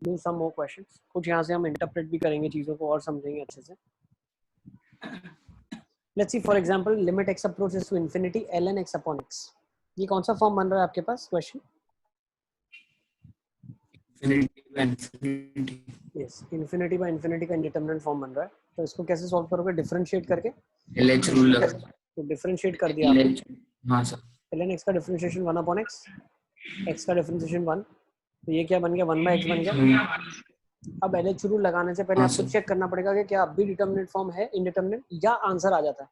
Do some more questions, कुछ यहाँ से हम इंटरप्रेट भी करेंगे चीज़ों को और समझेंगे अच्छे से। Let's see for example limit x approaches to infinity ln x upon x। ये कौन सा फॉर्म बन रहा है आपके पास question? Yes, infinity by infinity का इंडिटरमिनेट फॉर्म बन रहा है। तो इसको कैसे सॉल्व करोगे? डिफरेंशिएट करके। LH रूल तो डिफरेंशिएट कर दिया आपने। हाँ सर। ln x का डिफरेंशिएशन 1 अपॉन x, x का डिफरेंशिएशन 1, तो ये क्या बन गया? 1 बाय x बन गया। अब LH रूल लगाने से पहले हाँ आपको सर। चेक करना पड़ेगा कि क्या अब भी डिटरमिनेट फॉर्म है इंडिटरमिनेट या आंसर आ जाता है।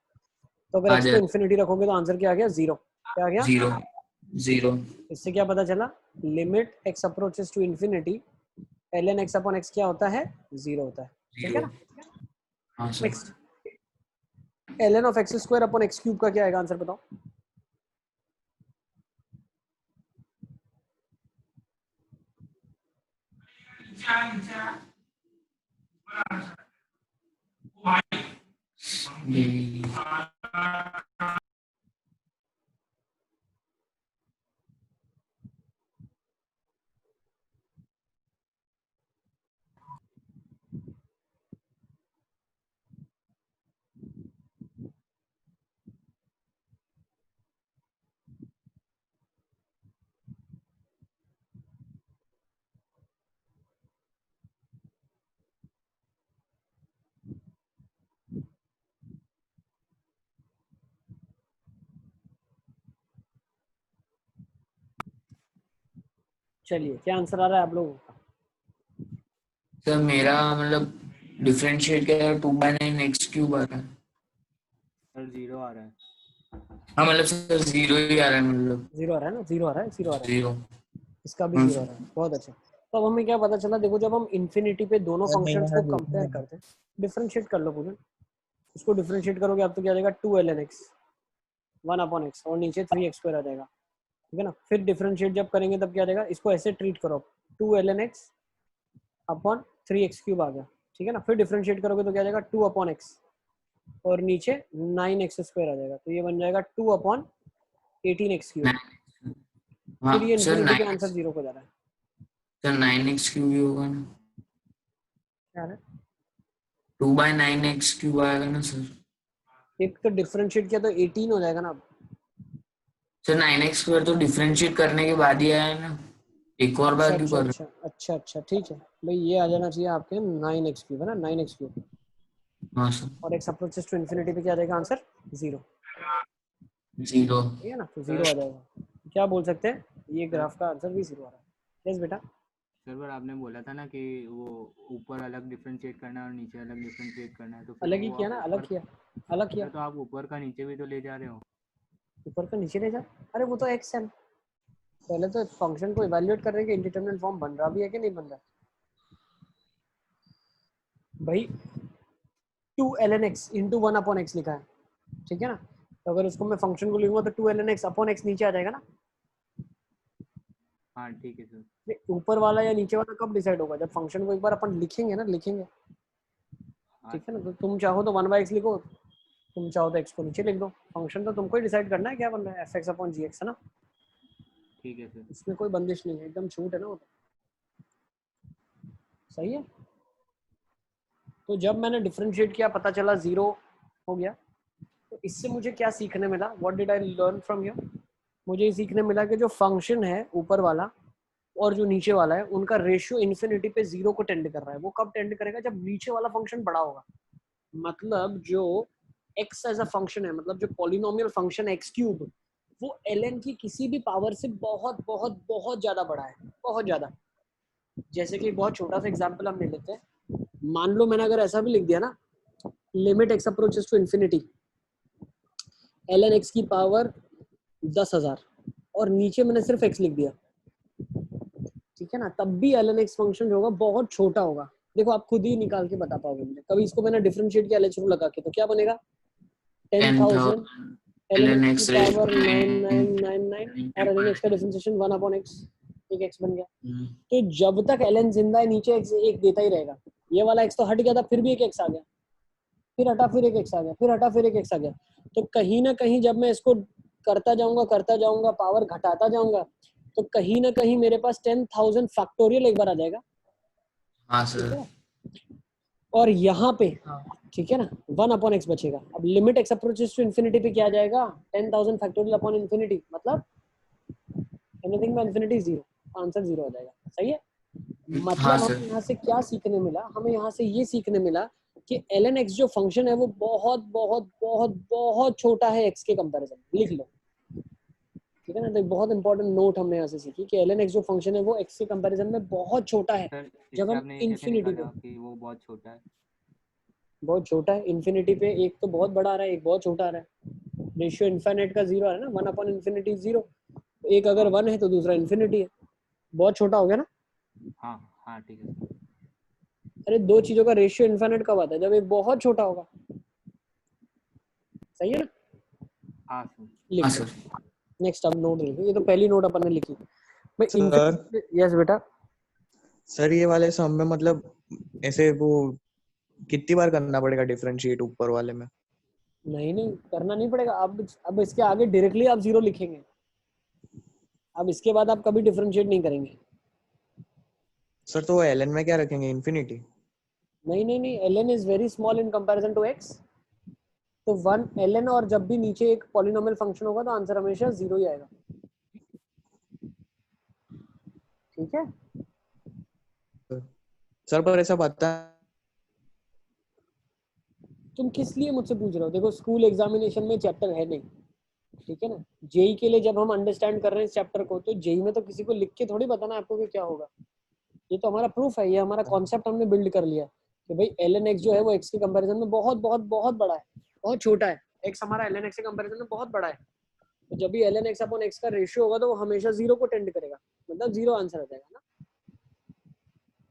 तो अगर आ x को जाए इन्फिनिटी रखोगे तो आंसर क्या आ गया? 0। क्या आ गया? 0। इससे क्या पता चला? Limit x approaches to infinity ln x upon x क्या होता है? 0 होता है। ठीक है ना? हाँ sir. Next, ln of x square upon x cube का क्या आएगा? आंसर बताओ। चलिए, क्या आंसर आ रहा है आप लोगों का? सर मेरा मतलब डिफरेंशिएट किया 2/9 x क्यूब आ रहा है सर 0 आ रहा है। हाँ मतलब सर 0 ही आ रहा है मतलब 0 आ रहा है ना? 0 आ रहा है, 0 आ रहा है। 0। इसका भी 0 आ रहा है। बहुत अच्छा। तो अब हमें क्या पता चला? देखो, जब हम इन्फिनिटी पे दोनों फंक्शंस को कंपेयर करते हैं, डिफरेंशिएट कर लो पूरे, इसको डिफरेंशिएट करोगे आप तो क्या आ जाएगा? 2 ln x 1 अपॉन x, और नीचे 3x स्क्वायर आ जाएगा। ठीक है ना? फिर डिफरेंशिएट जब करेंगे तब क्या आ जाएगा? इसको ऐसे ट्रीट करो, 2 ln x upon 3x cube आ गया। ठीक है ना? फिर डिफरेंशिएट करोगे तो क्या आ जाएगा? 2 अपॉन x, और नीचे 9x स्क्वायर आ जाएगा। तो ये बन जाएगा 2 अपॉन 18x क्यूब। हाँ फिर ये सर इन्फिनिटी पे आंसर 0 को जा रहा है। सर 9x क्यूब ही होगा ना? क्या है? 2/9 x क्यूब आएगा ना सर? एक तो डिफरेंशिएट किया तो 18 हो जाएगा ना। सर 9x स्क्वायर तो डिफरेंशिएट करने के बाद ही आया है ना, एक और अच्छा बार क्यों अच्छा कर रहे अच्छा अच्छा अच्छा, ठीक है भाई, ये आ जाना चाहिए आपके 9x क्यूब, है ना? 9x क्यूब, हो? हाँ सर। और x अप्रोचेस टू इन्फिनिटी पे क्या आ जाएगा? आंसर 0। 0। ठीक है ना? तो 0 आ जाएगा। क्या बोल सकते हैं? ये ग्राफ का आंसर भी 0 आ रहा है। यस बेटा। सर पर आपने बोला था ना कि वो ऊपर अलग डिफरेंशिएट करना है और नीचे अलग डिफरेंशिएट करना है, तो फिर अलग ही वो किया आप ना? अलग ऊपर, किया, अलग किया। तो आप ऊपर का नीचे भी तो ले जा रहे हो। ऊपर का नीचे ले जा? अरे वो तो x है। पहले तो फंक्शन को इवैल्यूएट कर रहे हैं कि इंडिटरमिनेट फॉर्म बन रहा भी है कि नहीं बन रहा भाई। 2 ln x into 1 upon x लिखा है। ठीक है ना? तो अगर उसको मैं फंक्शन को लिखूंगा तो 2 ln x अपॉन x नीचे आ जाएगा ना। हाँ ठीक है सर। ऊपर वाला या नीचे वाला कब डिसाइड होगा? जब फंक्शन को एक बार अपन लिखेंगे ना, लिखेंगे। हाँ ठीक है ना? तो तुम चाहो तो 1/x लिखो, तुम चाहो तो x को नीचे लिख दो। फंक्शन तो तुमको ही डिसाइड करना है क्या बन रहा है, fx अपॉन gx, है ना? ठीक है सर। इसमें कोई बंदिश नहीं है, एकदम छूट है ना वो तो। सही है। तो जब मैंने डिफरेंशिएट किया, पता चला 0 हो गया। तो इससे मुझे क्या सीखने मिला? What did I learn from here? मुझे ये सीखने मिला कि जो फंक्शन है ऊपर वाला और जो नीचे वाला है, उनका रेशियो इन्फिनिटी पे 0 को टेंड कर रहा है। वो कब टेंड करेगा? जब नीचे वाला फंक्शन बड़ा होगा। मतलब जो x एज अ फंक्शन है, मतलब जो पॉलिनोमियल फंक्शन है x क्यूब, वो ln की किसी भी पावर से बहुत बहुत बहुत ज्यादा बड़ा है, बहुत ज्यादा। जैसे कि बहुत छोटा सा एग्जांपल हम ले लेते हैं। मान लो मैंने अगर ऐसा भी लिख दिया ना, limit x approaches to infinity ln x की पावर 10,000, और नीचे मैंने सिर्फ x लिख दिया, ठीक है ना? तब भी ln x फंक्शन जो होगा बहुत छोटा होगा। देखो, आप खुद ही निकाल के बता पाओगे मुझे। कभी इसको मैंने डिफरेंशिएट किया LH लगा के, तो क्या बनेगा? 10,000 ln x की पावर 9999, और ln x का डिफरेंशिएशन 1 अपॉन x, एक x बन गया। तो जब तक ln जिंदा है, नीचे x एक देता ही रहेगा। ये वाला x तो हट गया था, फिर भी एक x आ गया, फिर हटा, फिर एक x आ गया, फिर हटा, फिर एक x आ गया। तो कहीं ना कहीं जब मैं इसको करता जाऊंगा, पावर घटाता जाऊंगा, तो कहीं ना कहीं मेरे पास 10,000 फैक्टोरियल एक बार आ जाएगा। हाँ ठीक सर। है, और यहाँ पे हाँ ठीक है ना 1/x बचेगा। अब limit x approaches to infinity पे क्या जाएगा 10,000 फैक्टोरियल अपॉन इन्फिनिटी, मतलब anything by infinity zero, answer zero हो जाएगा। सही है, हाँ मतलब सर। हमें यहाँ से क्या सीखने मिला, हमें यहाँ से ये सीखने मिला कि ln x जो फंक्शन है वो बहुत बहुत बहुत बहुत छोटा है x के कंपैरिजन में, लिख लो। ठीक है ना, तो एक बहुत इंपॉर्टेंट नोट हमने यहाँ से सीखी कि ln x जो फंक्शन है वो x के कंपैरिजन में बहुत छोटा है। सर जब इससे हम आपने ये कैसे इन्फिनिटी पे, निकाला कि वो बहुत छोटा है? बहुत छोटा है इन्फिनिटी पे, एक तो बहुत बड़ा आ रहा है, एक बहुत छोटा आ रहा है। रेशियो इनफाइनाइट का जीरो आ रहा है ना, 1/इन्फिनिटी जीरो, एक अगर हाँ 1 है तो दूसरा इन्फिनिटी है, बहुत छोटा हो गया ना। हाँ हाँ ठीक है सर। अरे दो चीजों का रेशियो इनफाइनाइट कब आता है, जब एक बहुत छोटा होगा। सही है ना, हाँ सर। लिख हाँ लो। सर। नेक्स्ट अब नोट लिखो, ये तो पहली नोट अपन ने लिखी। मैं सर इन्फिनिटी, यस बेटा। सर ये वाले सम में मतलब ऐसे वो कितनी बार करना पड़ेगा डिफरेंशिएट ऊपर वाले में? नहीं नहीं करना नहीं पड़ेगा, अब इसके आगे डायरेक्टली आप जीरो लिखेंगे, अब इसके बाद आप कभी डिफरेंशिएट नहीं करेंगे। सर तो एल एन में क्या रखेंगे, इन्फिनिटी? नहीं नहीं नहीं, ln is very small in comparison to x, तो 1 ln, और जब भी नीचे एक पॉलिनोमियल फंक्शन होगा तो आंसर हमेशा जीरो ही आएगा। ठीक है, सर पर ऐसा बता, तुम किस लिए मुझसे पूछ रहे हो, देखो स्कूल एग्जामिनेशन में चैप्टर है नहीं, ठीक है ना। जेई के लिए जब हम अंडरस्टैंड कर रहे हैं इस चैप्टर को, तो जेई में तो किसी को लिख के थोड़ी बताना है आपको कि क्या होगा, ये तो हमारा प्रूफ है, ये हमारा कॉन्सेप्ट हमने बिल्ड कर लिया कि भाई ln x जो है वो x के कंपैरिजन में बहुत बहुत बहुत बड़ा है, बहुत छोटा है। x हमारा ln x के कंपैरिजन में बहुत बड़ा है, तो जब भी ln x अपॉन x का रेशियो होगा तो वो हमेशा जीरो को टेंड करेगा, मतलब जीरो आंसर आ जाएगा ना।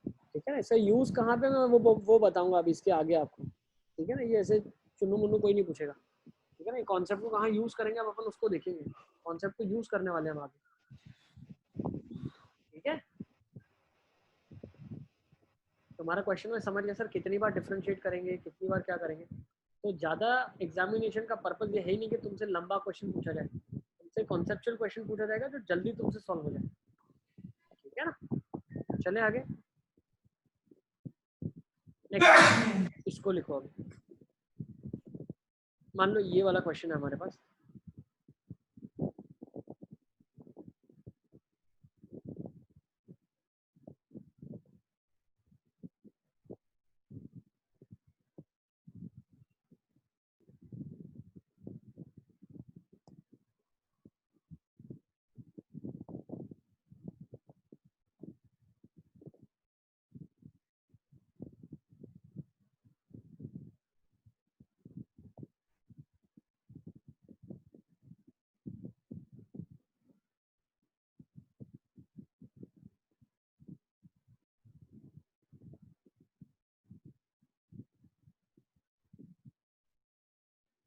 ठीक है ना, इसका यूज कहाँ पे मैं वो बताऊंगा अभी इसके आगे आपको। ठीक है ना, ये ऐसे चुन्नू मुन्नू कोई नहीं पूछेगा। ठीक है ना, कॉन्सेप्ट को कहाँ यूज करेंगे अब अपन उसको देखेंगे, कॉन्सेप्ट को यूज करने वाले हम आगे। ठीक है, तुम्हारा क्वेश्चन में समझ गया सर, कितनी बार डिफरेंशिएट करेंगे, कितनी बार क्या करेंगे। तो ज़्यादा एग्जामिनेशन का पर्पज ये है ही नहीं कि तुमसे लंबा क्वेश्चन पूछा जाए, तुमसे कॉन्सेप्चुअल क्वेश्चन पूछा जाएगा जो जल्दी तुमसे सॉल्व हो जाए। ठीक है ना, चले आगे। नेक्स्ट इसको लिखो अभी, मान लो ये वाला क्वेश्चन है हमारे पास।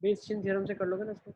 बेस चिन्ह थ्योरम से कर लोगे ना इसको।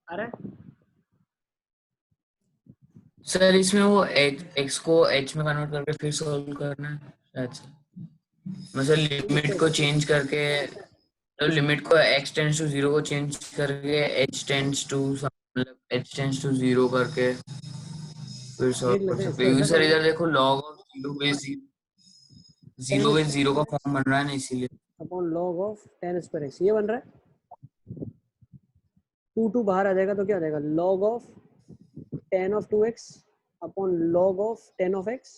अरे सर इसमें वो x को h में कन्वर्ट करके फिर सॉल्व करना है शायद से, मतलब लिमिट को चेंज करके, तो लिमिट को x टेंड्स टू जीरो को चेंज करके h टेंड्स टू मतलब h टेंड्स टू जीरो करके फिर देख सॉल्व कर लेते हैं सकते इसको, हो। ऐसा क्योंकि सर करेंगे इधर देखो log of ten zero base zero का फॉर्म बन रहा है ना, इसीलिए। Upon log of ten square x, ये बन रहा है। टू टू बाहर आ जाएगा तो क्या आ जाएगा, log of ten of 2x upon log of ten of x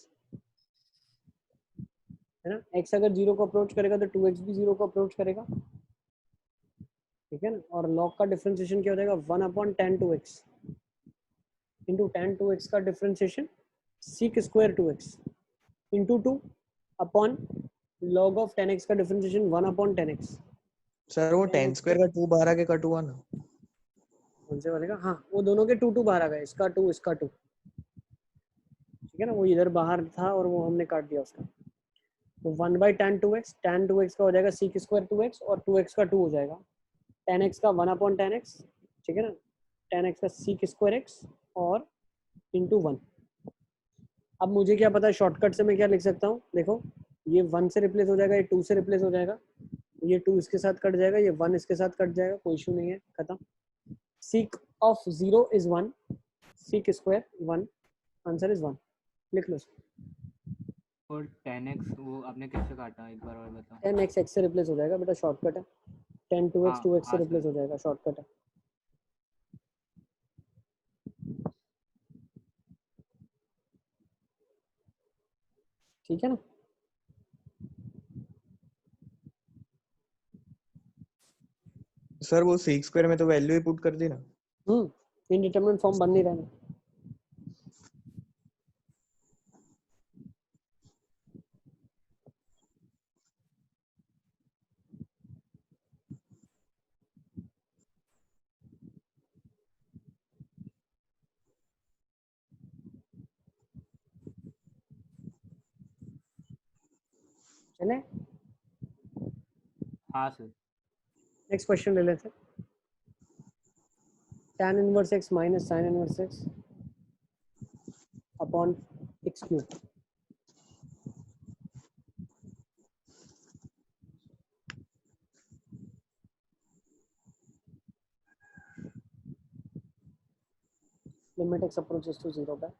है ना। x अगर 0 को अप्रोच करेगा तो 2x भी 0 को अप्रोच करेगा, ठीक है ना। और log का डिफरेंशिएशन क्या हो जाएगा 1/tan 2x into tan 2x का differentiation sec square 2x into 2 upon log of tan x का डिफरेंशिएशन 1/tan x। सर वो tan स्क्वायर का 2 बाहर आके कट हुआ ना। कौन से वाले का? हाँ, वो दोनों के 2 बाहर आ गए, इसका 2 इसका 2, ठीक है ना। वो इधर बाहर था और वो हमने काट दिया उसका। तो 1/tan 2x, tan 2x का हो जाएगा sec स्क्वायर 2x और 2x का 2 हो जाएगा tan x का 1/tan x, ठीक है ना। tan x का sec स्क्वायर x और इंटू 1। अब मुझे क्या पता है शॉर्टकट से मैं क्या लिख सकता हूँ, देखो ये 1 से रिप्लेस हो जाएगा, ये 2 से रिप्लेस हो जाएगा, ये 2 इसके साथ कट जाएगा, ये 1 इसके साथ कट जाएगा, कोई इशू नहीं है, खत्म। sec of 0 is 1, sec square 1, answer is 1, लिख लो। और 10x वो आपने कैसे काटा, एक बार और बताओ। 10x x से रिप्लेस हो जाएगा बेटा, शॉर्टकट है। tan 2x हाँ 2x से हाँ रिप्लेस सर। हो जाएगा, शॉर्टकट है। ठीक है ना। सर वो sec स्क्वायर में तो वैल्यू ही पुट कर दी ना। इनडिटरमिनेट फॉर्म बन नहीं रहना। चले हाँ सर। नेक्स्ट क्वेश्चन ले लेते हैं। tan inverse x minus sin inverse x upon x cube. Limit x approaches to 0 पे।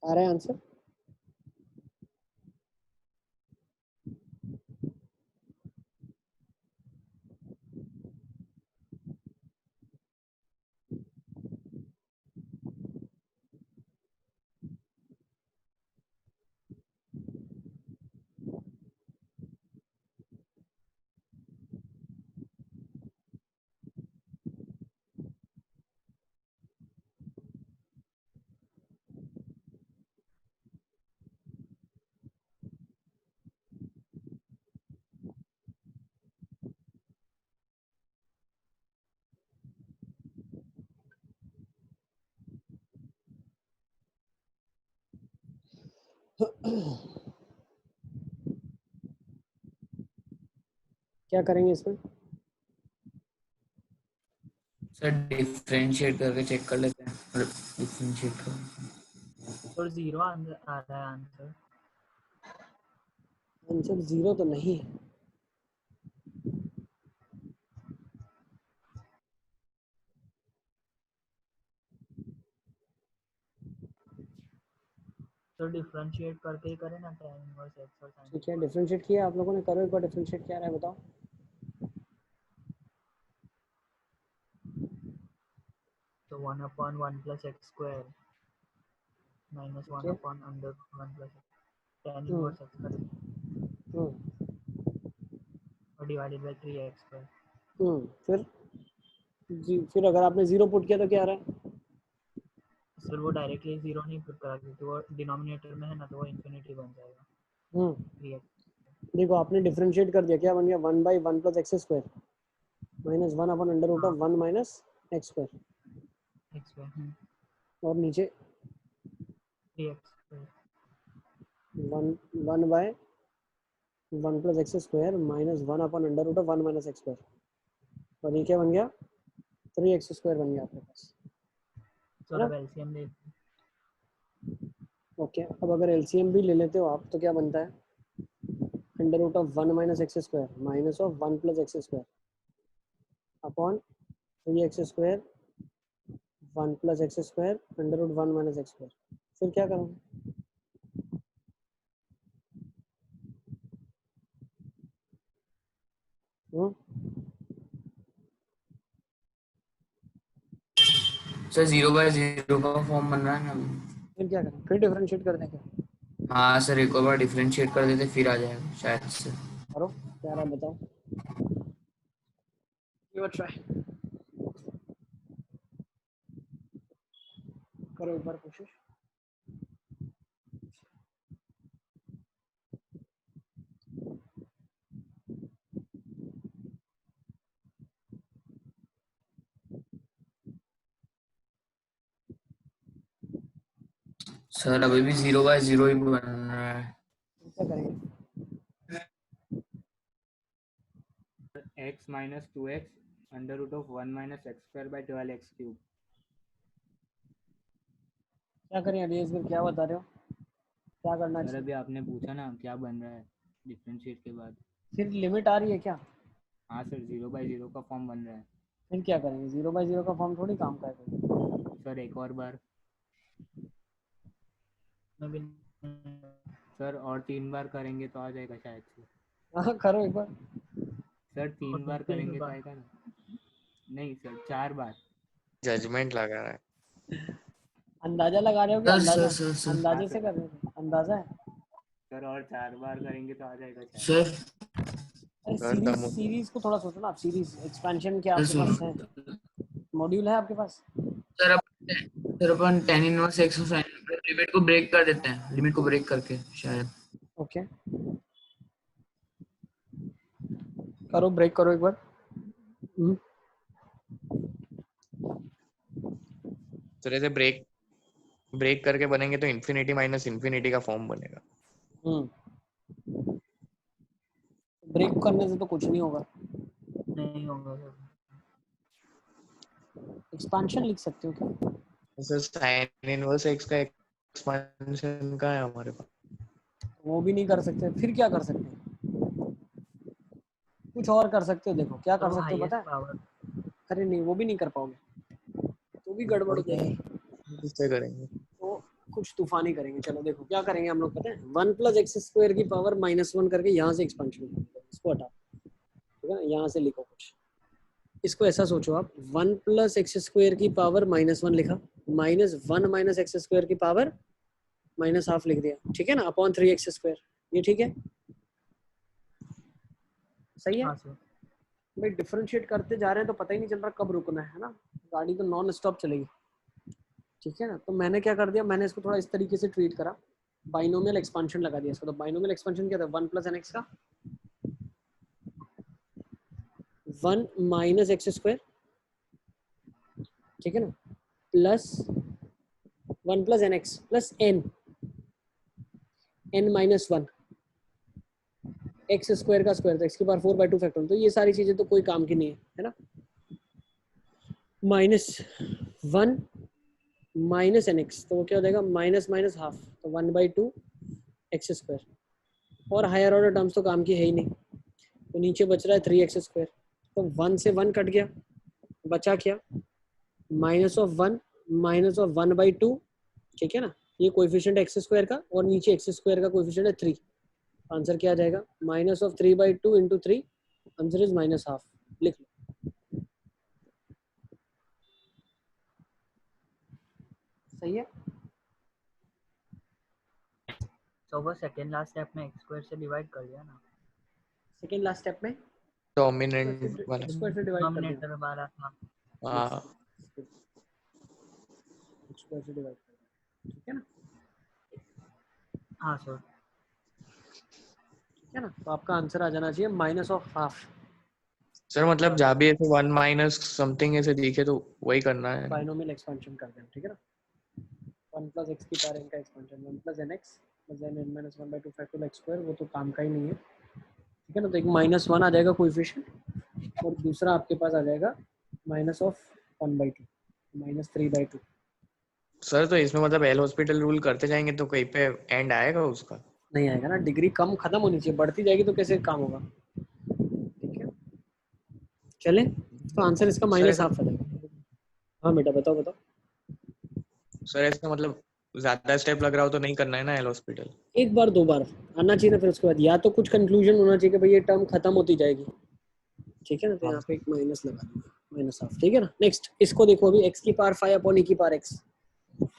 आ रहा है आंसर? क्या करेंगे इसमें? सर डिफरेंशिएट करके चेक कर लेते हैं, डिफरेंशिएट कर। और 0 आ रहा है आंसर। आंसर 0 तो नहीं है। तो डिफरेंशिएट करके ही करें ना tan इनवर्स x और sin ठीक है, डिफरेंशिएट किया आप लोगों ने, करो एक बार डिफरेंशिएट क्या आ रहा है बताओ। तो 1/1 plus x square minus ठीक 1 है। upon under 1 plus tan हम्म इनवर्स x का हम्म और डिवाइडेड बाय 3x square। फिर जी, फिर अगर आपने 0 पुट किया तो क्या आ रहा है? सर वो डायरेक्टली 0 नहीं पुट करा क्योंकि वो डिनोमिनेटर में है ना, तो वो इन्फिनिटी बन जाएगा। हम्म 3x देखो आपने डिफरेंशिएट कर दिया, क्या बन गया 1/1 plus x square minus 1 upon under root हाँ of 1 minus x square x square और नीचे 3x square one by 1 plus x square minus 1 upon under root of 1 minus x square, और ये क्या बन गया 3x स्क्वायर बन गया आपके पास। सर अब एलसीएम ले ओके, अब अगर एलसीएम भी ले लेते हो आप तो क्या बनता है, under root of 1 minus x square minus of 1 plus x square upon 3x square 1 plus x square under root 1 minus x square. फिर क्या करूँगा, सर 0/0 का फॉर्म बन रहा है ना। फिर क्या करें, फिर डिफरेंशिएट कर दें क्या, हाँ सर, एक और बार डिफरेंशिएट कर देते फिर आ जाएगा शायद से। करो क्या रहा बताओ, गिव अ ट्राई, करो एक बार कोशिश। सर अभी भी 0/0 ही बन रहा है। क्या करेंगे, x minus 2x under root of 1 minus x square by 12x cube। क्या करें अलियस, फिर क्या बता रहे हो, क्या करना सर चाहिए, अभी आपने पूछा ना क्या बन रहा है डिफरेंशिएट के बाद। फिर लिमिट आ रही है क्या, हाँ सर 0/0 का फॉर्म बन रहा है। फिर क्या करेंगे, 0/0 का फॉर्म थोड़ी काम का है कोई। सर एक और बार, में भी सर और 3 बार करेंगे तो आ जाएगा शायद से। हाँ करो एक बार, सर 3 और बार तीन करेंगे तो बार। आएगा ना, नहीं सर 4 बार। जजमेंट लगा रहा है। अंदाजा लगा रहे हो क्या, सर अंदाजा, सर अंदाजे से कर रहे हो, अंदाजा है। सर और 4 बार करेंगे तो आ जाएगा शायद। सर अरे सर सीरीज, तम सीरीज को थोड़ा सोचो ना आप, सीरीज एक्सपेंशन क्या आपके सुनो पास है, मॉड्यूल है आपके पास। सर अपन tan इनवर्स x और sin लिमिट को ब्रेक कर देते हैं, लिमिट को ब्रेक करके शायद। ओके करो, ब्रेक करो एक बार। सर ऐसे ब्रेक ब्रेक करके बनेंगे तो इन्फिनिटी माइनस इन्फिनिटी का फॉर्म बनेगा। ब्रेक करने से तो कुछ नहीं होगा, नहीं होगा सर। एक्सपेंशन लिख सकते हो क्या, सर साइन इनवर्स x का एक्सपेंशन का है हमारे पास। वो भी नहीं कर सकते, फिर क्या कर सकते हैं, कुछ और कर सकते हो, देखो क्या सर कर वो सकते हो पता हाईएस्ट है, पावर। अरे नहीं वो भी नहीं कर पाओगे, तो भी गड़बड़ हो जाएगी, किससे करेंगे? तो कुछ तूफानी करेंगे। चलो देखो क्या करेंगे हम लोग, पता है 1 प्लस एक्स स्क्वायर की पावर -1 करके यहाँ से एक्सपेंशन करेंगे, इसको हटाओ, ठीक है ना, यहाँ से लिखो कुछ, इसको ऐसा सोचो आप, 1 प्लस एक्स स्क्वायर की पावर -1 लिखा, -1 माइनस एक्स स्क्वायर की पावर -½ लिख दिया, ठीक है ना, अपॉन 3x स्क्वायर, ये ठीक है, सही है हाँ सर। भाई। डिफरेंशिएट करते जा रहे हैं तो पता ही नहीं चल रहा कब रुकना है ना, गाड़ी तो नॉन स्टॉप चलेगी, ठीक है ना। तो मैंने क्या कर दिया, मैंने इसको थोड़ा इस तरीके से ट्रीट करा, बाइनोमियल एक्सपेंशन लगा दिया इसको। तो बाइनोमियल एक्सपेंशन क्या था, 1 प्लस एन एक्स का 1 माइनस एक्स स्क्वायर, ठीक है ना, plus 1 plus n x plus n -1 x square का स्क्वायर, तो एक्स की पावर 4/2 फैक्टर, तो ये सारी चीजें तो कोई काम की नहीं है ना, -1 माइनस एन एक्स, तो वो क्या हो जाएगा माइनस माइनस हाफ, तो 1/2 एक्स स्क्वायर, और हायर ऑर्डर टर्म्स तो काम की है ही नहीं, तो नीचे बच रहा है 3x स्क्वायर, तो 1 से 1 कट गया, बचा क्या -1 -1/2, ठीक है ना, ये कोएफिशिएंट एक्स स्क्वायर का, और नीचे एक्स स्क्वायर का कोएफिशिएंट है 3, आंसर क्या आ जाएगा -3/2 × 3, आंसर इज -½ लिख लो। सही है, तो वो सेकंड लास्ट स्टेप में एक्स स्क्वायर से डिवाइड कर दिया ना, सेकंड लास्ट स्टेप में डोमिनेंट वाला। स्क्वायर से डिवाइड कर दिया, डिनोमिनेटर वाला था। हाँ स्क्वायर से डिवाइड कर दिया, ठीक है ना, हाँ सर। ठीक है ना, तो आपका आंसर आ जाना चाहिए -½ सर मतलब जहाँ भी ऐसे 1 माइनस समथिंग ऐसे दिखे तो वही करना है। बाइनोमियल एक्सपेंशन कर दें, ठीक है ना, 1 प्लस एक्स की पावर n का expansion 1 plus n x n n minus 1 by 2 factorial x square, वो तो काम का ही नहीं है, ठीक है ना। तो एक -1 आ जाएगा कोएफिशिएंट और दूसरा आपके पास आ जाएगा minus of 1 by 2 -3 by 2। Sir तो इसमें मतलब एल हॉस्पिटल रूल करते जाएंगे तो कहीं पे एंड आएगा उसका? नहीं आएगा ना, डिग्री कम खत्म होनी चाहिए, बढ़ती जाएगी तो कैसे काम होगा, ठीक है। चले तो आंसर इसका सर -1/2 ऐसा आ जाएगा। हाँ बेटा बताओ बताओ। सर ऐसा मतलब ज्यादा स्टेप लग रहा हो तो नहीं करना है ना एल हॉस्पिटल? एक बार दो बार आना चाहिए ना, फिर उसके बाद या तो कुछ कंक्लूजन होना चाहिए कि भाई ये टर्म खत्म होती जाएगी, ठीक है ना। तो हाँ यहाँ पे एक माइनस लगा दूंगा, -1/2, ठीक है ना। नेक्स्ट इसको देखो, अभी x की पावर 5 अपॉन e की power x,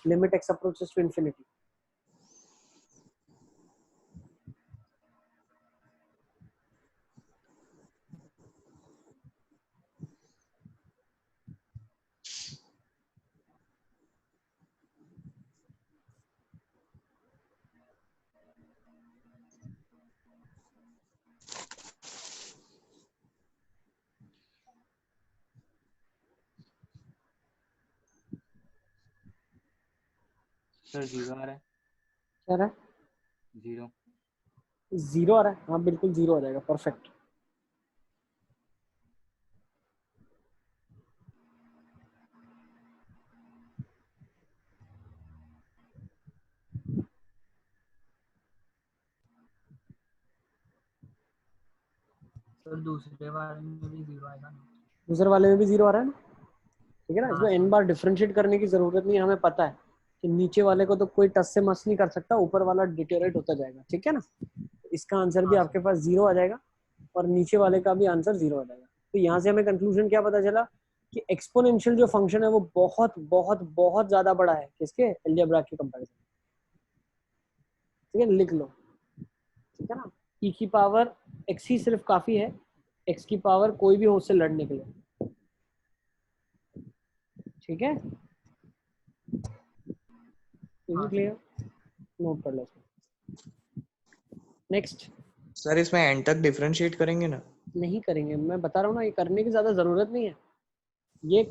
limit x approaches to infinity. Sir 0 आ रहा है। क्या रहा है? 0। 0 आ रहा है, हाँ बिल्कुल 0 आ जाएगा, परफेक्ट। सर दूसरे वाले में भी 0 आएगा ना? दूसरे वाले में भी 0 आ रहा है ना, ठीक है ना। हाँ इसमें n सर। बार डिफरेंशिएट करने की जरूरत नहीं है, हमें पता है कि नीचे वाले को तो कोई टच से मस नहीं कर सकता, ऊपर वाला डिटेरेट होता जाएगा, ठीक है ना। इसका आंसर भी हाँ आपके सर। पास 0 आ जाएगा और नीचे वाले का भी आंसर 0 आ जाएगा। तो यहाँ से हमें कंक्लूजन क्या पता चला कि एक्सपोनेंशियल जो फंक्शन है वो बहुत बहुत बहुत ज्यादा बड़ा है किसके, अलजेब्रा के कंपैरिजन, ठीक है। लिख लो, ठीक है ना। e की पावर x ही सिर्फ काफी है, x की पावर कोई भी हो उससे लड़ने के लिए, ठीक है। हाँ सर। क्लियर, नोट कर लो। नेक्स्ट। सर इसमें एंड तक डिफरेंशिएट करेंगे ना? नहीं करेंगे, मैं बता रहा हूँ ना, ये करने की ज्यादा जरूरत नहीं है। ये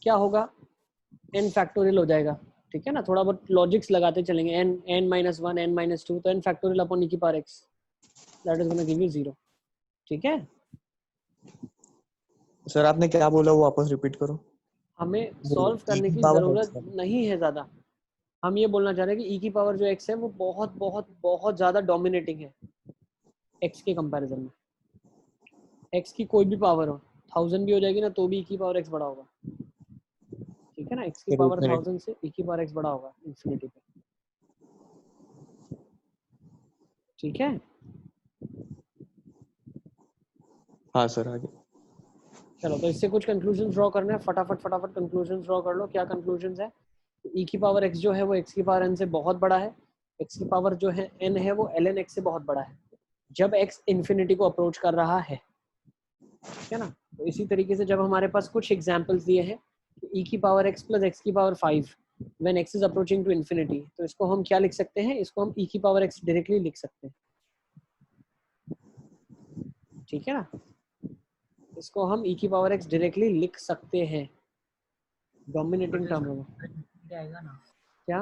क्या होगा, n फैक्टोरियल हो जाएगा, ठीक है ना। थोड़ा बहुत लॉजिक्स लगाते चलेंगे, n-1 n-2 तो n फैक्टोरियल अपॉन e की power x, that is gonna give you 0, ठीक है। सर आपने क्या बोला वो वापस रिपीट करो। हमें वो सॉल्व e करने की की पावर जरूरत x नहीं है ज्यादा, हम ये बोलना चाह रहे हैं कि e की पावर जो x है वो बहुत बहुत बहुत ज्यादा डोमिनेटिंग है x के कंपैरिजन में। x की कोई भी पावर हो, 1000 भी हो जाएगी ना तो भी e की पावर x बड़ा होगा, ठीक है ना। x की फिर पावर infinity। 1000 से e की पावर x बड़ा होगा इंफिनिटी पे, ठीक है। हाँ सर आगे। चलो तो इससे कुछ कंक्लूजन ड्रॉ करना है, फटाफट फटाफट कंक्लूजन ड्रॉ कर लो। क्या कंक्लूजन है, e की पावर x जो है वो x की पावर n से बहुत बड़ा है, x की पावर जो है n है वो ln x से बहुत बड़ा है जब x इंफिनिटी को अप्रोच कर रहा है, ठीक है ना। तो इसी तरीके से जब हमारे पास कुछ एग्जांपल्स दिए हैं e की पावर x प्लस x की power 5 when x is approaching to infinity, तो इसको हम क्या लिख सकते हैं, इसको हम e की पावर x डायरेक्टली लिख सकते हैं, ठीक है ना। इसको हम e की पावर x डायरेक्टली लिख सकते हैं, डोमिनेटिंग टर्म है वो। इंफिनिटी आएगा ना, क्या?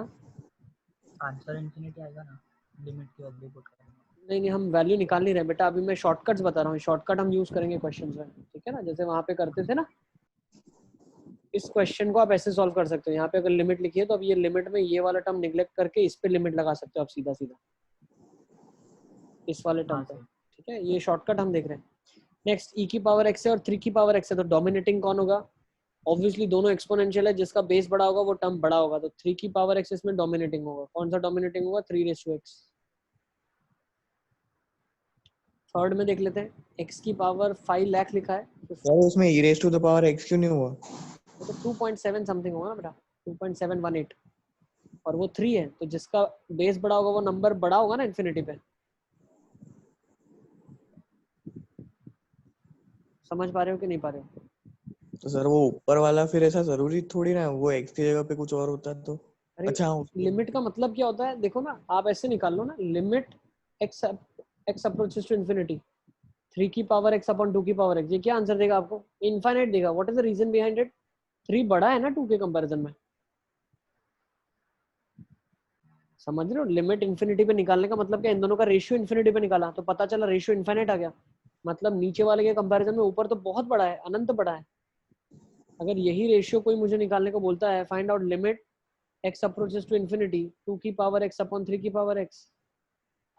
आंसर इंफिनिटी आएगा ना, लिमिट की वैल्यू पुट करेंगे। नहीं नहीं, हम वैल्यू निकाल नहीं रहे बेटा, अभी मैं शॉर्टकट्स बता रहा हूँ, शॉर्टकट हम यूज करेंगे क्वेश्चंस में, ठीक है ना। जैसे वहां पे करते थे ना, इस क्वेश्चन को आप ऐसे सॉल्व कर सकते हो। यहाँ पे अगर लिमिट लिखी है तो अब ये लिमिट में ये वाला टर्म निगलेक्ट करके इस पे लिमिट लगा सकते हो आप सीधा सीधा इस वाले टर्म हाँ पे, सर। ठीक है। ये शॉर्टकट हम देख रहे हैं। नेक्स्ट e की पावर x है और 3 की पावर x है, तो डोमिनेटिंग कौन होगा, ऑब्वियसली दोनों एक्सपोनेंशियल है, जिसका बेस बड़ा होगा वो टर्म बड़ा होगा, तो 3 की पावर x इसमें डोमिनेटिंग होगा। कौन सा डोमिनेटिंग होगा, 3x। थर्ड में देख लेते हैं, x की पावर 5 लाख लिखा है, सर उसमें e raised to the power x क्यों नहीं हुआ? तो 2.7 समथिंग होगा ना बेटा, 2.718, और वो 3 है, तो जिसका बेस बड़ा होगा वो नंबर बड़ा होगा ना इन्फिनिटी पे। समझ पा रहे हो कि नहीं पा रहे हो? तो सर वो ऊपर वाला फिर ऐसा जरूरी थोड़ी ना, वो x की जगह पे कुछ और होता तो। अरे अच्छा हाँ लिमिट का मतलब क्या होता है, देखो ना, आप ऐसे निकाल लो ना, limit x x approaches to infinity 3 की पावर x अपॉन 2 की पावर x, ये क्या आंसर देगा आपको, इनफाइनाइट देगा। What is the reason behind it, 3 बड़ा है ना 2 के कंपैरिजन में, समझ रहे हो? लिमिट इन्फिनिटी पे निकालने का मतलब क्या, इन दोनों का रेशियो इन्फिनिटी पे निकाला तो पता चला रेशियो इन्फिनिट आ गया, मतलब नीचे वाले के कंपैरिजन में ऊपर तो बहुत बड़ा है, अनंत बड़ा है। अगर यही रेशियो कोई मुझे निकालने को बोलता है, find out limit x approaches to infinity 2 की पावर x अपॉन 3 की पावर x,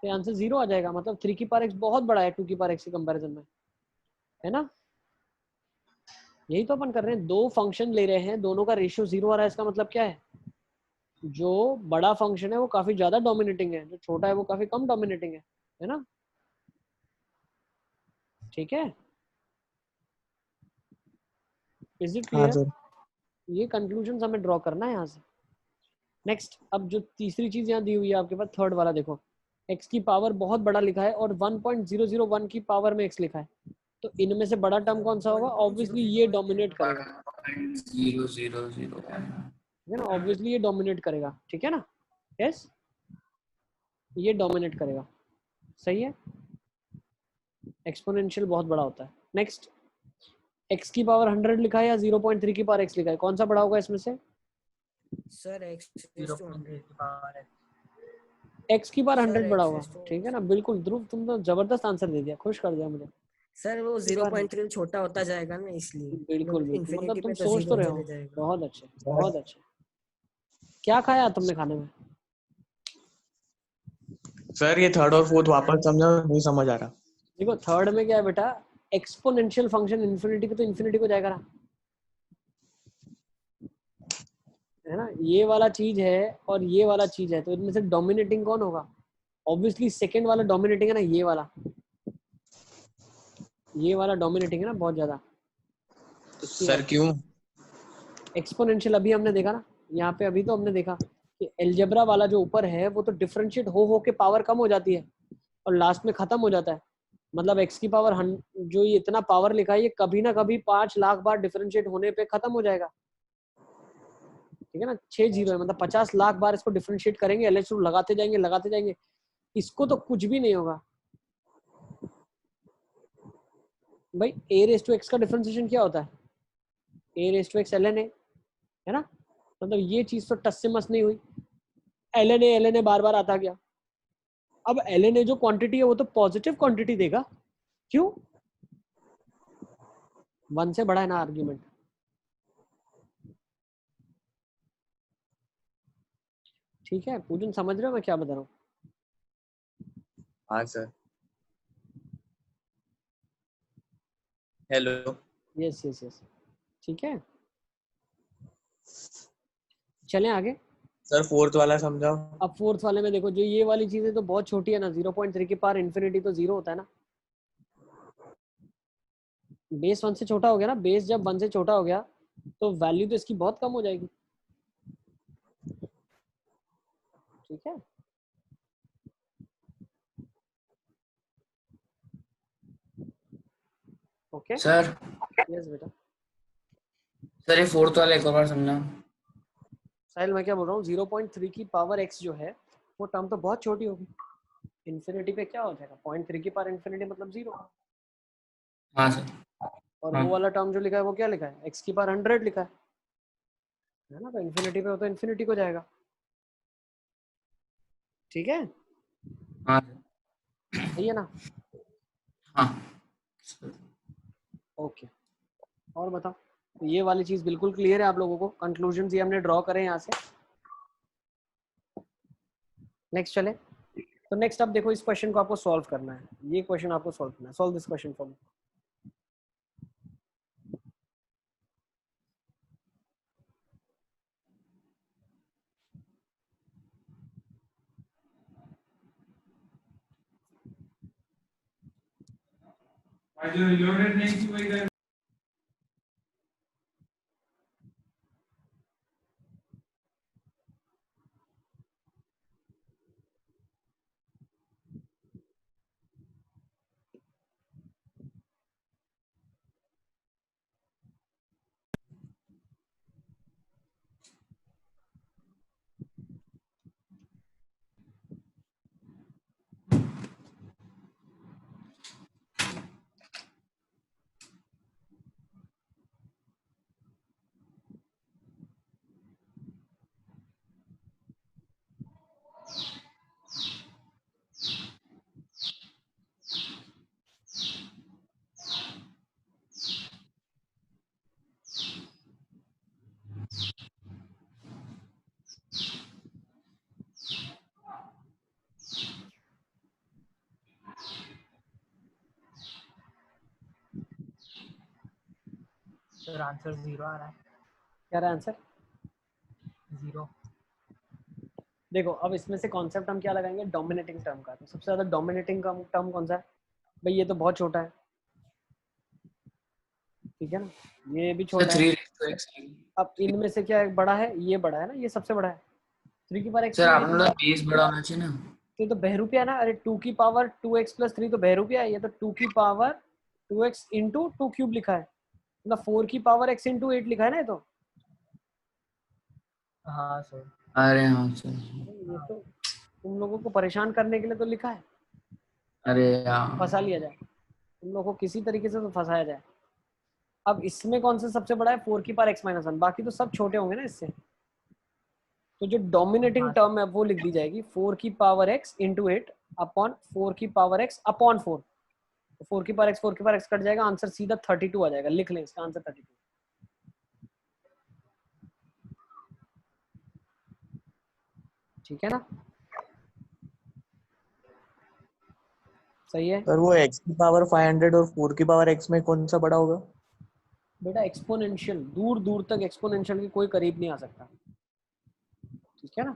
तो आंसर 0 आ जाएगा। मतलब 3 की पावर x बहुत बड़ा है 2 की पावर x के कंपैरिजन में, है ना? यही तो अपन कर रहे हैं, दो फंक्शन ले रहे हैं, दोनों का रेशियो 0 आ रहा है, इसका मतलब क्या है, जो बड़ा फंक्शन है वो काफी ज्यादा डोमिनेटिंग है, जो छोटा है वो काफी कम डोमिनेटिंग है ना? ठीक है, इज इट हाँ क्लियर? सर। ये कंक्लूजन हमें ड्रॉ करना है यहाँ से। नेक्स्ट, अब जो तीसरी चीज यहाँ दी हुई है आपके पास, थर्ड वाला देखो, x की पावर बहुत बड़ा लिखा है और 1.001 की पावर में x लिखा है, तो इनमें से बड़ा टर्म कौन सा होगा? ऑब्वियसली ये डोमिनेट करेगा, 0.0001 है ना? ऑब्वियसली ये डोमिनेट करेगा, ठीक है ना? यस, ये डोमिनेट करेगा, सही है। एक्सपोनेंशियल बहुत बड़ा होता है। नेक्स्ट, x की पावर 100 लिखा है या 0.3 की पावर x लिखा है, कौन सा बड़ा होगा इसमें से? सर x raised to 100 की पावर x की पावर सर 100 बड़ा x होगा, raised to ठीक है ना? बिल्कुल ध्रुव, तुम तो जबरदस्त आंसर दे दिया, खुश कर दिया मुझे। सर वो x की पावर 0.3 छोटा होता जाएगा ना, इसलिए बिल्कुल बिल्कुल, मतलब इन्फिनिटी तुम पे तो सोच तो 0 रहे हो। चले जाएगा। बहुत अच्छे, बहुत अच्छे। क्या खाया तुमने खाने में? सर ये थर्ड और फोर्थ वापस समझा, नहीं समझ आ रहा। देखो थर्ड में क्या है बेटा, एक्सपोनेंशियल फंक्शन इन्फिनिटी पे तो इन्फिनिटी को जाएगा ना, है ना? ये वाला चीज है और ये वाला चीज है, तो इनमें से डोमिनेटिंग कौन होगा? ऑब्वियसली सेकंड वाला डोमिनेटिंग है ना, ये वाला डोमिनेटिंग है ना बहुत ज्यादा। सर क्यों? एक्सपोनेंशियल अभी हमने देखा ना, यहाँ पे अभी तो हमने देखा कि एलजेब्रा वाला जो ऊपर है वो तो डिफरेंशिएट हो के पावर कम हो जाती है और लास्ट में खत्म हो जाता है। मतलब x की पावर जो ये इतना पावर लिखा है, ये कभी ना कभी 5 लाख बार डिफरेंशिएट होने पे खत्म हो जाएगा, ठीक है ना? 6 जीरो है, मतलब 50 लाख बार इसको डिफरेंशिएट करेंगे, LHS लगाते जाएंगे, इसको तो कुछ भी नहीं होगा भाई। a रेज टू x का डिफरेंशिएशन क्या होता है? a raise to x ln a, है ना? मतलब ये चीज तो टस से मस नहीं हुई, ln a बार बार आता गया। अब ln a जो क्वांटिटी है वो तो पॉजिटिव क्वांटिटी देगा, क्यों? 1 से बड़ा है ना आर्ग्यूमेंट, ठीक है? पूजन समझ रहे हो मैं क्या बता रहा हूँ? हाँ sir. Hello. Yes yes yes, ठीक है, चलें आगे। सर फोर्थ वाला समझाओ। अब फोर्थ वाले में देखो, जो ये वाली चीजें तो बहुत छोटी है ना, 0.3 की पावर इन्फिनिटी तो 0 होता है ना, बेस 1 से छोटा हो गया ना, बेस जब 1 से छोटा हो गया तो वैल्यू तो इसकी बहुत कम हो जाएगी, ठीक है? ओके, सर यस बेटा। सर ये फोर्थ वाला एक और बार समझा। साहिल मैं क्या बोल रहा हूँ, 0.3 की पावर x जो है वो टर्म तो बहुत छोटी होगी, इन्फिनिटी पे क्या हो जाएगा, 0.3 की पावर इन्फिनिटी मतलब 0, हाँ सर। और हाँ वो वाला टर्म जो लिखा है वो क्या लिखा है, x की पावर 100 लिखा है ना? तो इन्फिनिटी पे हो तो इन्फिनिटी को जाएगा, ठीक है? हाँ सही है ना? हाँ। ओके, और बताओ, तो ये वाली चीज बिल्कुल क्लियर है आप लोगों को? कंक्लूजन ये हमने ड्रॉ करे यहाँ से। नेक्स्ट चले, तो नेक्स्ट अब देखो, इस क्वेश्चन को आपको सॉल्व करना है, ये क्वेश्चन आपको सॉल्व करना है। Solve this question for me. Sir answer 0 आ रहा है। क्या रहा आंसर? 0। देखो अब इसमें से कॉन्सेप्ट हम क्या लगाएंगे, डोमिनेटिंग टर्म का। तो सबसे ज्यादा डोमिनेटिंग टर्म कौन सा है भाई? ये तो बहुत छोटा है, ठीक है ना, ये भी सर छोटा है। 3x। अब इनमें से क्या बड़ा है? ये बड़ा है ना, ये सबसे बड़ा है। 3 की पावर x सर में आपने तो बेस बड़ा होना चाहिए ना। तो बहरूपिया ना। अरे 2 की पावर 2x प्लस 3 तो बहरूपिया है। ये तो 2 की पावर 2x इंटू 2 क्यूब लिखा है, मतलब 4 की पावर x इंटू 8 लिखा है ना ये तो। हाँ सर। अरे हाँ सर। ये तो तुम लोगों को परेशान करने के लिए तो लिखा है, अरे यार फंसा लिया जाए तुम लोगों को, किसी तरीके से तो फंसाया जाए। अब इसमें कौन सा सबसे बड़ा है? 4 की पावर x माइनस 1। बाकी तो सब छोटे होंगे ना इससे। तो जो डोमिनेटिंग टर्म है वो लिख दी जाएगी 4 की पावर x इंटू 8 अपॉन 4 की पावर x अपॉन 4। तो 4 की पावर x 4 की पावर x कट जाएगा, आंसर सीधा 32 आ जाएगा। लिख लें इसका आंसर 32। ठीक है ना, सही है सर वो x की पावर 500 और 4 की पावर x में कौन सा बड़ा होगा? बेटा? एक्सपोनेंशियल, दूर दूर तक एक्सपोनेंशियल के कोई करीब नहीं आ सकता, ठीक है ना।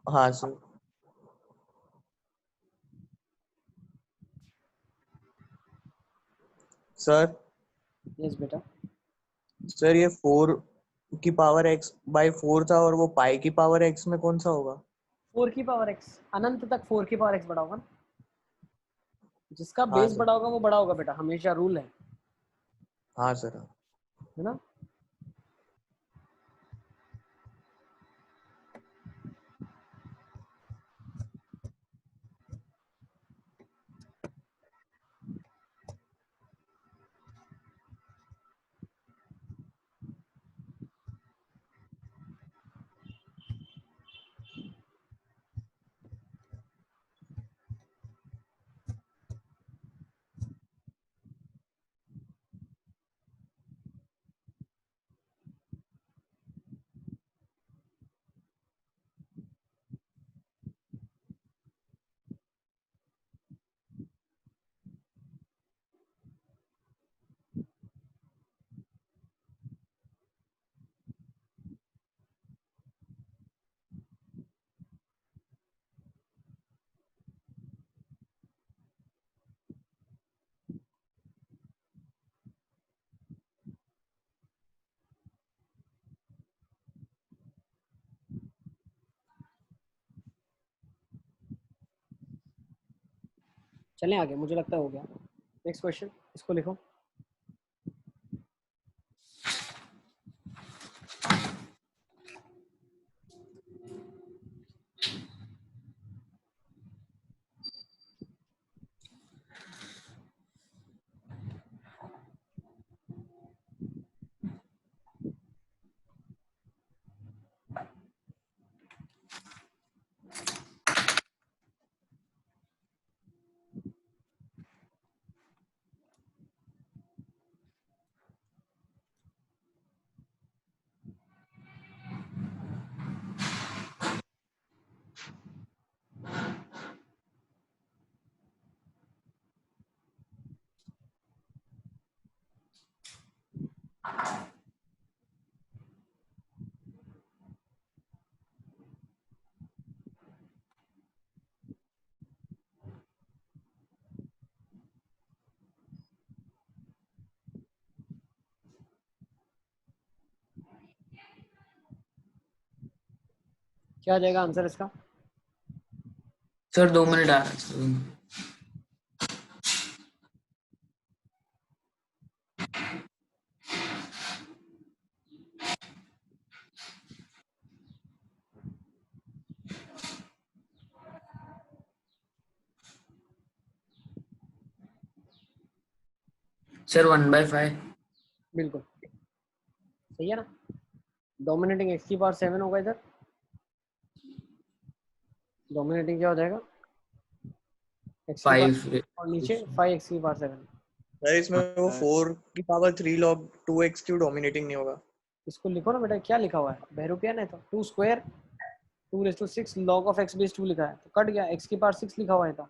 हाँ सर। सर यस बेटा। सर ये 4 की पावर x बाई 4 था और वो पाई की पावर x में कौन सा होगा? 4 की पावर x, अनंत तक 4 की पावर x बड़ा होगा ना। जिसका हाँ बेस सर। बड़ा होगा वो बड़ा होगा बेटा, हमेशा रूल हाँ सर। है ना। चलें आगे, मुझे लगता है हो गया। नेक्स्ट क्वेश्चन, इसको लिखो। क्या आ जाएगा आंसर इसका? सर 2 मिनट आ रहा है सर। सर 1/5। बिल्कुल सही है ना। डोमिनेटिंग x की पावर 7 होगा इधर। डोमिनेटिंग क्या हो जाएगा? x की पावर 5। और नीचे 5x की पावर 7। सर इसमें वो सर 4 की पावर 3 log 2x क्यों डोमिनेटिंग नहीं होगा? इसको लिखो ना बेटा, क्या लिखा हुआ है? बहरूपिया ने तो 2 square 2 6 log of x base 2 लिखा है, तो कट गया। x की पावर 6 लिखा हुआ है था,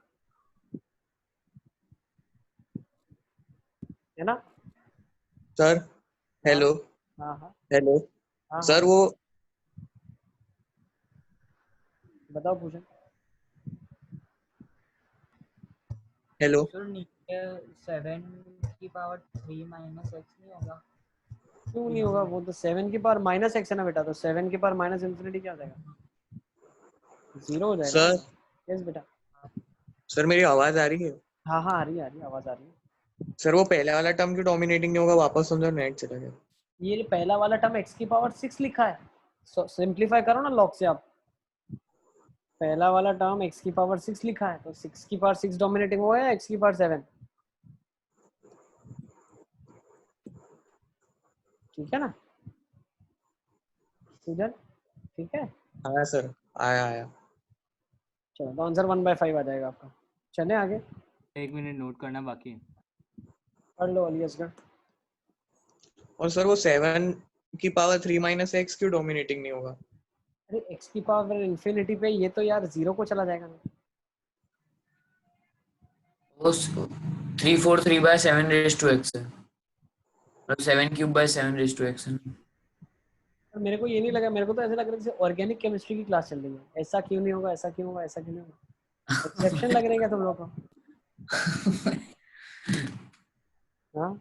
है ना। सर हेलो हाँ हाँ हेलो हाँ सर हाँ वो बताओ पूछो। हेलो सर नीचे 7 की पावर 3 माइनस एक्स नहीं होगा? क्यों नहीं होगा? वो तो 7 की पावर माइनस एक्स है ना बेटा, तो 7 की पावर माइनस इंफिनिटी क्या हो जाएगा? 0 हो जाएगा ना। सर यस बेटा। सर मेरी आवाज आ रही है? हाँ हाँ आ रही है, आ रही है, आवाज आ रही है। सर वो पहले वाला टर्म क्यों डोमिनेटिंग नहीं होगा? वापस समझो, नेट चला गया। ये पहला वाला टर्म x की पावर 6 लिखा है, सिंपलीफाई करो ना लॉग से आप। पहला वाला टर्म x की पावर 6 लिखा है, तो 6 की पावर 6 डोमिनेटिंग हुआ है, x की पावर 7। ठीक है ना सुजन? ठीक है, हाँ सर, आया आया। चलो तो आंसर 1/5 आ जाएगा आपका। चले आगे, 1 मिनट नोट करना बाकी है। पढ़ लो अली असगर। और सर वो 7 की पावर 3 माइनस एक्स क्यों डोमिनेटिंग नहीं होगा? अरे x की पावर इंफिनिटी पे ये तो यार 0 को चला जाएगा ना। वो 3/4 3/7 है, मतलब 7³/7 है। और मेरे को ये नहीं लगा, मेरे को तो ऐसा लग रहा है जैसे ऑर्गेनिक केमिस्ट्री की क्लास चल रही है। ऐसा क्यों नहीं होगा, ऐसा क्यों होगा, ऐसा क्यों नहीं होगा? एक्सेप्शन लग रहा है क्या तुम लोग को? हाँ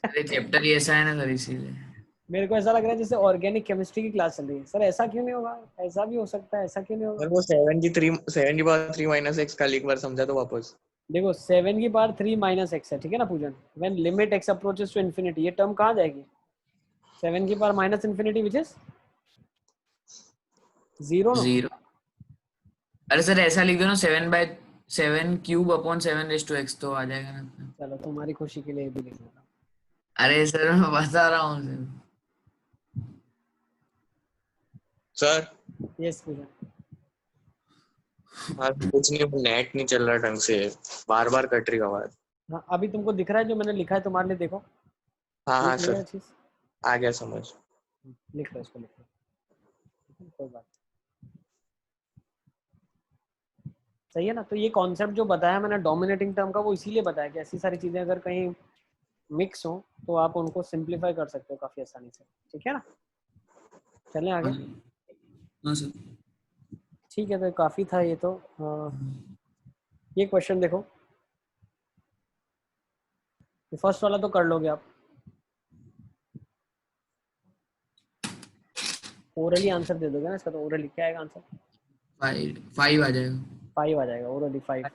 अरे चैप्टर ही ऐसा है ना सर, इसीलिए। मेरे को ऐसा लग रहा है जैसे ऑर्गेनिक केमिस्ट्री की क्लास चल रही है। सर ऐसा क्यों नहीं होगा, ऐसा भी हो सकता है, ऐसा क्यों नहीं सर होगा? वो 7 की पावर 3 माइनस एक्स कल एक बार समझा तो वापस। देखो 7 की पावर 3 माइनस एक्स है, ठीक है ना Poojan? When limit x approaches to infinity, ये टर्म कहाँ जाएगी? 7 की power minus infinity which is 0 no. 0। अरे सर ऐसा लिख दो ना, 7/7³/7 तो आ जाएगा ना। चलो तुम्हारी खुशी के लिए भी लिख लेता हूँ। अरे सर मैं बता रहा हूँ सर। सर यस पूजन। हाँ कुछ नहीं, नेट नहीं चल रहा ढंग से, बार बार कट रही आवाज। हाँ अभी तुमको दिख रहा है जो मैंने लिखा है तुम्हारे लिए? देखो हाँ हाँ देख लिया सर, चीज। आ गया समझ। लिख लो इसको, लिख लो, कोई बात। सही है ना? तो ये कॉन्सेप्ट जो बताया मैंने डोमिनेटिंग टर्म का, वो इसीलिए बताया कि ऐसी सारी चीजें अगर कहीं मिक्स हो तो आप उनको सिंप्लीफाई कर सकते हो काफी आसानी से। ठीक है ना? चलें आगे। हाँ सर। ठीक है, तो काफी था ये तो। ये क्वेश्चन देखो, फर्स्ट वाला तो कर लोगे आप, ओरली आंसर दे दोगे ना इसका? तो ओरली क्या आएगा आंसर? 5 आ जाएगा। 5 आ जाएगा, ओरली 5।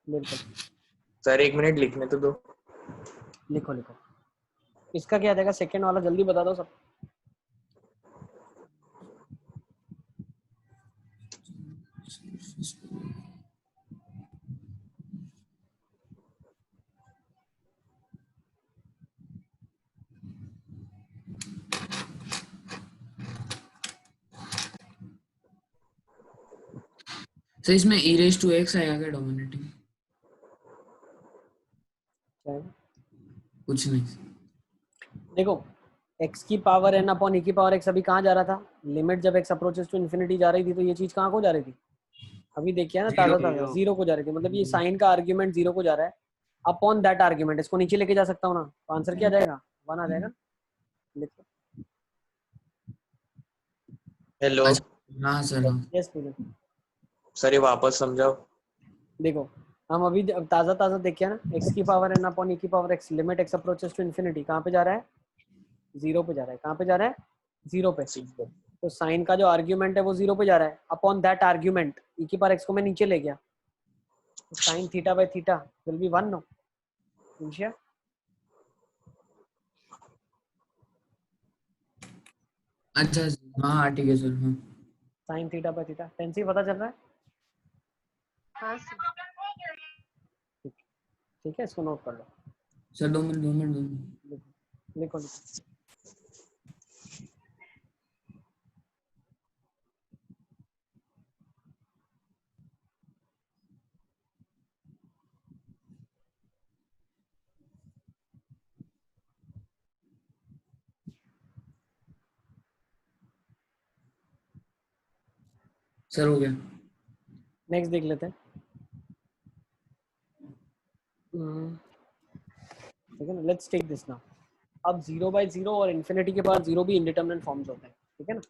बिल्कुल, सर 1 मिनट लिखने तो दो। लिखो लिखो। इसका क्या आ जाएगा सेकेंड वाला? जल्दी बता दो सब। सर इसमें e⁻x आएगा क्या डोमिनेटिंग? क्या आएगा? कुछ नहीं। देखो x की पावर n अपॉन e की पावर x अभी कहाँ जा रहा था? लिमिट जब x अप्रोचेस टू इन्फिनिटी जा रही थी, तो ये चीज कहाँ को जा रही थी? अभी देखिए ना, ताजा ताजा 0 को जा रही थी। मतलब ये साइन का आर्ग्यूमेंट 0 को जा रहा है। अपॉन दैट आर्ग्यूमेंट इसको नीचे लेके जा सकता हूँ ना, तो आंसर क्या आ जाएगा? 1 आ जाएगा। लिखो। हेलो अच्छा हाँ सर हाँ। यस पूजन। सर, ये वापस समझाओ। देखो हम अभी ताजा ताजा देखिए ना, x की पावर n अपॉन e की power x, limit x approaches to infinity कहाँ पे जा रहा है? 0 पे जा रहा है। कहाँ पे जा रहा है? 0 पे। तो साइन का जो आर्ग्यूमेंट है वो 0 पे जा रहा है। अपॉन दैट आर्ग्यूमेंट e की पावर x को मैं नीचे ले गया, तो sine theta by theta will be 1 no. अच्छा हाँ हाँ ठीक है सर हाँ। Sine theta by theta, tense ही पता चल रहा है? ठीक है, इसको नोट कर लो। Sir 2 minute. लिखो लिखो। सर हो गया। नेक्स्ट देख लेते हैं। ठीक है ना, लेट्स टेक दिस नाउ। अब 0/0 और इन्फिनिटी के पावर 0 भी इंडिटरमिनेट फॉर्म्स होते हैं, ठीक है ना।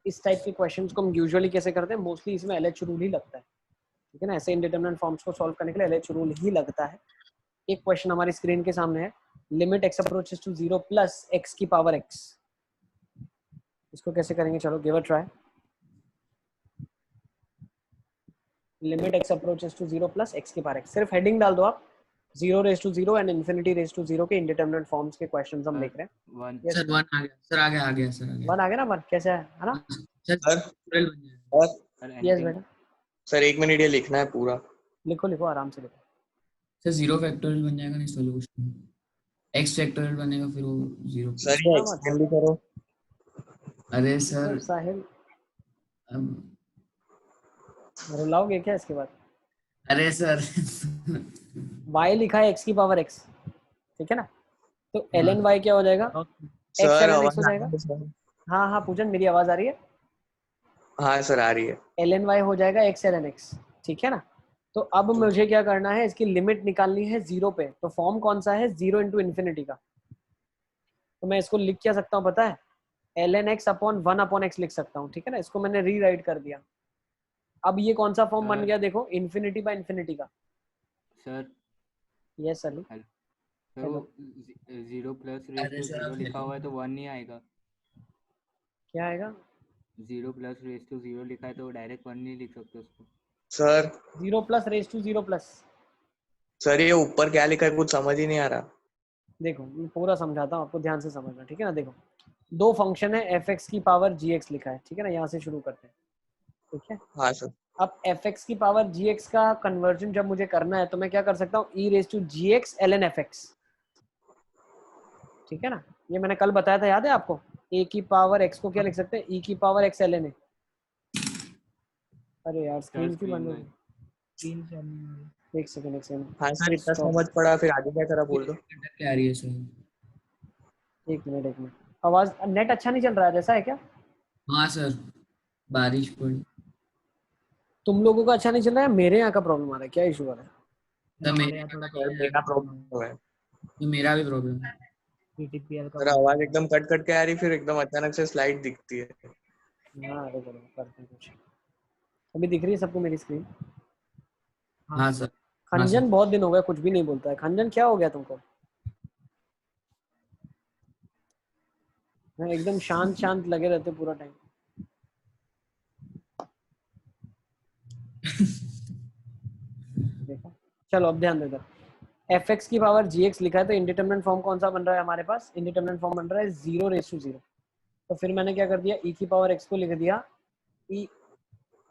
इस टाइप के क्वेश्चंस को हम यूजुअली कैसे करते हैं, मोस्टली इसमें एलएच रूल ही लगता है, ठीक है ना। ऐसे इंडिटरमिनेट फॉर्म्स को सॉल्व करने के लिए एलएच रूल ही लगता है। एक क्वेश्चन हमारी स्क्रीन के सामने है, limit x approaches to 0 plus x की पावर x। इसको कैसे करेंगे, चलो give a try. Limit x approaches to 0 plus x की पावर x, सिर्फ हेडिंग डाल दो आप, 0 raise to 0 and infinity raise to 0 के इंडिटरमिनेट फॉर्म्स के क्वेश्चंस हम देख रहे हैं। वन Yes, सर 1 आ गया सर, आ गया सर, आ गया। 1 आ गया ना, 1 कैसे है ना। सर सर factorial बन जाएगा। और सर यस एनीथिंग बेटा, सर 1 मिनट ये लिखना है पूरा। लिखो लिखो आराम से लिखो। सर 0 फैक्टोरियल बन जाएगा नहीं सॉल्यूशन, x फैक्टोरियल बनेगा फिर वो 0 सर ये क्या बात एक्सप्लेन भी करो। अरे सर सर साहिल अब रुलाओगे क्या इसके बाद। अरे सर y लिखा है x की पावर x, ठीक है ना, तो हाँ। ln y क्या हो जाएगा, x सर ln x आवाज हो आ जाएगा। रही है सर? हाँ हाँ पूजन, मेरी आवाज आ रही है। हाँ सर आ रही है। ln y हो जाएगा x ln x, ठीक है ना। तो अब मुझे क्या करना है, इसकी लिमिट निकालनी है 0 पे, तो फॉर्म कौन सा है, 0 इंटू इन्फिनिटी का। तो मैं इसको लिख क्या सकता हूँ पता है, ln x upon 1 upon x लिख सकता हूँ, ठीक है ना। इसको मैंने रीराइट कर दिया। अब ये कौन सा फॉर्म बन सर गया, देखो इन्फिनिटी बाय इन्फिनिटी का। सर यस अली, सर वो 0 प्लस रेज अरे टू सर 0 आप लिखा हुआ है तो 1 नहीं आएगा। क्या आएगा, 0 प्लस रेज टू 0 लिखा है तो डायरेक्ट 1 नहीं लिख सकते उसको। Sir 0 plus raise to 0 plus. Sir ये ऊपर क्या लिखा है कुछ समझ ही नहीं आ रहा। देखो मैं पूरा समझाता हूँ आपको, ध्यान से समझना, ठीक है ना। देखो दो फंक्शन है, एफ एक्स की पावर जी एक्स लिखा है, ठीक है ना, यहाँ से शुरू करते हैं, ठीक है। हाँ सर। अब एफ एक्स की पावर जी एक्स का कन्वर्जन जब मुझे करना है तो मैं क्या कर सकता हूँ, e raise to g x l n f x, ठीक है ना। ये मैंने कल बताया था, याद है आपको। ए की पावर एक्स को क्या लिख सकते हैं, ई की power x l n a. अरे यार स्क्रीन क्यों बंद हो गई, स्क्रीन से हमने एक सेकंड एक सेकंड, हाँ सर इतना स्टॉप, समझ पड़ा, फिर आगे क्या करा बोल दो। क्या आ रही है सर। एक मिनट। आवाज, नेट अच्छा नहीं चल रहा है, जैसा है क्या। हाँ सर बारिश पड़ी तुम लोगों का अच्छा नहीं चल रहा है, मेरे यहाँ का प्रॉब्लम आ रहा है, क्या इशू आ रहा है। तो हमारे मेरे यहाँ थोड़ा सर मेरा प्रॉब्लम है। मेरा भी प्रॉब्लम है। PTPL का सर आवाज एकदम कट कट के आ रही, फिर एकदम अचानक से स्लाइड दिखती है। हाँ अरे चलो करते हैं कुछ। अभी दिख रही है सबको मेरी स्क्रीन। हाँ सर। हाँ खंजन सर बहुत दिन हो गया कुछ भी नहीं बोलता है, खंजन क्या हो गया तुमको। मैं एकदम शांत शांत लगे रहते पूरा टाइम। देखा, चलो अब ध्यान देना। एफ एक्स की पावर जी एक्स लिखा है तो इंडिटरमिनेंट फॉर्म कौन सा बन रहा है हमारे पास, इंडिटरमिनेंट फॉर्म बन रहा है 0 रेज टू 0। तो फिर मैंने क्या कर दिया, ई की पावर एक्स को लिख दिया, ई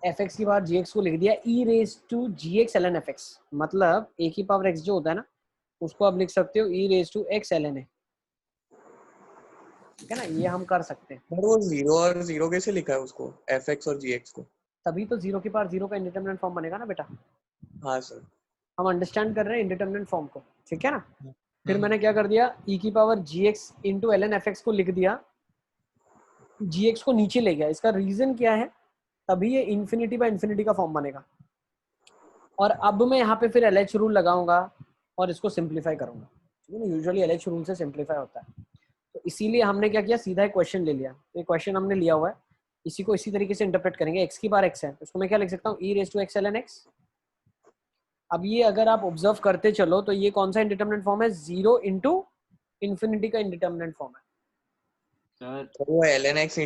एफ एक्स की पावर जी एक्स को लिख दिया e raise to g x l n f x. मतलब ए की पावर एक्स जो होता है ना, उसको आप लिख सकते हो e raise to x l n a, ठीक है ना। ये हम कर सकते हैं। सर वो 0 और 0 कैसे लिखा है उसको, fx और gx को। तभी तो 0 की पावर 0 का इंडिटरमिनेंट फॉर्म बनेगा ना बेटा। हाँ सर। हम अंडरस्टैंड कर रहे हैं इंडिटरमिनेंट फॉर्म को, ठीक है ना। फिर मैंने क्या कर दिया, ई की power g x into l n f x को लिख दिया, जी एक्स को नीचे ले गया। इसका रीजन क्या है, तभी ये इन्फिनिटी बाय इन्फिनिटी का फॉर्म बनेगा। और अब मैं यहाँ पे फिर एल एच रूल लगाऊंगा और इसको सिंप्लीफाई करूंगा, ठीक है ना। यूजुअली एल एच रूल से सिंप्लीफाई होता है, तो इसीलिए हमने क्या किया, सीधा एक क्वेश्चन ले लिया। तो क्वेश्चन हमने लिया हुआ है, इसी को इसी तरीके से इंटरप्रेट करेंगे। एक्स की बार एक्स है, उसको मैं क्या लिख सकता हूँ, e raise to x l n x. अब ये अगर आप ऑब्जर्व करते चलो तो ये कौन सा इंडिटरमिनेंट फॉर्म है, 0 इंटू इन्फिनिटी का इंडिटरमिनेंट फॉर्म है। सर तो वो ln x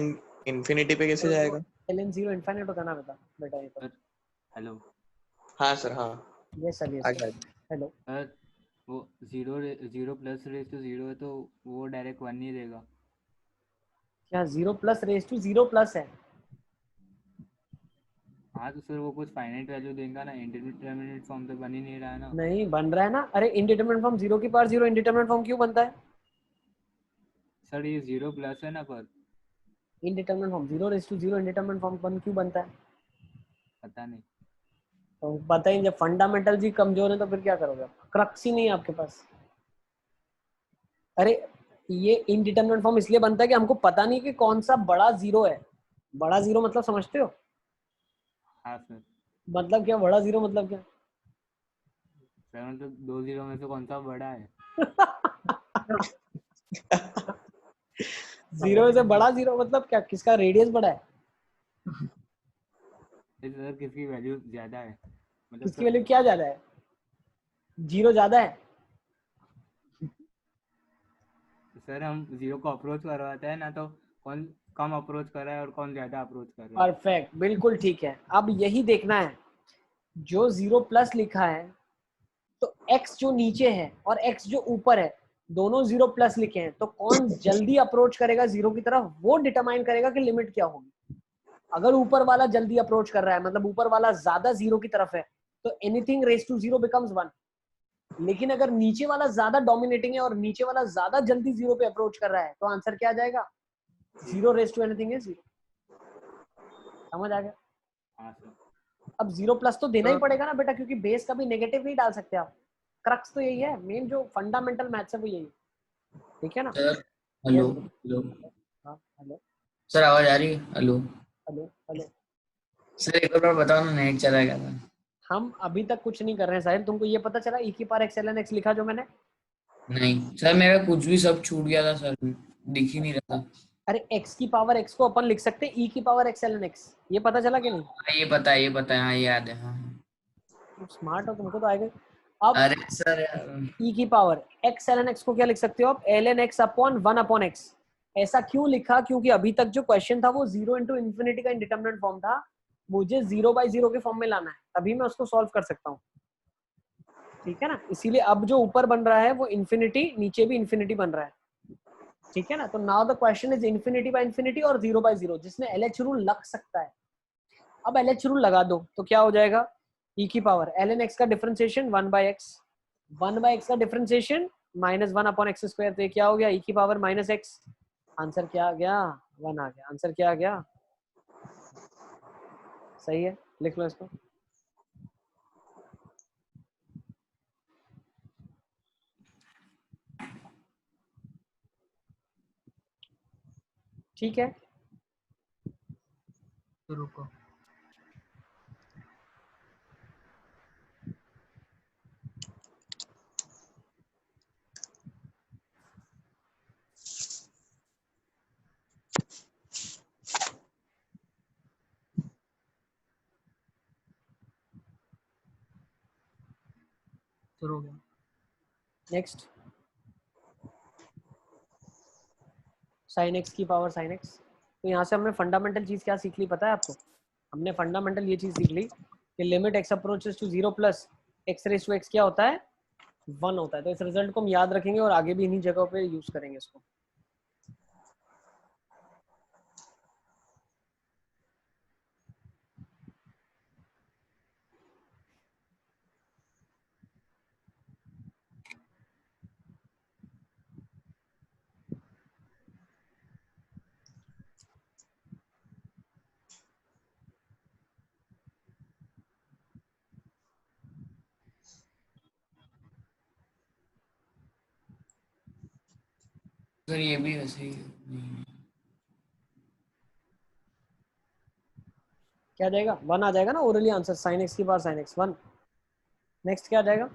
इंफिनिटी पे कैसे जाएगा। ln 0 इनफाइनाइट होता है ना बेटा ये तो। हेलो हाँ सर हाँ। यस सर आ गया। हेलो। सर वो 0 प्लस रेज टू 0 है तो वो डायरेक्ट 1 नहीं देगा। क्या 0 प्लस रेज टू 0 प्लस है। हाँ तो सर वो कुछ फाइनाइट वैल्यू देगा ना, इंडिटरमिनेट फॉर्म तो बन ही नहीं रहा है ना। नहीं बन रहा है ना, अरे इंडिटरमिनेंट फॉर्म 0 की पावर 0 इंडिटरमिनेंट फॉर्म क्यों बनता है। सर ये 0 प्लस है ना, पर इंडिटरमिनेंट फॉर्म 0 रेज टू 0 इंडिटरमिनेंट फॉर्म बन क्यों बनता है। पता नहीं। तो बताइए, जब फंडामेंटल जी कमजोर है तो फिर क्या करोगे, क्रक्स ही नहीं है आपके पास। अरे ये इनडिटरमिनेट फॉर्म इसलिए बनता है कि हमको पता नहीं कि कौन सा बड़ा जीरो है। बड़ा जीरो मतलब समझते हो, हाँ सर। मतलब क्या बड़ा जीरो मतलब क्या। सर मतलब 2 0 में से कौन सा बड़ा है। जीरो से बड़ा जीरो मतलब क्या, किसका रेडियस बड़ा है? सर किसकी वैल्यू ज्यादा है, मतलब किसकी वैल्यू क्या ज्यादा है? जीरो ज्यादा है। सर हम जीरो को अप्रोच करवाते हैं ना, तो कौन कम अप्रोच कर रहा है और कौन ज्यादा अप्रोच कर रहा है। परफेक्ट, बिल्कुल ठीक है। अब यही देखना है, जो जीरो प्लस लिखा है तो x जो नीचे है और x जो ऊपर है दोनों जीरो प्लस लिखे हैं, तो कौन जल्दी अप्रोच करेगा जीरो की तरफ वो डिटरमाइन करेगा कि लिमिट क्या होगी। अगर ऊपर वाला जल्दी अप्रोच कर रहा है, मतलब ऊपर वाला ज्यादा जीरो की तरफ है, तो anything raise to zero becomes 1। लेकिन अगर नीचे वाला ज्यादा डोमिनेटिंग है और नीचे वाला ज्यादा जल्दी जीरो पे अप्रोच कर रहा है, तो आंसर क्या आ जाएगा? Zero raise to anything is zero. समझ आ गया? हाँ सर। अब जीरो प्लस तो देना ही पड़ेगा ना बेटा, क्योंकि बेस कभी नेगेटिव नहीं डाल सकते आप। क्रक्स तो यही है, मेन जो फंडामेंटल मैथ्स है वो यही है। ठीक है ना? सर हेलो Yes, हेलो हाँ, हेलो सर, आवाज आ रही है? Hello hello hello. सर, एक बार बताओ ना, नेट चला गया था। हम अभी तक कुछ नहीं कर रहे हैं साहिल, तुमको ये पता चला e की पावर x ln x लिखा जो मैंने? नहीं सर, मेरा कुछ भी सब छूट गया था सर, दिख ही नहीं रहा था। अरे x की पावर x को अपन लिख सकते हैं e की पावर x ln x, ये पता चला कि नहीं? हाँ, ये पता है, ये पता है, हाँ याद है, हाँ हाँ। तुम स्मार्ट हो, तुमको तो आएगा। अब अरे सर यार, e की पावर x ln x को क्या लिख सकते हो आप? ln x upon 1 upon x। ऐसा क्यों लिखा? क्योंकि अभी तक जो क्वेश्चन था वो 0 इंटू इन्फिनिटी का इंडिटरमिनेट फॉर्म था, मुझे 0 बाई 0 के फॉर्म में लाना है, तभी मैं उसको सॉल्व कर सकता हूँ। ठीक है ना? इसीलिए अब जो ऊपर बन रहा है वो इन्फिनिटी, नीचे भी इन्फिनिटी बन रहा है। ठीक है ना? तो now the question is infinity by infinity और 0 बाय 0, जिसमें LH रूल लग सकता है। अब LH रूल लगा दो तो क्या हो जाएगा? e की पावर ln x का differentiation 1 by x, 1 by x का differentiation minus 1 upon x square, तो ये क्या हो गया? e की पावर माइनस x। आंसर क्या आ गया? 1 आ गया। आंसर क्या आ गया? सही है, लिख लो इसको। ठीक है, तो रुको, शुरू हो गया। नेक्स्ट साइन x की पावर साइन x। तो यहाँ से हमने फंडामेंटल चीज क्या सीख ली पता है आपको? हमने फंडामेंटल ये चीज सीख ली कि limit x approaches to 0 plus x raise to x क्या होता है? 1 होता है। तो इस रिजल्ट को हम याद रखेंगे और आगे भी इन्हीं जगहों पे यूज करेंगे इसको। सर ये भी वैसे ही नहीं। क्या आ जाएगा? 1 आ जाएगा ना ओरली आंसर, साइन x की पावर साइन x 1। नेक्स्ट क्या आ जाएगा?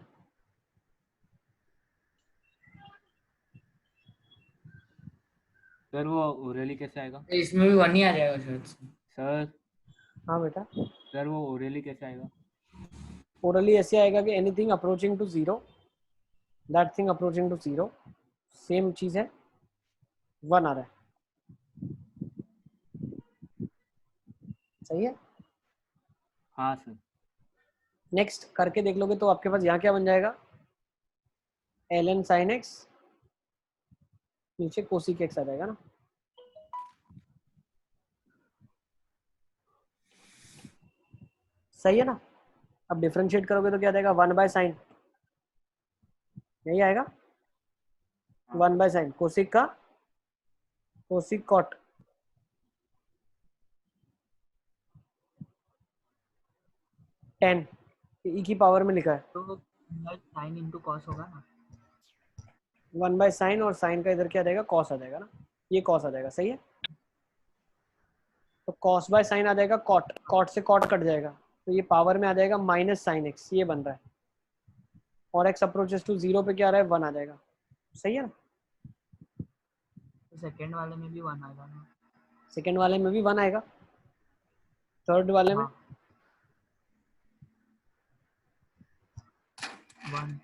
सर वो ओरली कैसे आएगा इसमें भी 1 ही आ जाएगा शायद से। सर? हाँ बेटा, सर वो ओरली कैसे आएगा? ओरली ऐसे आएगा कि anything approaching to 0, that thing approaching to 0, same चीज है, 1 आ रहा है। सही है। हाँ सर। नेक्स्ट करके देख लोगे तो आपके पास यहाँ क्या बन जाएगा? ln sin x, नीचे कोसिक x आ जाएगा ना। सही है ना? अब डिफरेंशिएट करोगे तो क्या देगा? 1 बाय साइन, यही आएगा। 1 बाय साइन कोसिक का कोसिक कॉट, टेन ई की पावर में लिखा है। तो साइन इंटू कॉस होगा ना। 1 बाय साइन और साइन का इधर क्या देगा? कॉस आ जाएगा ना, ये कॉस आ जाएगा। सही है। तो कॉस बाय साइन आ जाएगा कॉट, कॉट से कॉट कट जाएगा, तो ये पावर में आ जाएगा माइनस साइन एक्स, ये बन रहा है। और एक्स अप्रोचेस टू 0 पे क्या आ रहा है? 1 आ जाएगा। सही है ना? तो सेकंड वाले में भी 1 आएगा ना? सेकंड वाले में भी 1 आएगा, थर्ड वाले में हाँ 1।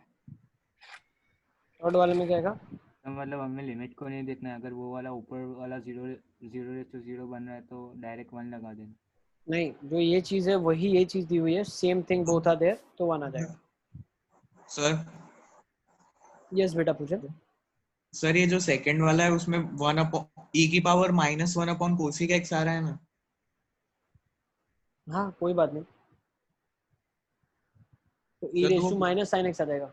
थर्ड वाले में क्या आएगा? तो मतलब हमें लिमिट को नहीं देखना है, अगर वो वाला ऊपर वाला 0 बन रहा है तो डायरेक्ट 1 लगा देना। नहीं, जो ये चीज है वही ये चीज दी हुई है, same thing both are there, तो 1 आ जाएगा। सर यस बेटा पूछे। सर ये जो सेकंड वाला है उसमें 1 अपॉन e की पावर -1 अपॉन कोसिक x आ रहा है ना? हाँ कोई बात नहीं, तो e सर तो रेज वो टू माइनस साइन x आ जाएगा।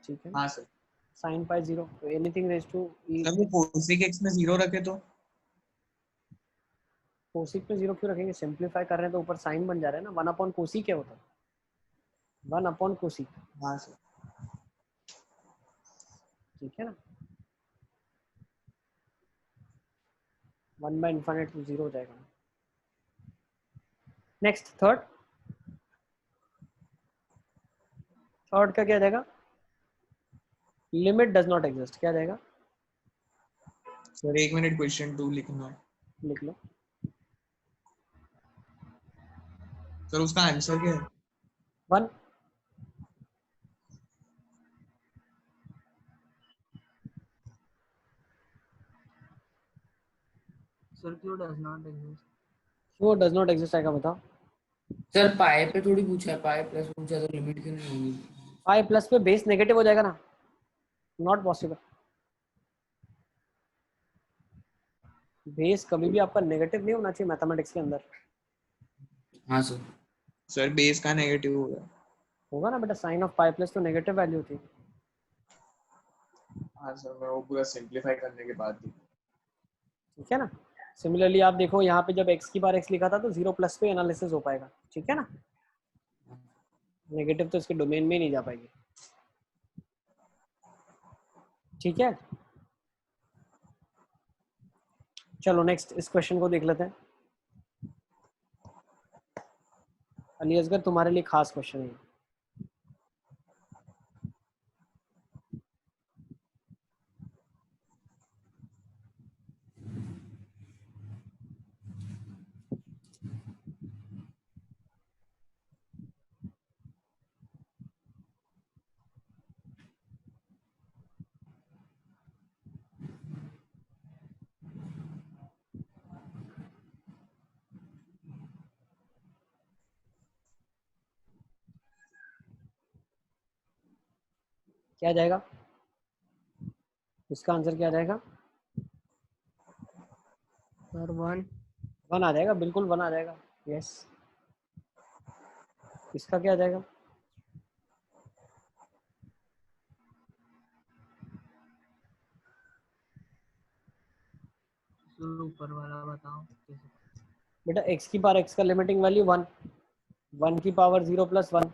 ठीक है, हाँ सर। साइन पाई 0, तो anything raise to e। Sir वो कोसिक x में 0 रखे तो? कोसिक में 0 क्यों रखेंगे, सिंपलीफाई कर रहे हैं तो ऊपर साइन बन जा रहा है ना। 1 अपॉन कोसिक क्या होता है? 1 अपॉन कोसिक, हाँ सर। ठीक है ना। 1 बाय इनफाइनाइट तो 0 हो जाएगा। नेक्स्ट थर्ड का क्या जाएगा? लिमिट डज नॉट एग्जिस्ट, क्या जाएगा? सर 1 मिनट, क्वेश्चन 2 लिखना है। लिख लो। सर उसका आंसर क्या है? 1। सर क्यों डज नॉट एग्जिस्ट? क्यों डज नॉट एग्जिस्ट आएगा बताओ? सर पाई पे थोड़ी पूछा है, पाई प्लस पूछा है, तो लिमिट क्यों नहीं होगी? पाई प्लस पे बेस नेगेटिव हो जाएगा ना, नॉट पॉसिबल। बेस कभी भी आपका नेगेटिव नहीं होना चाहिए मैथमेटिक्स के अंदर। हाँ सर। सर बेस का नेगेटिव होगा। होगा ना बेटा, साइन ऑफ पाई प्लस तो नेगेटिव वैल्यू होती है। हाँ सर, मैं वो पूरा सिंपलीफाई करने के बाद भी। ठीक है ना। सिमिलरली आप देखो यहाँ पे जब x की बार x लिखा था तो 0 प्लस पे एनालिसिस हो पाएगा, ठीक है ना। नेगेटिव तो इसके डोमेन में ही नहीं जा पाएगी, ठीक है। चलो नेक्स्ट इस क्वेश्चन को देख लेते हैं। अली असगर तुम्हारे लिए खास क्वेश्चन है। क्या जाएगा इसका आंसर? क्या जाएगा? सर 1। 1 आ जाएगा, बिल्कुल 1 आ जाएगा। यस। इसका क्या जाएगा? सर ऊपर वाला बताओ कैसे? बेटा x की पावर x का लिमिटिंग वैल्यू 1, 1 की पावर 0 प्लस 1।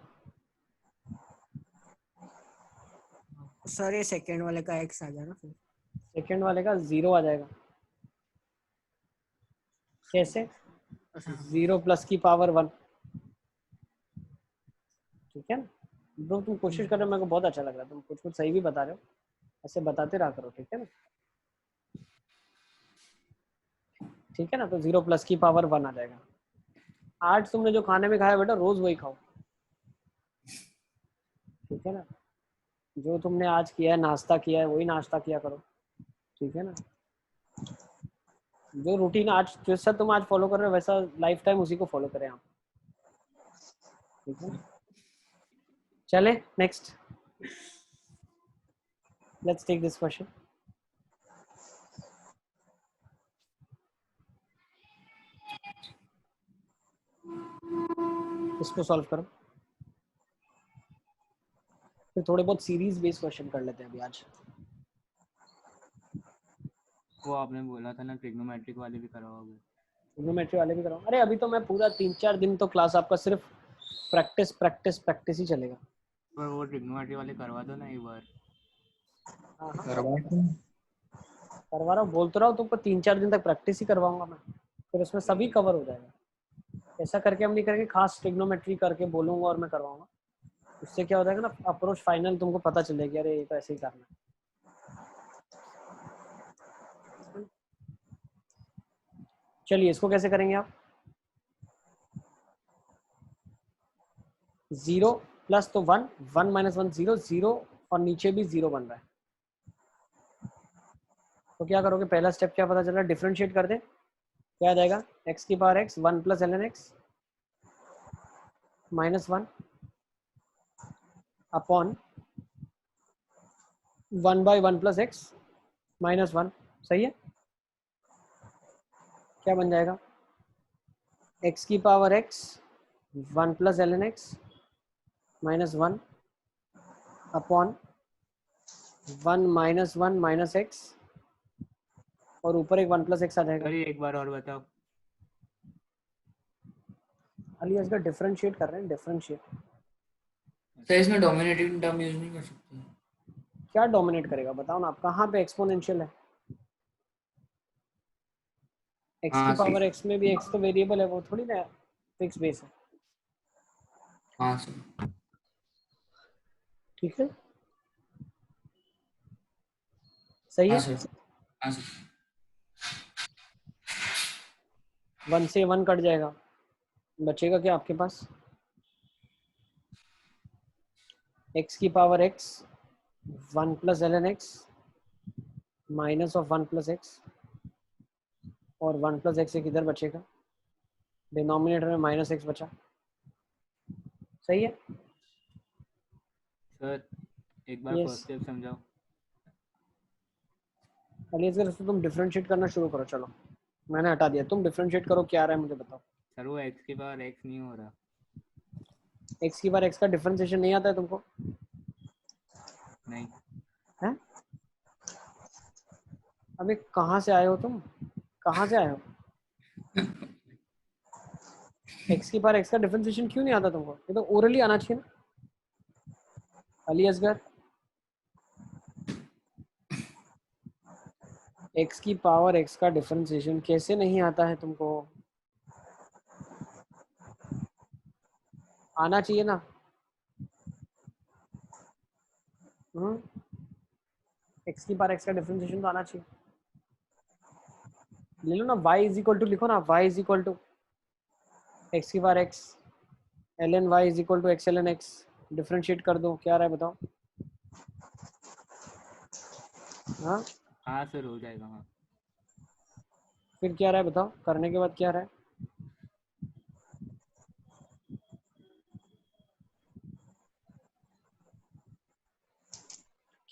सर ये सेकंड वाले का x आ जाएगा फिर। सेकंड वाले का 0 आ जाएगा। कैसे? 0 प्लस की पावर 1, ठीक है ना। ब्रो तुम कोशिश कर रहे हो, मेरे को बहुत अच्छा लग रहा है, तुम कुछ कुछ सही भी बता रहे हो, ऐसे बताते रहा करो, ठीक है ना। ठीक है ना, तो 0 प्लस की पावर 1 आ जाएगा। आज तुमने जो खाने में खाया बेटा रोज वही खाओ, ठीक है ना। जो तुमने आज किया है, नाश्ता किया है, वही नाश्ता किया करो, ठीक है ना। जो रूटीन आज जैसा तुम आज फॉलो कर रहे हो वैसा लाइफ टाइम उसी को फॉलो करें आप, ठीक है ना। चले next, let's take this question. इसको सॉल्व करो, फिर थोड़े बहुत सीरीज बेस्ड क्वेश्चन कर लेते हैं अभी आज। वो आपने बोला था ना ट्रिग्नोमेट्रिक वाले भी करवाओगे? ट्रिग्नोमेट्री वाले भी कराऊं? अरे अभी तो मैं पूरा 3-4 दिन तो क्लास आपका सिर्फ प्रैक्टिस प्रैक्टिस प्रैक्टिस ही चलेगा। पर वो ट्रिग्नोमेट्री वाले करवा दो ना एक बार। हाँ हाँ करवा करवा रहा हूँ, बोल तो रहा हूँ तुमको 3-4 दिन तक प्रैक्टिस ही करवाऊंगा मैं, फिर उसमें सभी कवर हो जाएगा। ऐसा करके हम नहीं करेंगे खास ट्रिग्नोमेट्री करके बोलूंगा और मैं करवाऊंगा, उससे क्या हो जाएगा ना, अप्रोच फाइनल तुमको पता चलेगा, अरे ये तो ऐसे ही करना है। चलिए इसको कैसे करेंगे आप, 0 प्लस तो 1, 1 माइनस 1 0, 0 और नीचे भी 0 बन रहा है। तो क्या करोगे, पहला स्टेप क्या पता चल रहा है, डिफरेंशिएट कर दे, क्या आ जाएगा, x की power x 1 plus ln x minus 1 upon 1 by 1 plus x minus 1। सही है, क्या बन जाएगा, x की power x 1 plus ln x minus 1 upon 1 minus 1 minus x और ऊपर एक 1 प्लस x आ जाएगा। सर ये एक बार और बताओ। अली इसका डिफरेंशिएट कर रहे हैं, डिफरेंशिएट। सर इसमें डोमिनेटिंग टर्म यूज नहीं कर सकते? क्या डोमिनेट करेगा बताओ ना, आप कहाँ पे एक्सपोनेंशियल है, x की हाँ सर, पावर x में भी x तो वेरिएबल है, वो थोड़ी ना फिक्स बेस है। हाँ सर, ठीक है, सही हाँ है, सर, हाँ सर। 1 से 1 कट जाएगा, बचेगा क्या आपके पास, x की power x 1 plus ln x minus of 1 plus x और 1 प्लस x एक इधर बचेगा, डिनोमिनेटर में माइनस x बचा। सही है, सर एक बार Yes. फर्स्ट स्टेप समझाओ। अली असगर इसको तुम डिफरेंशिएट करना शुरू करो, चलो मैंने हटा दिया, तुम डिफरेंशिएट करो, क्या आ रहा है मुझे बताओ। सर वो x की पावर x नहीं हो रहा। x की बार x का डिफरेंशिएशन नहीं आता है तुमको, नहीं हैं? अबे कहाँ से आए हो तुम, कहाँ से आए हो, x की बार x का डिफरेंशिएशन क्यों नहीं आता तुमको, ये तो ओरली आना चाहिए ना। अली असगर x की पावर x का डिफरेंशिएशन कैसे नहीं आता है तुमको, आना चाहिए ना। x की पावर x का डिफरेंशिएशन तो आना चाहिए, ले लो ना, y इज इक्वल टू लिखो ना, y is equal to x की power x ln y is equal to x ln x, differentiate कर दो, क्या आ रहा है बताओ। हाँ हाँ सर हो जाएगा। हाँ फिर क्या आ रहा है बताओ, करने के बाद क्या आ रहा है,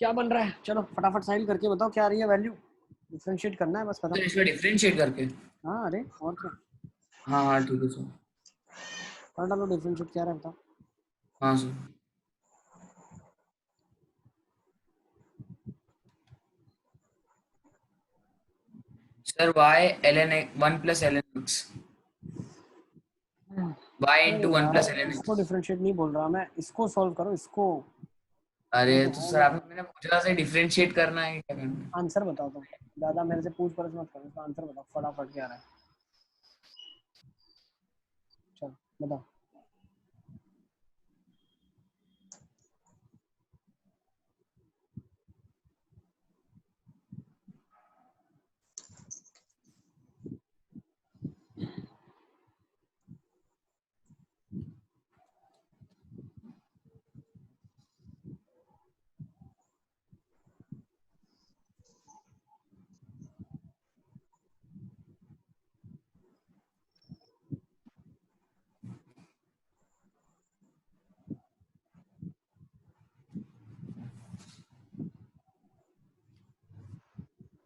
क्या बन रहा है, चलो फटाफट साइल करके बताओ क्या आ रही है वैल्यू, डिफरेंशिएट करना है बस तो खत्म। इसका डिफरेंशिएट करके? हाँ अरे और क्या, हाँ हाँ ठीक है सर। कर डालो डिफरेंशिएट, क्या आ रहा है बताओ। हाँ sir. Sir y ln 1 plus ln x, y अरे इंटू 1 यार प्लस ln इसको x। डिफरेंशिएट नहीं बोल रहा मैं, इसको सॉल्व करो, इसको अरे ये तो तो हो सर नहीं आपने, रहा। मैंने पूछा से डिफरेंशिएट करना है कि क्या करना है? आंसर बताओ तुम, ज्यादा मेरे से पूछ परछ मत करो, इसका आंसर बताओ फटाफट, क्या आ रहा है, चलो बताओ।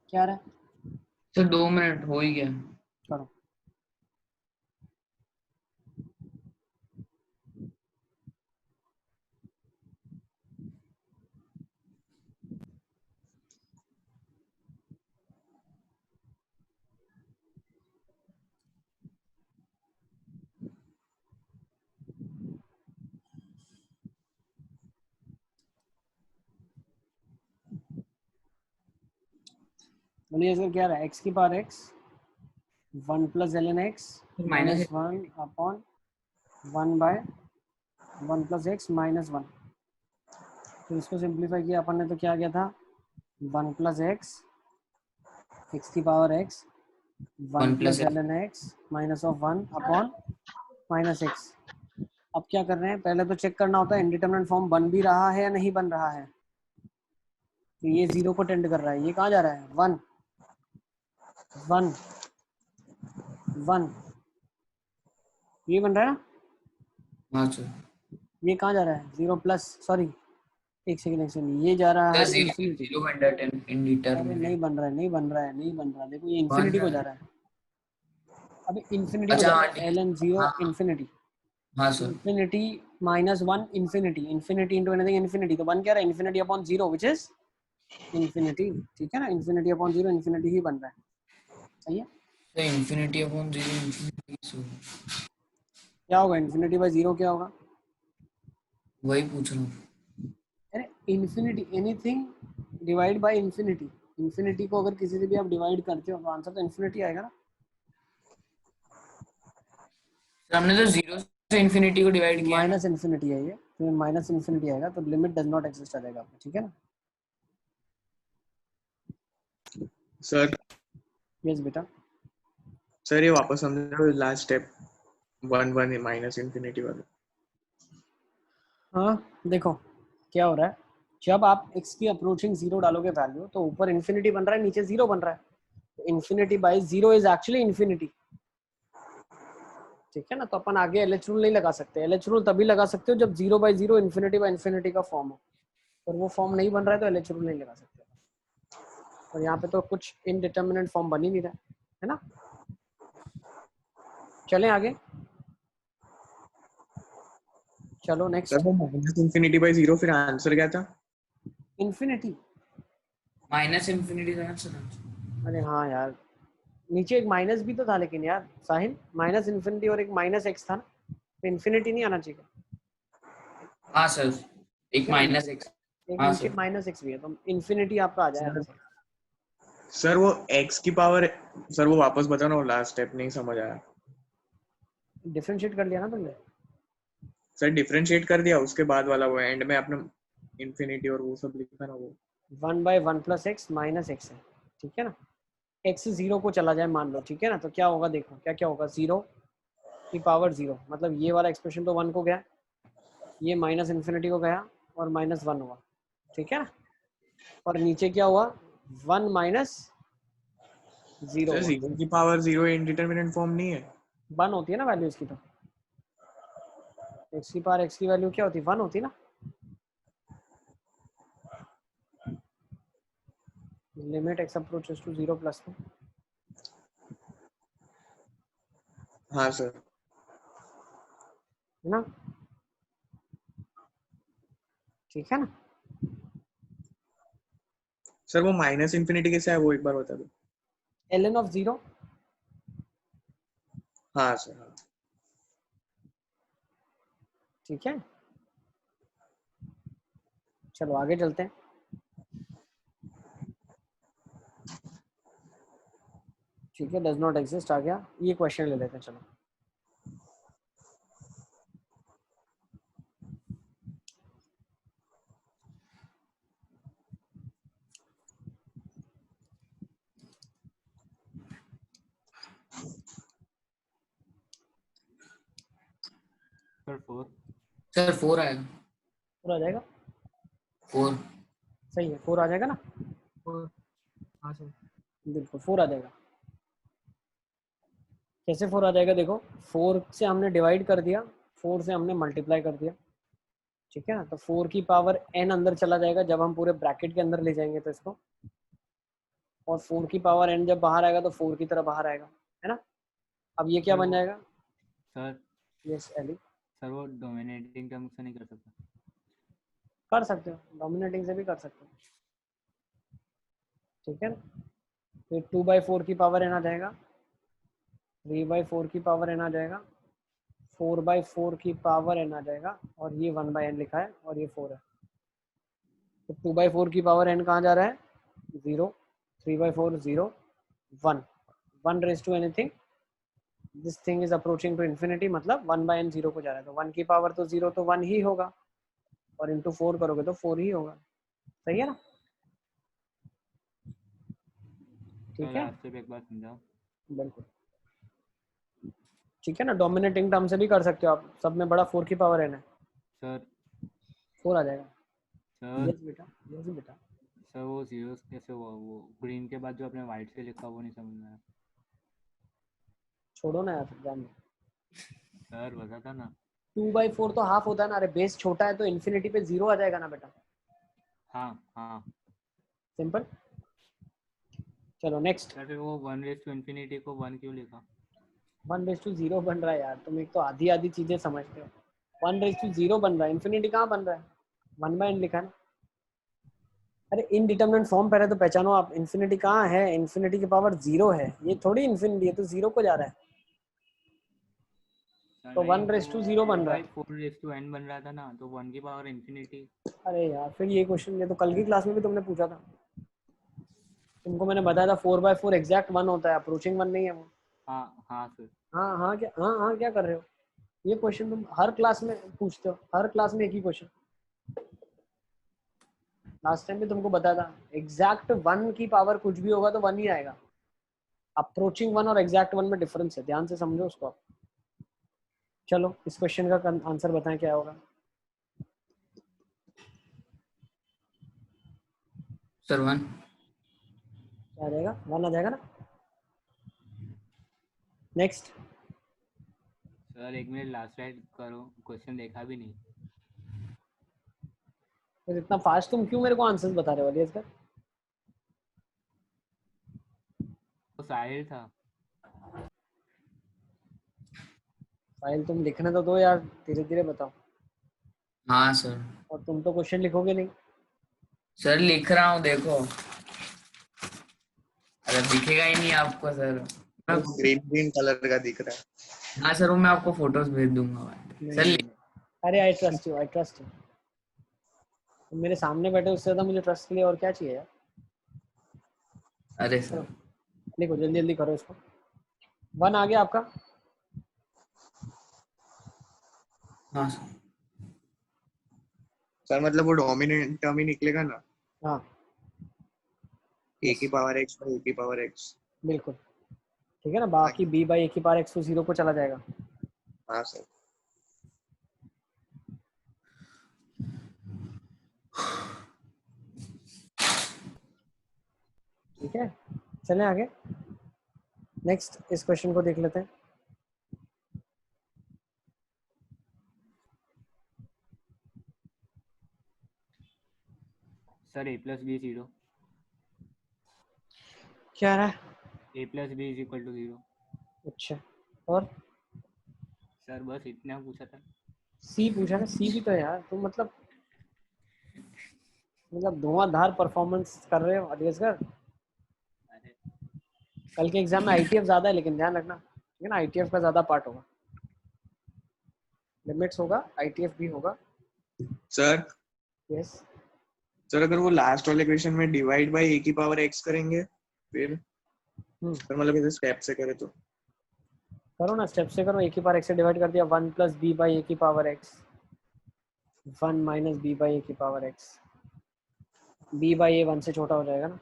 क्या आ रहा है, सर 2 मिनट हो ही गया। करो। बोलिए इसका क्या आ रहा है, x की power x 1 plus ln x minus minus 1 upon 1 by one plus x minus one. तो इसको सिंप्लीफाई किया अपन ने तो क्या किया था, वन प्लस एक्स की पावर एक्स, वन 1 प्लस plus l n x minus of one upon minus x. अब क्या कर रहे हैं, पहले तो चेक करना होता है इनडिटरमिनेट फॉर्म बन भी रहा है या नहीं बन रहा है। तो ये जीरो को टेंड कर रहा है, ये कहाँ जा रहा है, वन वन वन, ये बन रहा है ना। हाँ सर। ये कहाँ जा रहा है, जीरो प्लस, सॉरी एक सेकंड, ये जा रहा है इन्फिनिटी। जीरो अरे इंडिटरमिनेट नहीं बन रहा है, नहीं बन रहा है, नहीं बन रहा है, देखो ये इन्फिनिटी को जा रहा है, अभी इन्फिनिटी को अच्छा जा हाँ रहा ठीक है, है। एल एन जीरो हाँ इन्फिनिटी, हाँ sir. Infinity minus one infinity, infinity into anything infinity, तो बन क्या रहा है, infinity upon zero which is infinity. ठीक है ना, इन्फिनिटी अपॉन जीरो इन्फिनिटी ही बन रहा है, सही है। तो infinity upon zero infinity so क्या होगा इन्फिनिटी बाई जीरो, क्या होगा, वही पूछ रहा हूँ। अरे infinity anything divide by infinity, infinity को अगर किसी से भी आप डिवाइड करते हो तो आंसर तो इन्फिनिटी आएगा ना। सर हमने तो जीरो से इंफिनिटी को डिवाइड किया है ना। माइनस इन्फिनिटी है ये, तो माइनस इन्फिनिटी आएगा, तो लिमिट डज नॉट एग्जिस्ट आ जाएगा आपको, ठीक है ना। सर यस बेटा। सर ये वापस समझो last step, one one minus infinity वाला। हाँ देखो क्या हो रहा है, जब आप x की अप्रोचिंग जीरो डालोगे वैल्यू, तो ऊपर इन्फिनिटी बन रहा है, नीचे जीरो बन रहा है, तो infinity by zero is actually infinity. ठीक है ना, तो अपन आगे LH रूल नहीं लगा सकते, LH रूल तभी लगा सकते हो जब zero by zero infinity by infinity का फॉर्म हो, और वो फॉर्म नहीं बन रहा है तो LH रूल नहीं लगा सकते। और यहाँ पे तो कुछ इनडिटर्मिनेट फॉर्म बन ही नहीं रहा है ना। चलें आगे, चलो नेक्स्ट। सर वो माइनस इन्फिनिटी बाई जीरो, फिर आंसर क्या था? इन्फिनिटी, माइनस इन्फिनिटी था सर। अरे हाँ यार, नीचे एक माइनस भी तो था, लेकिन यार साहिल माइनस इन्फिनिटी और एक माइनस एक्स था ना, तो इन्फिनिटी नहीं आना चाहिए, हाँ सर, ठीक एक है ना, माइनस एक्स। एक हाँ नीचे सर। माइनस एक्स भी है, तो इन्फिनिटी आपका आ जाए आंसर। सर वो x की पावर, सर वो वापस बताओ ना, वो लास्ट स्टेप नहीं समझ आया। डिफरेंशिएट कर लिया ना तुमने, सर डिफरेंशिएट कर दिया, उसके बाद वाला वो एंड में आपने इन्फिनिटी और वो सब लिखा ना वो। One by one plus x minus x है, ठीक है ना, एक्स जीरो को चला जाए मान लो, ठीक है ना, तो क्या होगा देखो, क्या क्या होगा, जीरो की पावर जीरो, मतलब ये वाला एक्सप्रेशन तो वन को गया, ये माइनस इन्फिनिटी को गया और माइनस वन हुआ, ठीक है ना, और नीचे क्या हुआ, वन माइनस जीरो सर हुआ, जीरो की पावर जीरो इनडिटरमिनेट फॉर्म नहीं है। वन होती है ना वैल्यू इसकी, तो एक्स की पावर एक्स की वैल्यू क्या होती है, वन होती है ना, limit x approaches to zero plus में, हाँ सर। है ना, ठीक है ना। सर वो माइनस इन्फिनिटी कैसे है, वो एक बार बता दो। ln ऑफ जीरो, हाँ सर हाँ। ठीक है, चलो आगे चलते हैं। ठीक है, डज नॉट एग्जिस्ट आ गया, ये क्वेश्चन ले लेते हैं, चलो। सर 4। सर 4 आएगा। फोर आ जाएगा, 4। सही है, फोर आ जाएगा ना, और हाँ सर। बिल्कुल फोर आ जाएगा। कैसे फोर आ जाएगा, देखो फोर से हमने डिवाइड कर दिया, फोर से हमने मल्टीप्लाई कर दिया, ठीक है ना, तो फोर की पावर n अंदर चला जाएगा जब हम पूरे ब्रैकेट के अंदर ले जाएंगे तो इसको, और फोर की पावर n जब बाहर आएगा तो फोर की तरह बाहर आएगा, है ना। अब ये क्या सर बन वो जाएगा, सर यस एली, सर वो डोमिनेटिंग टर्म से नहीं कर सकता। कर सकते हो, डोमिनेटिंग से भी कर सकते हो, ठीक है ना। फिर टू बाई फोर की पावर n आ जाएगा, थ्री बाई फोर की पावर n आ जाएगा, फोर बाई फोर की पावर n आ जाएगा, और ये वन बाई n लिखा है और ये फोर है, तो टू बाई फोर की पावर n कहाँ जा रहा है, zero, three by four zero, one, one raise to anything this thing is approaching to infinity, मतलब 1/n 0 को जा रहा है, तो 1 की पावर तो 0 तो 1 ही होगा, और इंटू 4 करोगे तो 4 ही होगा। सही है ना? ठीक सर है, लास्ट स्टेप एक बार समझाओ। बिल्कुल ठीक है ना। डोमिनेटिंग टर्म से भी कर सकते हो आप, सब में बड़ा 4 की पावर n है, सर 4 आ जाएगा। सर यस बेटा, यस बेटा। सर वो जीरोस कैसे हुआ? वो ग्रीन के बाद जो आपने व्हाइट से लिखा वो नहीं समझ में आया। छोड़ो ना यार, जान दो। सर बता था ना। 2/4 तो हाफ होता है ना, अरे बेस छोटा है तो इन्फिनिटी पे 0 आ जाएगा ना बेटा। हाँ हाँ सिंपल। चलो नेक्स्ट। सर, फिर वो 1/∞ को 1 क्यों लिखा? 1/0 बन रहा है यार, तुम एक तो आधी आधी चीजें समझते हो। 1/0 बन रहा है, इन्फिनिटी कहाँ बन रहा है? 1/n लिखा है ना। अरे इनडिटरमिनेट फॉर्म पहले तो पहचानो आप, इन्फिनिटी कहाँ है? इन्फिनिटी की पावर 0 है, ये थोड़ी इन्फिनिटी है, तो 0 को जा रहा है, तो 1/0 बन रहा है। 4/4n बन रहा था ना, तो 1 की पावर इन्फिनिटी। अरे यार फिर ये क्वेश्चन, ये तो कल की क्लास में भी तुमने पूछा था, तुमको मैंने बताया था 4/4 एग्जैक्ट 1 होता है, अप्रोचिंग 1 नहीं है वो। हाँ हाँ सर। हाँ हाँ क्या, हाँ हाँ क्या कर रहे हो? ये क्वेश्चन तुम हर क्लास में पूछते हो, हर क्लास में एक ही क्वेश्चन। लास्ट टाइम भी तुमको बताया था, एग्जैक्ट 1 की पावर कुछ भी होगा तो 1 ही आएगा। अप्रोचिंग 1 और एग्जैक्ट 1 में डिफरेंस है, ध्यान से समझो उसको आप। चलो इस क्वेश्चन का आंसर बताएं क्या होगा। सर 1। क्या आ जाएगा? 1 आ जाएगा ना। नेक्स्ट। सर एक मिनट लास्ट राइट करो, क्वेश्चन देखा भी नहीं। तो इतना फास्ट तुम क्यों मेरे को आंसर्स बता रहे हो अली असगर? वो साहिल था। फाइल तुम लिखने तो दो यार, धीरे धीरे बताओ। हाँ सर। और तुम तो क्वेश्चन लिखोगे नहीं। सर लिख रहा हूँ देखो, अगर दिखेगा ही नहीं आपको सर। ग्रीन ग्रीन कलर का दिख रहा है। हाँ सर, वो मैं आपको फोटोज भेज दूंगा नहीं, सर। नहीं, नहीं। अरे I trust you, I trust you. तुम मेरे सामने बैठे, उससे ज्यादा मुझे ट्रस्ट के लिए और क्या चाहिए यार। अरे चलो सर। लिखो, जल्दी जल्दी करो इसको। 1 आ गया आपका। हाँ सर। सर मतलब वो डोमिनेंट टर्म ही निकलेगा ना, हाँ a की पावर x और a की पावर x। बिल्कुल ठीक है ना, बाकी b/a² तो 0 को चला जाएगा। हाँ सर। ठीक है, चलें आगे। नेक्स्ट इस क्वेश्चन को देख लेते हैं। Sir a+b 0। क्या आ रहा है? a+b = 0। अच्छा, और सर बस इतना पूछा था। सी पूछा ना, सी भी तो है यार। तुम मतलब धुआंधार परफॉर्मेंस कर रहे हो अली असगर। अरे कल के एग्जाम में आईटीएफ ज्यादा है, लेकिन ध्यान रखना ठीक है ना, आईटीएफ का ज्यादा पार्ट होगा, लिमिट्स होगा, आईटीएफ भी होगा। Sir yes. सर अगर वो लास्ट वाले क्वेश्चन में डिवाइड बाय a की पावर x करेंगे फिर सर मतलब इसे स्टेप से करे तो करो ना, स्टेप से करो। a² x से डिवाइड कर दिया, 1 + b/a²x, 1 - b/a²x। b/a 1 से छोटा हो जाएगा ना,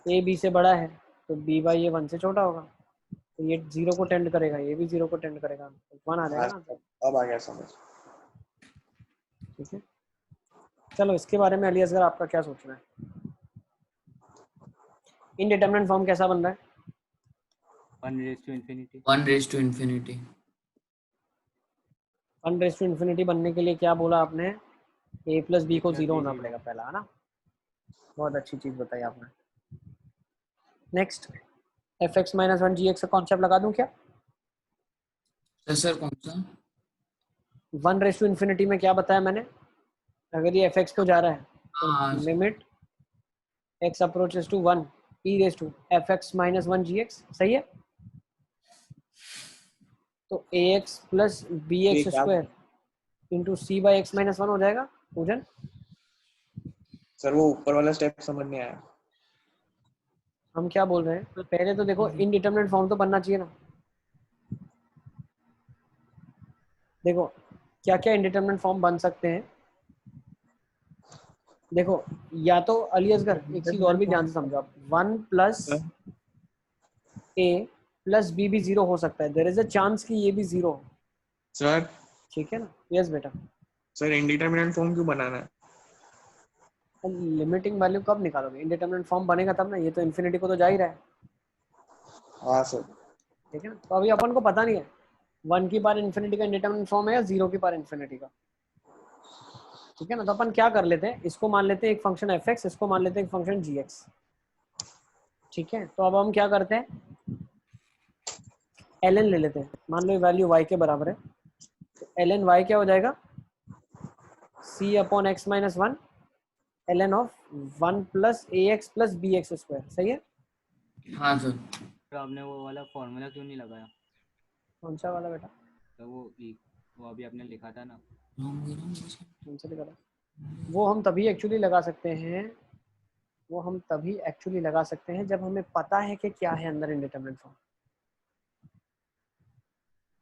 a b से बड़ा है तो b/a 1 से छोटा होगा, तो ये 0 को टेंड करेगा, ये भी 0 को टेंड करेगा, 1 आ जाएगा हाँ ना। सर, अब आ गया समझ। ठीक है, चलो इसके बारे में अली असगर आपका क्या सोचना है? इनडिटरमिनेट फॉर्म कैसा बन रहा है? 1/∞। 1/∞। 1/∞ बनने के लिए क्या बोला आपने? a + b को a+b 0 होना 0। पड़ेगा पहला, है ना। बहुत अच्छी चीज बताई आपने। नेक्स्ट, fx - 1 gx का कॉन्सेप्ट लगा दूं क्या? सर कौन सा? 1/∞ में क्या बताया मैंने? अगर ये fx को जा रहा है हाँ तो limit x approaches to 1 e⁻fx - 1 gx, सही है। तो ax + bx² इंटू c/x - 1 हो जाएगा पूजन। सर वो ऊपर वाला स्टेप समझ नहीं आया। हम क्या बोल रहे हैं, पहले तो देखो इनडिटरमिनेट फॉर्म तो बनना चाहिए ना। देखो क्या क्या इनडिटरमिनेट फॉर्म बन सकते हैं। देखो या तो अली असगर एक चीज और भी ध्यान से समझो आप, 1 प्लस ए प्लस बी भी 0 हो सकता है। देयर इज अ चांस कि ये भी 0 हो। सर ठीक है ना? यस बेटा। सर इंडिटरमिनेट फॉर्म क्यों बनाना है? लिमिटिंग वैल्यू कब निकालोगे? इनडिटरमिनेट फॉर्म बनेगा तब ना। ये तो इन्फिनिटी को तो जा ही रहा है। हाँ सर। ठीक है ना? तो अभी अपन को पता नहीं है 1 की पावर इन्फिनिटी का इंडिटरमिनेट फॉर्म है या 0 की पावर इन्फिनिटी का। ठीक है ना? तो अपन क्या कर लेते हैं, इसको मान लेते हैं एक फंक्शन एफ एक्स, इसको मान लेते हैं एक फंक्शन जी एक्स। ठीक है, तो अब हम क्या करते हैं, एल एन ले लेते हैं। मान लो वैल्यू वाई के बराबर है, तो एल एन वाई क्या हो जाएगा, c upon x minus 1 l n of 1 plus a x plus b x square. सही है? हाँ सर। तो आपने वो वाला फॉर्मूला क्यों नहीं लगाया? कौन सा वाला बेटा? तो वो अभी आपने लिखा था ना। कौन सा लिखा था? वो हम तभी एक्चुअली लगा सकते हैं, वो हम तभी एक्चुअली लगा सकते हैं जब हमें पता है कि क्या है अंदर इंडिटरमिनेट फॉर्म।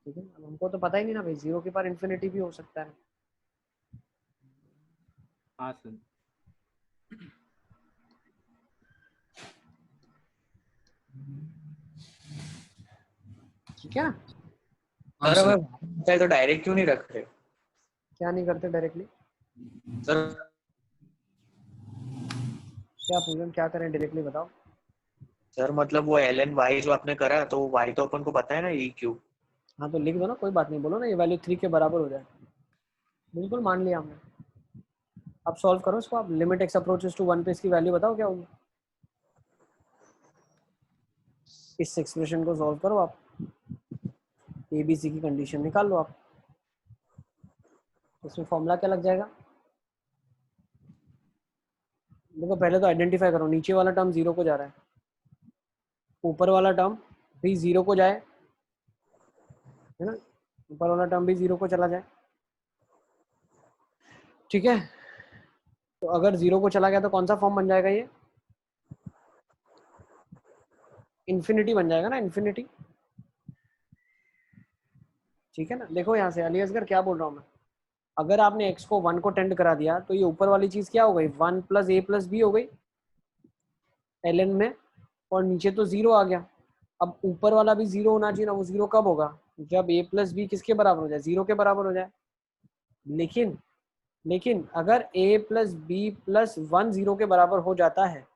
ठीक है, अब हमको तो पता ही नहीं ना भाई, 0 के पार इन्फिनिटी भी हो सकता है। हाँ सर। ठीक है, हाँ सर सर। अगर तो डायरेक्ट क्यों नहीं रख रहे? क्या नहीं करते डायरेक्टली? सर क्या प्रॉब्लम, क्या करें डायरेक्टली बताओ। सर मतलब वो एल एन वाई जो आपने करा, तो वाई तो अपन को पता है ना, ई क्यू। हाँ तो लिख दो ना, कोई बात नहीं, बोलो ना ये वैल्यू 3 के बराबर हो जाए। बिल्कुल मान लिया हमने। अब सॉल्व करो इसको आप, लिमिट एक्स अप्रोचेस टू 1 पे इसकी वैल्यू बताओ क्या होगी। इस एक्सप्रेशन को सॉल्व करो आप, ए बी सी की कंडीशन निकाल लो आप। इसमें फॉर्मूला क्या लग जाएगा? देखो पहले तो आइडेंटिफाई करो, नीचे वाला टर्म 0 को जा रहा है, ऊपर वाला टर्म भी 0 को जाए, है ना, ऊपर वाला टर्म भी 0 को चला जाए। ठीक है, तो अगर 0 को चला गया तो कौन सा फॉर्म बन जाएगा, ये इन्फिनिटी बन जाएगा ना, इन्फिनिटी। ठीक है ना? देखो यहाँ से अली असगर क्या बोल रहा हूँ मैं, अगर आपने x को 1 को टेंड करा दिया तो ये ऊपर वाली चीज क्या हो गई, 1 प्लस ए प्लस बी हो गई ln में, और नीचे तो 0 आ गया। अब ऊपर वाला भी 0 होना चाहिए ना, वो 0 कब होगा, जब a प्लस बी किसके बराबर हो जाए, 0 के बराबर हो जाए। लेकिन अगर a प्लस बी प्लस 1 0 के बराबर हो जाता है,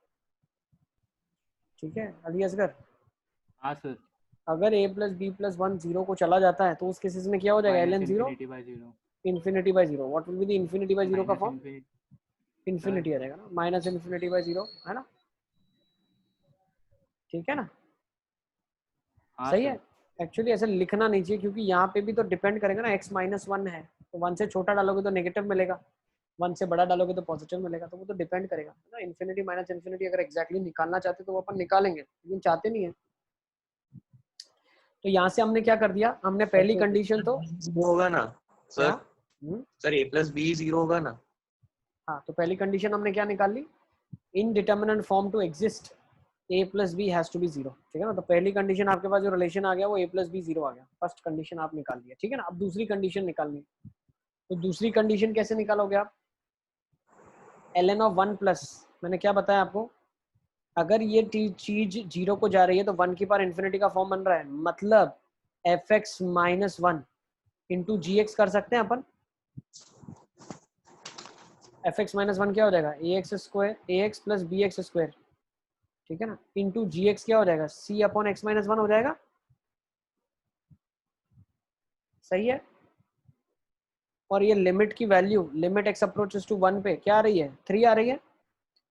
ठीक है अली असगर, हाँ सर। अगर a प्लस बी प्लस 1 0 को चला जाता है तो उस केसेस में क्या हो जाएगा, ln 0 infinity by 0। What will be the infinity by 0 का फॉर्म, इन्फिनिटी आ जाएगा ना, माइनस इन्फिनिटी बाई 0, है ना? ठीक है ना? हाँ सही सर। है। एक्चुअली ऐसे लिखना नहीं चाहिए, क्योंकि यहाँ पे भी तो डिपेंड करेगा ना, x माइनस 1 है तो 1 से छोटा डालोगे तो नेगेटिव मिलेगा, 1 से बड़ा डालोगे तो पॉजिटिव मिलेगा, तो वो तो डिपेंड करेगा ना। इन्फिनिटी माइनस इन्फिनिटी अगर एग्जैक्टली निकालना चाहते तो वो अपन निकालेंगे, लेकिन चाहते नहीं है। तो यहाँ से हमने क्या कर दिया, हमने पहली कंडीशन तो वो होगा ना सर, क्या, सर ए प्लस बी 0 होगा ना। हाँ तो पहली कंडीशन हमने क्या निकाल ली, indeterminate form to exist a plus b has to be 0। ठीक है ना? तो पहली कंडीशन आपके पास जो रिलेशन आ गया वो a प्लस बी 0 आ गया, फर्स्ट कंडीशन आप निकाल लिया। ठीक है ना? अब दूसरी कंडीशन निकालनी है, तो दूसरी कंडीशन कैसे निकालोगे आप, ln ऑफ 1 प्लस, मैंने क्या बताया आपको, अगर ये चीज 0 को जा रही है तो 1 की पावर इन्फिनिटी का फॉर्म बन रहा है, मतलब F x minus 1 into g x कर सकते हैं अपन। एफ एक्स माइनस 1 क्या हो जाएगा, a x square, a x plus b x square, ठीक है ना, इंटू जी एक्स क्या हो जाएगा, सी अपॉन एक्स माइनस 1 हो जाएगा। सही है? और ये लिमिट की value, limit x approaches to 1 पे क्या आ रही है, 3 आ रही है।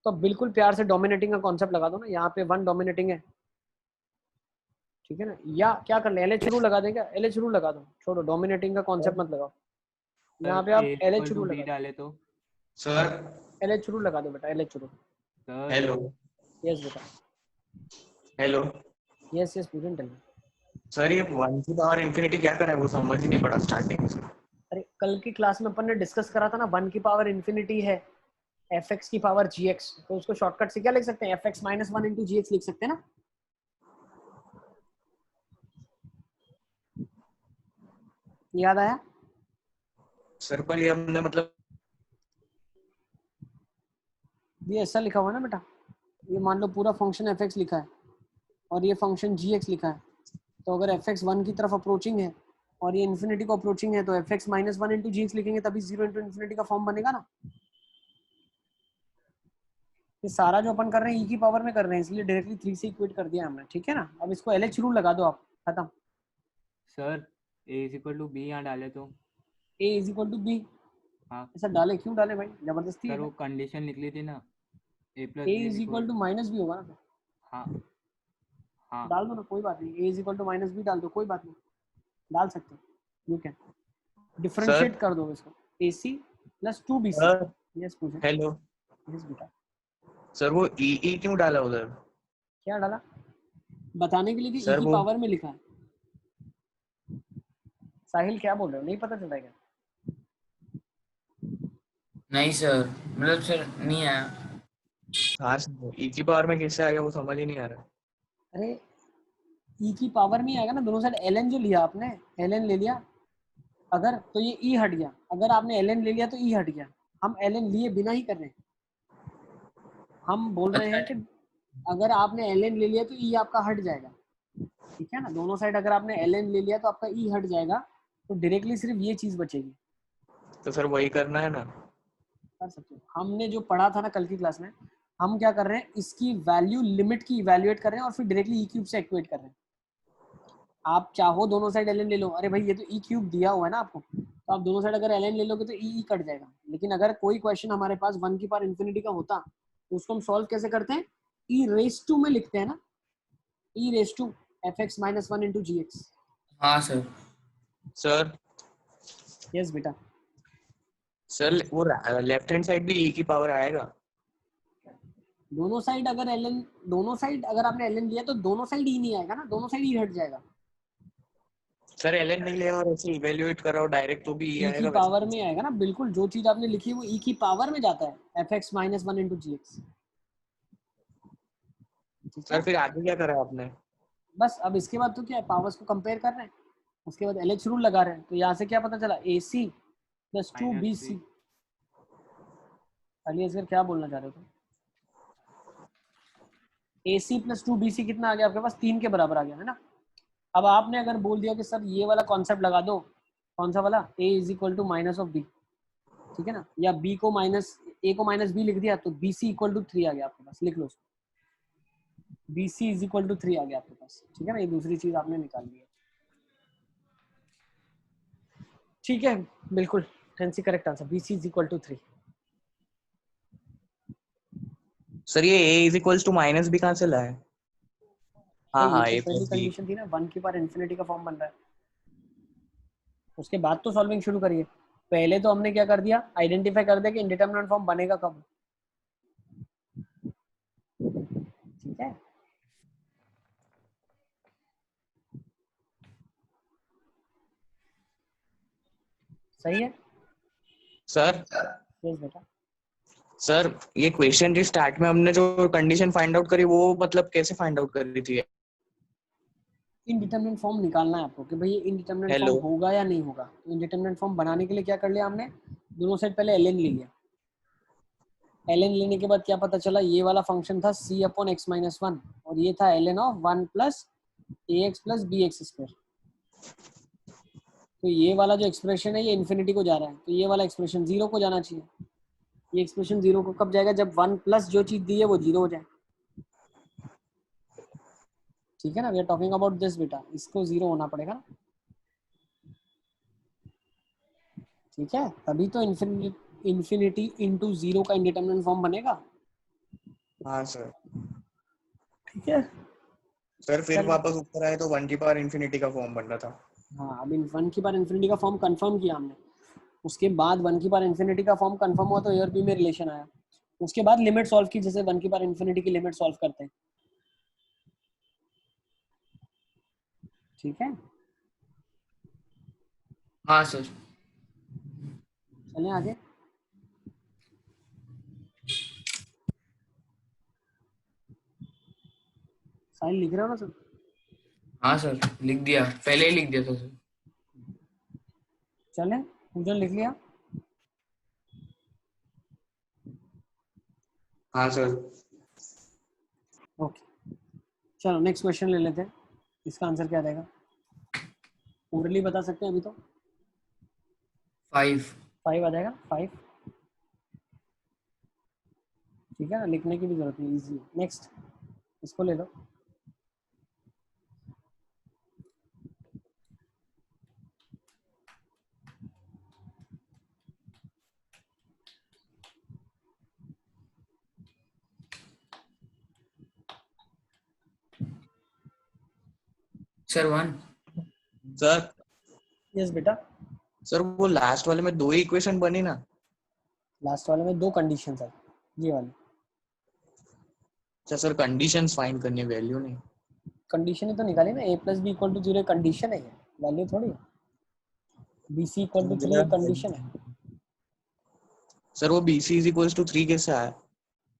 तो बिल्कुल प्यार से डोमिनेटिंग का कॉन्सेप्ट लगा दो ना, यहाँ पे 1 डोमिनेटिंग है। ठीक है ना? या क्या कर ले, एल एच रू लगा देगा, एल एच रू लगा दो, छोड़ो डोमिनेटिंग का कॉन्सेप्ट मत लगाओ, यहाँ पे आप एल एच रू लगा डाले तो सर एल एच रू लगा दो बेटा, एल एच रू। हेलो यस बेटा, हेलो यस यस पूजन टेल। सर ये 1 की पावर इन्फिनिटी क्या करा है, वो समझ ही नहीं पड़ा स्टार्टिंग से। अरे कल की क्लास में अपन ने डिस्कस करा था ना, 1 की पावर इन्फिनिटी है, fx की पावर gx, तो उसको शॉर्टकट से क्या लिख सकते हैं, fx माइनस 1 इंटू gx लिख सकते हैं ना। याद आया? सर पर ये हमने मतलब ये ऐसा लिखा हुआ है ना बेटा, ये मान लो पूरा फंक्शन fx लिखा है और ये फंक्शन gx लिखा है, तो अगर fx 1 की तरफ अप्रोचिंग है और ये इन्फिनिटी को अप्रोचिंग है तो fx माइनस 1 इंटू gx लिखेंगे, तभी 0 इंटू इन्फिनिटी का फॉर्म बनेगा ना। ये सारा जो अपन कर रहे हैं e की पावर में कर रहे हैं, इसलिए डायरेक्टली 3 से इक्वेट कर दिया हमने, ठीक है ना। अब इसको LH रूल लगा दो आप, खत्म। Sir a is equal to b यहाँ डाले तो a is equal to b, हाँ ऐसा डाले क्यों डाले भाई, जबरदस्ती है सर, वो क्या? कंडीशन निकली थी ना, a plus a b is equal to minus b होगा ना, हाँ हाँ डाल दो ना, कोई बात नहीं, a is equal to minus b डाल दो, कोई बात नहीं, डाल सकते हो, यू कैन डिफरेंशिएट कर दो इसको, ac plus 2bc। Sir yes पूछो। हेलो यस बेटा। सर, वो ई क्यों डाला उधर? क्या डाला? बताने के लिए कि e सर की वो पावर में लिखा है। साहिल क्या बोल रहे हो, नहीं पता चलता है क्या? नहीं सर, मतलब सर नहीं आया। हाँ ई की पावर में कैसे आ गया वो समझ ही नहीं आ रहा। अरे e की पावर में ही आएगा ना, दोनों साइड ln जो लिया आपने, ln ले लिया अगर, तो ये e हट गया, अगर आपने ln ले लिया तो e हट गया, हम ln लिए बिना ही कर रहे हैं। हम बोल रहे अच्छा हैं कि अगर आपने ln ले लिया तो e आपका हट जाएगा, ठीक है ना। दोनों साइड अगर आपने ln ले लिया तो आपका e हट जाएगा, तो डायरेक्टली सिर्फ ये चीज बचेगी। तो सर वही करना है ना। कर सकते हो, हमने जो पढ़ा था ना कल की क्लास में, हम क्या कर रहे हैं, इसकी वैल्यू लिमिट की इवैल्यूएट कर रहे हैं और फिर डायरेक्टली ई क्यूब से इक्वेट कर रहे हैं। आप चाहो दोनों साइड ln ले लो, अरे भाई ये तो ई क्यूब दिया हुआ है ना आपको, तो आप दोनों साइड अगर ln ले लोगे तो ई कट जाएगा। लेकिन अगर कोई क्वेश्चन हमारे पास 1 की पावर इन्फिनिटी का होता तो उसको हम सॉल्व कैसे करते हैं, ई रेस टू में लिखते हैं ना, e raise to fx minus 1 into g x. हाँ सर। सर यस बेटा। सर वो लेफ्ट हैंड साइड भी ई की पावर आएगा? दोनों साइड अगर ln, दोनों साइड अगर आपने ln लिया तो दोनों साइड ई नहीं आएगा ना, दोनों साइड ई हट जाएगा। सर एलएन नहीं लिया और ऐसे इवेल्युएट कराओ डायरेक्ट तो भी ई ई की आएगा पावर में वैसे। आएगा ना, बिल्कुल जो चीज आपने लिखी है वो ई की पावर में जाता है, fx minus 1 into g x. Sir फिर आगे क्या करा आपने? बस अब इसके बाद तो क्या है, पावर्स को कंपेयर कर रहे हैं, उसके बाद LH रूल लगा रहे हैं, तो यहाँ से क्या पता चला, AC plus 2BC। Ali Asghar क्या बोलना चाह रहे हो तुम? AC प्लस 2BC कितना आ गया आपके पास, 3 के बराबर आ गया है ना। अब आपने अगर बोल दिया कि सर ये वाला कॉन्सेप्ट लगा दो, कौन सा वाला, A is equal to minus of B, ठीक है ना, या B को माइनस, A को माइनस B लिख दिया तो BC इक्वल टू 3 आ गया आपके पास, लिख लो उसको, BC इज इक्वल टू 3 आ गया आपके पास, ठीक है ना, ये दूसरी चीज आपने निकाल ली है, ठीक है, बिल्कुल fancy correct answer, BC is equal to 3। Sir ये a is equals to minus b कहाँ से लाए? हाँ ये हाँ तो ए पहली प्लस बी। कंडीशन थी ना, 1 की पावर इन्फिनिटी का फॉर्म बन रहा है, उसके बाद तो सॉल्विंग शुरू करिए। पहले तो हमने क्या कर दिया, आइडेंटिफाई कर दिया कि इंडिटरमिनेट फॉर्म बनेगा कब, ठीक है। सही है। सर यस बेटा। सर ये क्वेश्चन जो स्टार्ट में हमने जो कंडीशन फाइंड आउट करी वो मतलब कैसे फाइंड आउट कर रही थी? इनडिटरमिनेट फॉर्म निकालना है आपको कि भाई ये इनडिटरमिनेट फॉर्म हेलो होगा या नहीं होगा। तो इनडिटरमिनेट फॉर्म बनाने के लिए क्या कर लिया हमने, दोनों साइड पहले ln ले लिया, ln लेने के बाद क्या पता चला, ये वाला फंक्शन था c अपॉन एक्स माइनस 1 और ये था ln of 1 plus a x plus b x square. तो ये वाला जो एक्सप्रेशन है ये इन्फिनिटी को जा रहा है, तो ये वाला एक्सप्रेशन 0 को जाना चाहिए। ये एक्सप्रेशन 0 को कब जाएगा, जब 1 प्लस जो चीज दी है वो 0 हो जाए, ठीक है ना। We are talking about this बेटा, इसको 0 होना पड़ेगा ना, ठीक है, तभी तो इन्फिनिटी इंटू 0 का इंडिटरमिनेट फॉर्म बनेगा, हाँ सर। ठीक है। सर फिर चलो, वापस ऊपर आए तो 1 की पावर इन्फिनिटी का फॉर्म बन रहा था। हाँ अभी 1 की पावर इन्फिनिटी का फॉर्म कंफर्म किया हमने, उसके बाद 1 की पावर इन्फिनिटी का फॉर्म कंफर्म हुआ तो एयर बी में रिलेशन आया, उसके बाद लिमिट सॉल्व की, जैसे 1 की पावर इन्फिनिटी की लिमिट सॉल्व करते हैं, ठीक है। हाँ सर। चलें आगे। साइन लिख रहे हो ना सर? हाँ सर, लिख दिया, पहले ही लिख दिया था सर। चले, पूजन लिख लिया? हाँ सर। ओके, चलो नेक्स्ट क्वेश्चन ले लेते हैं। इसका आंसर क्या रहेगा? ओरली बता सकते हैं अभी तो? 5। 5 आ जाएगा, 5। ठीक है ना, लिखने की भी जरूरत नहीं, इजी। नेक्स्ट, इसको ले लो। सर 1। सर यस बेटा। सर वो लास्ट वाले में 2 ही इक्वेशन बनी ना? लास्ट वाले में 2 कंडीशंस है, ये वाली अच्छा सर, कंडीशंस फाइंड करनी है, वैल्यू नहीं। कंडीशन ही तो निकाली ना, a + b = 0 कंडीशन है, ये वैल्यू थोड़ी है। bc = 3 एक कंडीशन है। सर वो BC = 3 कैसे आया?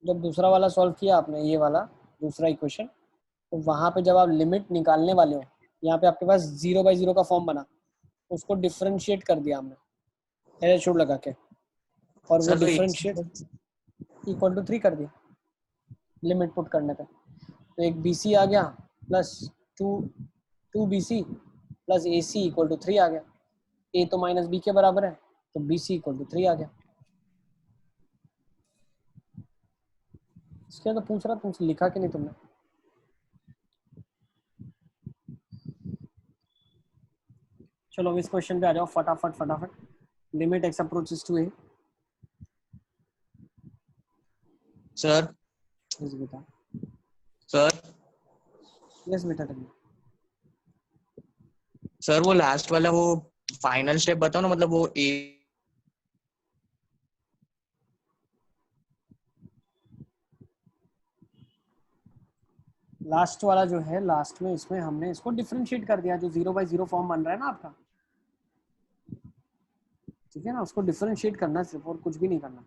जब दूसरा वाला सॉल्व किया आपने, ये वाला दूसरा इक्वेशन, तो वहां पे जब आप लिमिट निकालने वाले हो, यहाँ पे आपके पास 0/0 का फॉर्म बना, उसको डिफरेंशिएट कर दिया हमने एरर शोड लगा के, और वो सर तो डिफरेंशिएट = 3 कर दिया लिमिट पुट करने पे। तो एक BC आ गया प्लस 2BC प्लस AC = 3 आ गया। A तो -B के बराबर है, तो BC = 3 आ गया। इसके तो पूछ रहा, तुमसे लिखा कि नहीं तुमने? चलो अब इस क्वेश्चन पे आ जाओ फटाफट। Limit x approaches to a। Sir yes बेटा। सर यस बेटा। सर वो लास्ट वाला वो फाइनल स्टेप बताओ ना, मतलब वो ए। लास्ट वाला जो है, लास्ट में इसमें हमने इसको डिफरेंशिएट कर दिया, जो 0/0 फॉर्म बन रहा है ना आपका, ठीक है ना, उसको डिफरेंशिएट करना है सिर्फ, और कुछ भी नहीं करना।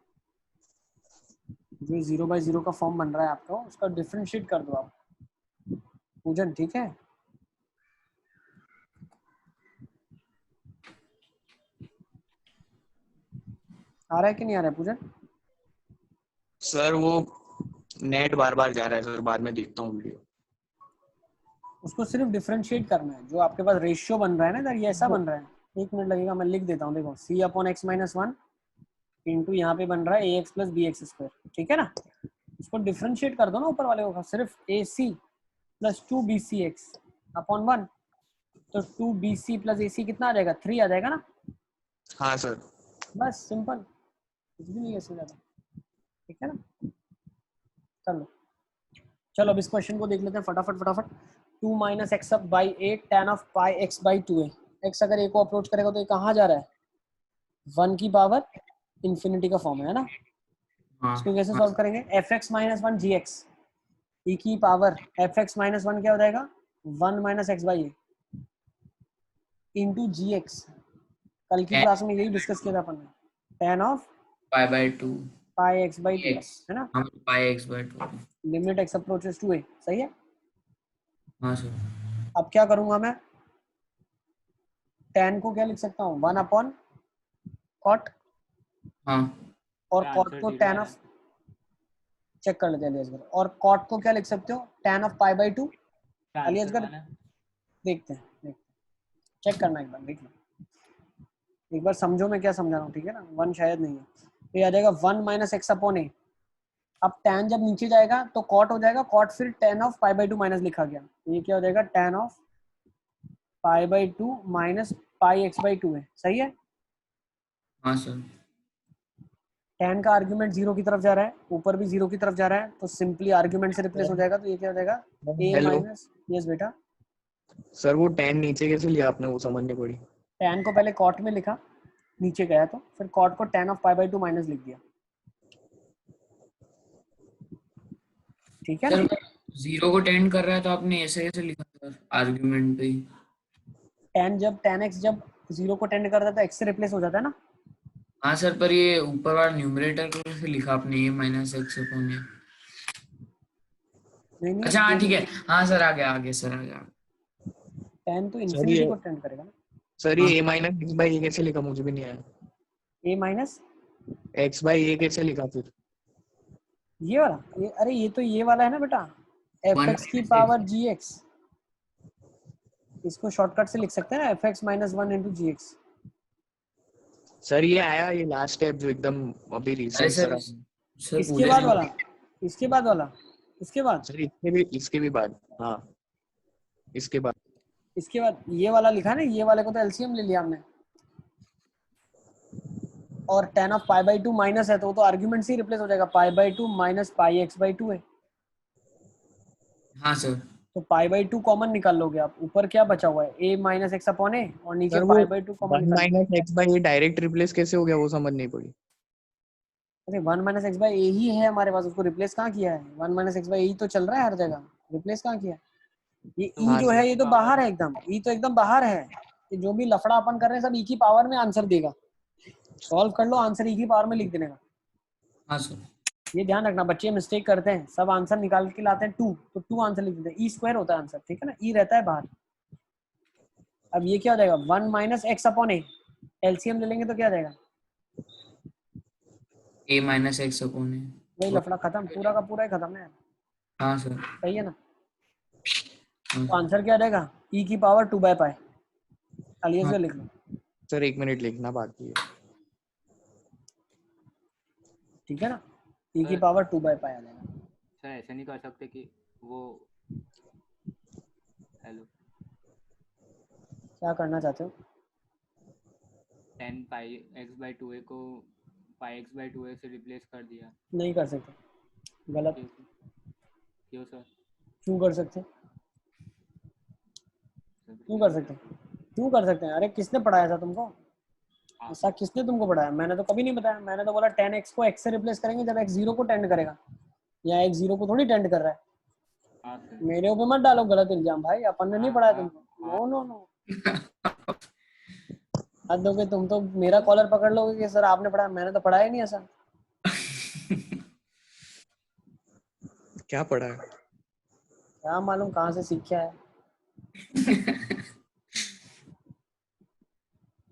जो 0/0 का फॉर्म बन रहा है आपका, उसका डिफरेंशिएट कर दो आप पूजन, ठीक है? आ रहा है कि नहीं आ रहा है पूजन? सर वो नेट बार बार जा रहा है सर, बाद में देखता हूँ वीडियो। उसको सिर्फ डिफरेंशिएट करना है, जो आपके पास रेशियो बन रहा है ना इधर, ये ऐसा बन रहा है। 1 मिनट लगेगा, मैं लिख देता हूँ, देखो c/x-1 इंटू यहाँ पे बन रहा है ax + bx², ठीक है ना? इसको डिफरेंशिएट कर दो ना ऊपर वाले को, सिर्फ ac + 2bcx/1, तो 2bc + ac कितना आ जाएगा? 3 आ जाएगा ना? हाँ सर। बस सिंपल, कुछ भी नहीं है इससे ज्यादा, ठीक है ना? कर लो। चलो अब इस क्वेश्चन को देख लेते हैं फटाफट। 2 - x/a tan of πx/2a। x अगर a को अप्रोच करेगा तो ये कहाँ जा रहा है? 1 की पावर इंफिनिटी का फॉर्म है ना? इसको कैसे सॉल्व करेंगे? fx - 1 gx e की पावर fx - 1 क्या हो जाएगा? 1 - x/a इंटू gx। कल की क्लास में यही डिस्कस किया था अपन ने, tan of π/2 πx/2 x, है ना? हम πx/2। Limit x approaches to a, सही है? हाँ सर। अब क्या करूंगा मैं? tan को क्या लिख सकता हूँ? 1/cot, हाँ और क्या cot आंसर को ठीक आ tan रहा ऑफ, है? चेक कर लेते हैं अलियासगर, और cot को क्या लिख सकते हो? tan of π/2। क्या आंसर अलियासगर आना है? देखते हैं, चेक करना एक बार, देख लो एक बार, समझो मैं क्या समझा रहा हूँ, ठीक है ना? 1 शायद नहीं है, तो ये आ जाएगा 1 - x/a। अब tan जब नीचे जाएगा तो cot हो जाएगा, cot फिर tan of π/2 माइनस लिखा गया, तो ये क्या हो जाएगा? tan of π/2 माइनस πx/2 है, सही है? हाँ सर। tan का आर्गुमेंट 0 की तरफ जा रहा है, ऊपर भी 0 की तरफ जा रहा है, तो सिंपली आर्गुमेंट से रिप्लेस हो जाएगा, तो ये क्या हो जाएगा? a हेलो माइनस, यस बेटा। सर, वो 10 नीचे कैसे लिया आपने, वो समझनी पड़ी। tan को पहले cot में लिखा, नीचे गया तो फिर cot को tan of π/2 माइनस लिख दिया, ठीक है ना? सर 0 को 10 कर रहा है तो आपने ऐसे कैसे लिखा सर, आर्गुमेंट पे ही? tan x जब 0 को टेंड करता है तो x से रिप्लेस हो जाता है ना? हाँ सर, पर ये ऊपर वाला न्यूमरेटर को कैसे लिखा आपने, a - x/a? नहीं नहीं, अच्छा हाँ ठीक है, हाँ सर आ गया सर आ गया। 10 तो सर इन्फिनिटी ये को टेंड करेगा ना। सर हाँ ये a माइनस एक्स बाई ए कैसे लिखा, मुझे भी नहीं आया। a माइनस एक्स बाई ए कैसे लिखा फिर? ये वाला, ये अरे ये तो ये वाला है ना बेटा, एफ वन एक्स की पावर जी एक्स। इसको शॉर्टकट से लिख सकते हैं ना, f x minus one into g x. Sir ये आया, ये लास्ट स्टेप जो एकदम अभी अरे रिसेंट सर करा। सर इसके पूरे बाद नहीं वाला, इसके बाद वाला, इसके बाद, सर इसके भी बाद, हाँ इसके बाद। इसके बाद ये वाला लिखा है ना, ये वाले को तो एलसीएम ले लिया हमने। और tan of pi by to minus है तो वो तो आर्ग्यूमेंट से ही रिप्लेस हो जाएगा, पाई by to minus pi x by two है। हाँ सर। तो पाई बाई टू कॉमन निकाल लोगे आप, ऊपर क्या बचा हुआ है a minus x upon a, और नीचे सर वो pi by two common one निकाल लो। Minus x by a direct replace कैसे हो गया, वो समझ नहीं पड़ी। अरे one minus x by a ही है हमारे पास, उसको रिप्लेस कहाँ किया है? One minus x by a तो चल रहा है हर जगह, रिप्लेस कहाँ किया? ये तो ई हाँ जो सर। है ये तो बाहर है एकदम, ई तो एकदम बाहर है। ये जो भी लफड़ा अपन कर रहे हैं सब ई की पावर में आंसर देगा। सॉल्व कर लो, आंसर ई की पावर में लिख देने का। हाँ सर। ये ध्यान रखना, बच्चे मिस्टेक करते हैं, सब आंसर निकाल के लाते हैं टू, तो टू आंसर लिख देते हैं, ई स्क्वायर होता है आंसर, ठीक है ना, ई रहता है बाहर। अब ये क्या हो जाएगा, वन माइनस एक्स अपॉन ए, एलसीएम ले लेंगे तो क्या जाएगा, ए माइनस एक्स अपॉन है। वही लफड़ा खत्म, पूरा का पूरा ही खत्म है। हाँ सर। सही है ना? हाँ तो आंसर क्या रहेगा, ई की पावर टू बाय पाई। खाली हाँ। ऐसे लिख लो, सर 1 मिनट लिखना बाकी है। ठीक है ना, ई की sir power two by pi आ जाएगा। सर ऐसे नहीं कर सकते कि वो, हेलो, क्या करना चाहते हो? 10 पाई एक्स बाई टू ए को पाई एक्स बाई टू ए से रिप्लेस कर दिया। नहीं कर सकते, गलत। क्यों क्यों सर? क्यों कर सकते, क्यों कर सकते, क्यों कर सकते हैं? अरे किसने पढ़ाया था तुमको ऐसा, किसने तुमको पढ़ाया? मैंने तो कभी नहीं बताया, मैंने तो बोला 10x को x से रिप्लेस करेंगे जब x 0 को टेंड करेगा, या x 0 को थोड़ी टेंड कर रहा है। हाँ सर। मेरे ऊपर मत डालो गलत इल्जाम भाई, अपन ने नहीं पढ़ाया तुमको। नो नो नो, हद दोगे तुम तो, मेरा कॉलर पकड़ लोगे कि सर आपने पढ़ाया, मैंने तो पढ़ाया ही नहीं ऐसा। क्या पढ़ा है? क्या मालूम कहाँ से सीखा है,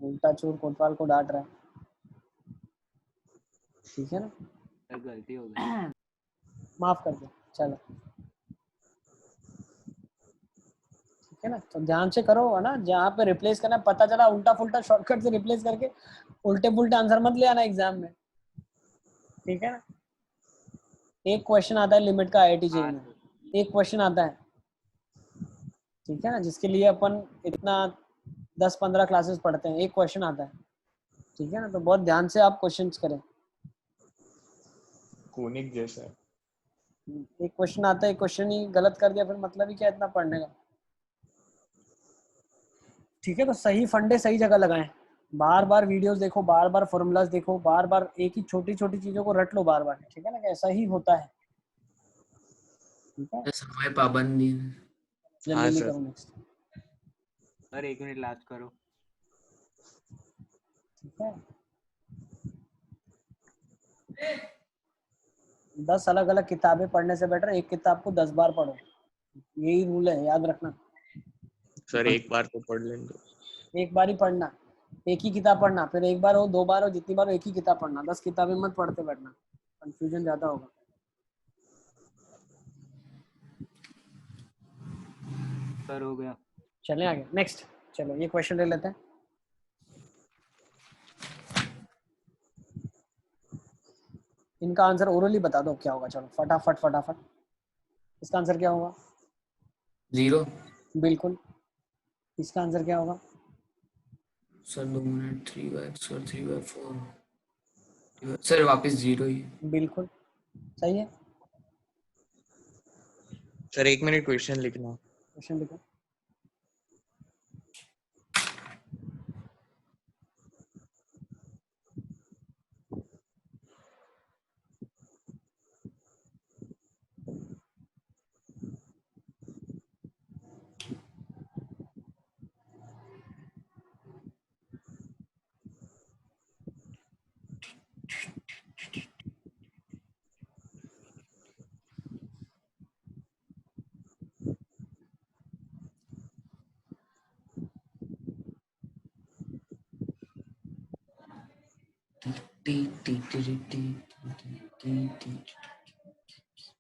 उल्टा चोर कोतवाल को डांट रहा है, ठीक है ना, सर गलती हो गई। माफ कर दो, चलो ठीक है ना। तो ध्यान से करो है ना, जहाँ पे रिप्लेस करना है, पता चला उल्टा फुल्टा शॉर्टकट से रिप्लेस करके उल्टे पुल्टे आंसर मत ले आना एग्जाम में, ठीक है ना। एक क्वेश्चन आता है लिमिट का आईआईटी जेई हाँ में, सर। एक क्वेश्चन आता है, ठीक है ना, जिसके लिए अपन इतना 10-15 क्लासेस पढ़ते हैं, एक क्वेश्चन आता है, ठीक है ना। तो बहुत ध्यान से आप क्वेश्चंस करें। कोनिक जैसा है। एक क्वेश्चन आता है, एक क्वेश्चन ही गलत कर दिया, फिर मतलब ही क्या इतना पढ़ने का, ठीक है। तो सही फंडे सही जगह लगाएं, बार बार वीडियोस देखो, बार बार फॉर्मूलाज देखो, बार बार एक ही छोटी छोटी चीजों को रट लो बार बार, ठीक है ना, कि ऐसा ही होता है, ठीक है। समय पाबंदी है। जल्दी हाँ जल्दी सर। करो नेक्स्ट, सर 1 मिनट लास्ट करो। ठीक है। 10 अलग अलग किताबें पढ़ने से बेटर एक किताब को 10 बार पढ़ो, यही रूल है, याद रखना। सर एक बार तो पढ़ लेंगे। एक बार ही पढ़ना, एक ही किताब पढ़ना, फिर एक बार हो, दो बार हो, जितनी बार हो, एक ही किताब पढ़ना, 10 किताबें मत पढ़ते बैठना, कंफ्यूजन ज्यादा होगा। सर हो गया। चलें आगे नेक्स्ट, चलो ये क्वेश्चन ले लेते हैं। इनका आंसर ओरली बता दो क्या होगा, चलो फटाफट फटाफट। इसका आंसर क्या होगा? 0। बिल्कुल। इसका आंसर क्या होगा? सर 2 मिनट, 3x और 3/4। सर वापस 0 ही। बिल्कुल सही है। सर 1 मिनट क्वेश्चन लिखना। क्वेश्चन लिखो।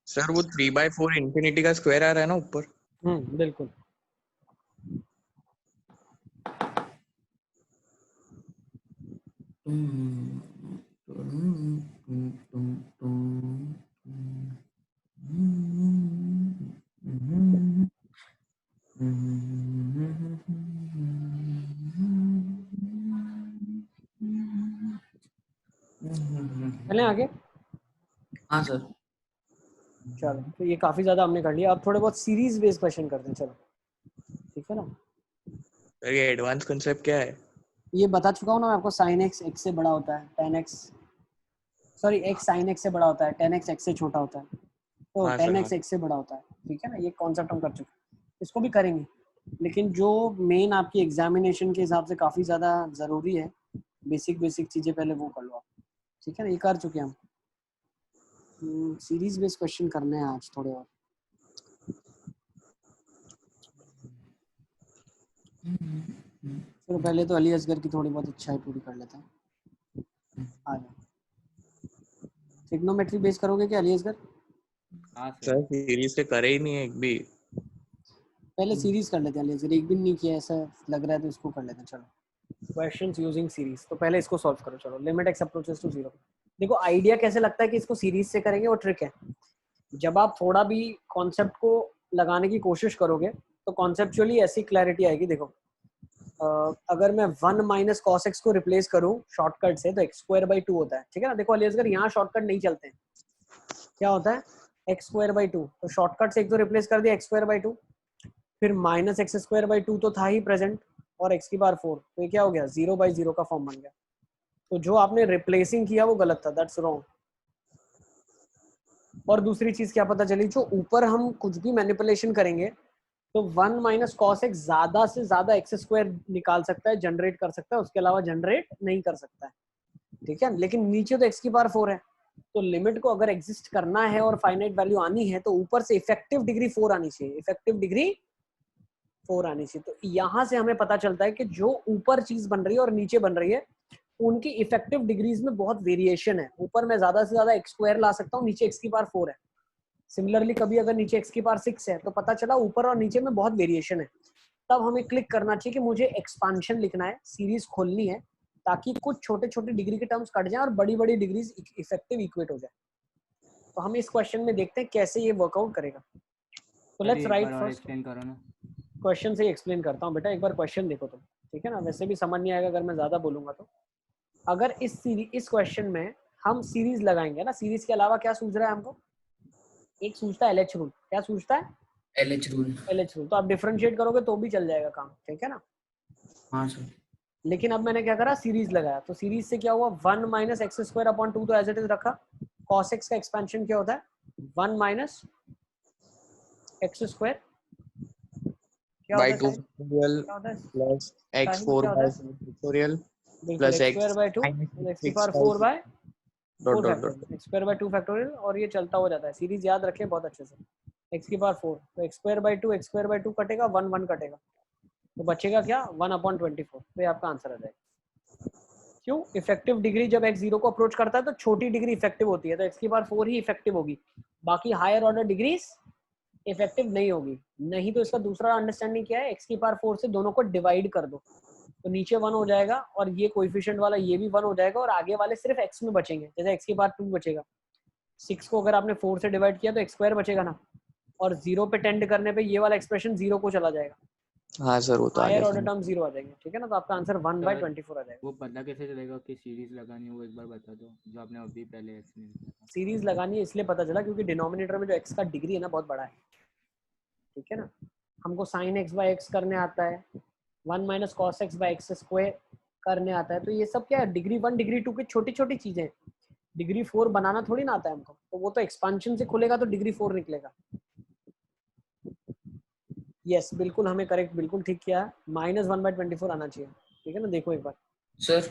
सर वो 3/4 इंफिनिटी का स्क्वायर आ रहा है ना ऊपर. बिल्कुल. चलें आगे. हाँ सर. चलो तो ये काफी ज्यादा हमने कर लिया. अब थोड़े बहुत सीरीज बेस्ड क्वेश्चन करते हैं. चलो ठीक है ना. सर ये एडवांस कांसेप्ट क्या है? ये बता चुका हूँ ना मैं आपको. साइन एक्स एक्स से बड़ा होता है, ten x sorry x sine x से बड़ा होता है, टेन एक्स एक्स से छोटा होता है, तो हाँ टेन सर, एक्स एक्स से बड़ा होता है. ठीक है ना. ये कॉन्सेप्ट हम कर चुके हैं. इसको भी करेंगे, लेकिन जो मेन आपकी एग्जामिनेशन के हिसाब से काफी ज्यादा जरूरी है, बेसिक चीजें पहले वो कर लो आप. ठीक है ना. ये कर चुके हैं हम. सीरीज बेस्ड क्वेश्चन करने हैं आज थोड़े और. चलो पहले तो अली असगर की थोड़ी बहुत इच्छाएं पूरी कर लेते हैं. आ जाओ. ट्रिग्नोमेट्री बेस करोगे क्या अली असगर? हाँ सर सर. सीरीज से करे ही नहीं है एक भी. पहले सीरीज कर लेते हैं अली असगर. एक भी नहीं किया ऐसा लग रहा है तो इसको कर लेते हैं. चलो क्वेश्चंस यूजिंग सीरीज. तो पहले इसको सॉल्व करो. चलो लिमिट एक्स अप्रोचेस टू 0. देखो आइडिया कैसे लगता है कि इसको सीरीज से करेंगे, वो ट्रिक है. जब आप थोड़ा भी कॉन्सेप्ट को लगाने की कोशिश करोगे तो कॉन्सेप्चुअली ऐसी क्लैरिटी आएगी. देखो अगर मैं 1 माइनस कॉस एक्स को रिप्लेस करूं शॉर्टकट से तो एक्स स्क्वायर बाई 2 होता है. ठीक है ना. देखो अली असगर यहाँ शॉर्टकट नहीं चलते हैं. क्या होता है? X square by 2. तो शॉर्टकट से एक तो रिप्लेस कर दिया एक्स स्क्वायर बाई 2, फिर माइनस एक्स स्क्वायर बाई 2 तो था ही प्रेजेंट, और एक्स की पावर 4. तो ये क्या हो गया? 0/0 का फॉर्म बन गया. तो जो आपने रिप्लेसिंग किया वो गलत था. That's wrong. और दूसरी चीज क्या पता चली, जो ऊपर हम कुछ भी मैनिपुलेशन करेंगे तो 1 माइनस कॉस एक्स ज्यादा से ज्यादा एक्स स्क्वायर निकाल सकता है, जनरेट कर सकता है, उसके अलावा जनरेट नहीं कर सकता है. ठीक है. लेकिन नीचे तो एक्स की पावर 4 है. तो लिमिट को अगर एग्जिस्ट करना है और फाइनाइट वैल्यू आनी है तो ऊपर से इफेक्टिव डिग्री 4 आनी चाहिए. इफेक्टिव डिग्री 4 आनी चाहिए. तो यहाँ से हमें पता चलता है कि जो ऊपर चीज बन रही है और नीचे बन रही है उनकी इफेक्टिव डिग्रीज में बहुत वेरिएशन है. ऊपर मैं ज्यादा से ज्यादा एक्स स्क्वायर ला सकता हूँ, नीचे एक्स की पावर 4 है. सिमिलरली कभी अगर नीचे एक्स की पावर 6 है तो पता चला ऊपर और नीचे में बहुत वेरिएशन है. तब हमें क्लिक करना चाहिए कि मुझे एक्सपांशन लिखना है, सीरीज खोलनी है, ताकि कुछ छोटे छोटे डिग्री के टर्म्स कट जाए और बड़ी बड़ी डिग्रीज इफेक्टिव इक्वेट हो जाए. तो हम इस क्वेश्चन में देखते हैं कैसे ये वर्कआउट करेगा. तो लेट्स राइट फर्स्ट. एक्सप्लेन करो ना. क्वेश्चन से ही एक्सप्लेन करता हूँ बेटा. एक बार क्वेश्चन देखो तुम. ठीक है ना. वैसे भी समझ नहीं आएगा अगर मैं ज्यादा बोलूंगा तो. अगर इस क्वेश्चन में हम सीरीज लगाएंगे ना, सीरीज के अलावा क्या सूझ रहा है हमको? एक सूझता है एलएच रूल. क्या सूझता है? LH rule. LH rule. तो आप डिफरेंशिएट करोगे तो भी चल जाएगा काम. ठीक है ना. हाँ सर. लेकिन अब मैंने क्या करा? सीरीज लगाया. तो सीरीज से क्या हुआ? 1 माइनस एक्स स्क्वायर अपॉन 2 तो एज इट इज रखा. कॉस एक्स का एक्सपेंशन क्या होता है? 1 माइनस एक्स स्क्वायर क्या बाय होता 2 है? फैक्टोरियल क्या होता है? प्लस साइन x4 क्या होता बाय है? फैक्टोरियल बिल्कुल plus x x square by 2 x की power 4 by dot 4 dot dot. Factorial. X square by 2 factorial. और ये चलता हो जाता है. सीरीज याद रखें बहुत अच्छे से. एक्स की पावर 4 तो x square by 2 x square by 2 कटेगा, 1 1 कटेगा, तो बचेगा क्या? 1/24. तो ये आपका आंसर आ जाएगा. क्यों? इफेक्टिव डिग्री जब x 0 को अप्रोच करता है तो छोटी डिग्री इफेक्टिव होती है, तो x की पावर 4 ही इफेक्टिव होगी, बाकी हायर ऑर्डर डिग्रीज इफेक्टिव नहीं होगी. नहीं तो इसका दूसरा अंडरस्टैंडिंग क्या है? x की पावर 4 से दोनों को डिवाइड कर दो तो नीचे 1 हो जाएगा, और ये कोएफिशिएंट वाला ये भी 1 हो जाएगा, और आगे वाले सिर्फ x में बचेंगे. जैसे x की पावर 2 बचेगा. 6 को अगर आपने 4 से डिवाइड किया तो x स्क्वायर बचेगा ना, और 0 पे टेंड करने पे ये वाला एक्सप्रेशन 0 को चला जाएगा. हाँ सर वो तो आ हायर गया ऑर्डर समझ. टर्म 0 आ जाएंगे. ठीक है ना. तो आपका आंसर 1/24 आ जाएगा. वो पता कैसे चलेगा कि सीरीज लगानी है, वो एक बार बता दो जो आपने अभी पहले एक्सप्लेन किया था. सीरीज लगानी है इसलिए पता चला क्योंकि डिनोमिनेटर में जो x का डिग्री है ना बहुत बड़ा है. ठीक है ना. हमको साइन एक्स बाई एक्स करने आता है, 1 minus cos x by x square करने आता है. तो ये सब क्या है? डिग्री 1 डिग्री 2 की छोटी छोटी चीजें. डिग्री 4 बनाना थोड़ी ना आता है हमको. तो वो तो एक्सपांशन से खुलेगा तो डिग्री 4 निकलेगा. यस बिल्कुल हमें करेक्ट बिल्कुल ठीक किया. -1/24 आना चाहिए. ठीक है ना. देखो एक बार. सर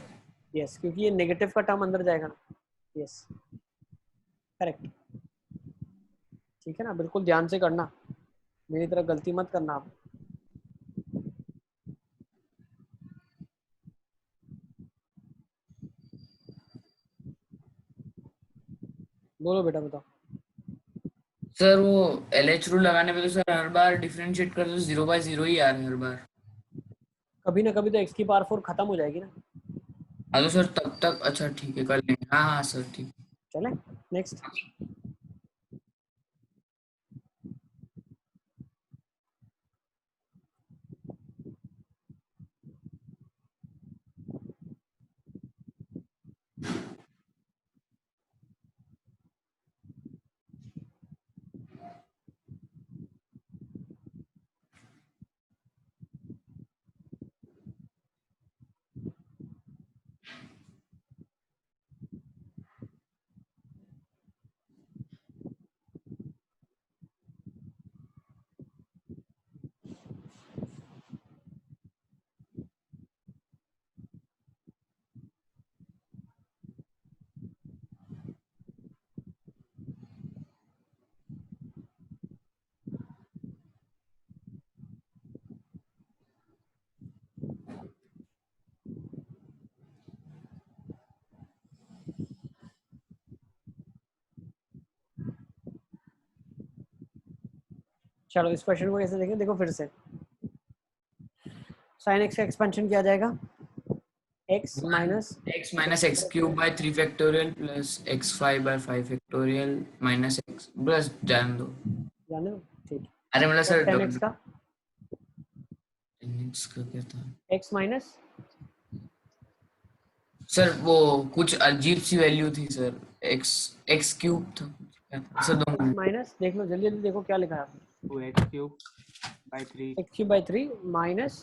यस क्योंकि ये नेगेटिव का टर्म अंदर जाएगा ना. Yes correct. ठीक है ना. बिल्कुल ध्यान से करना, मेरी तरह गलती मत करना आप. बोलो बेटा बताओ। सर वो LH रूल लगाने पे तो सर हर बार डिफरेंशिएट करते तो 0/0 ही आ रहा है हर बार। कभी ना कभी तो x की पावर 4 खत्म हो जाएगी ना। हाँ तो सर तब तक अच्छा ठीक है कर लेंगे। हाँ हाँ सर ठीक। चले नेक्स्ट। चलो इस क्वेश्चन को कैसे देखें, देखो फिर से। sin x का एक्सपेंशन क्या आ जाएगा, x minus x minus x cube by 3 factorial plus x5/5 factorial minus x plus जान दो। जाने दो, ठीक। अरे मतलब सर 10x का x का क्या था x माइनस सर, वो कुछ अजीब सी वैल्यू थी सर, x क्यूब था क्या था सर, 2 x माइनस, देख लो जल्दी जल्दी देखो क्या लिखा है आपने। 2x³/3 x³/3 minus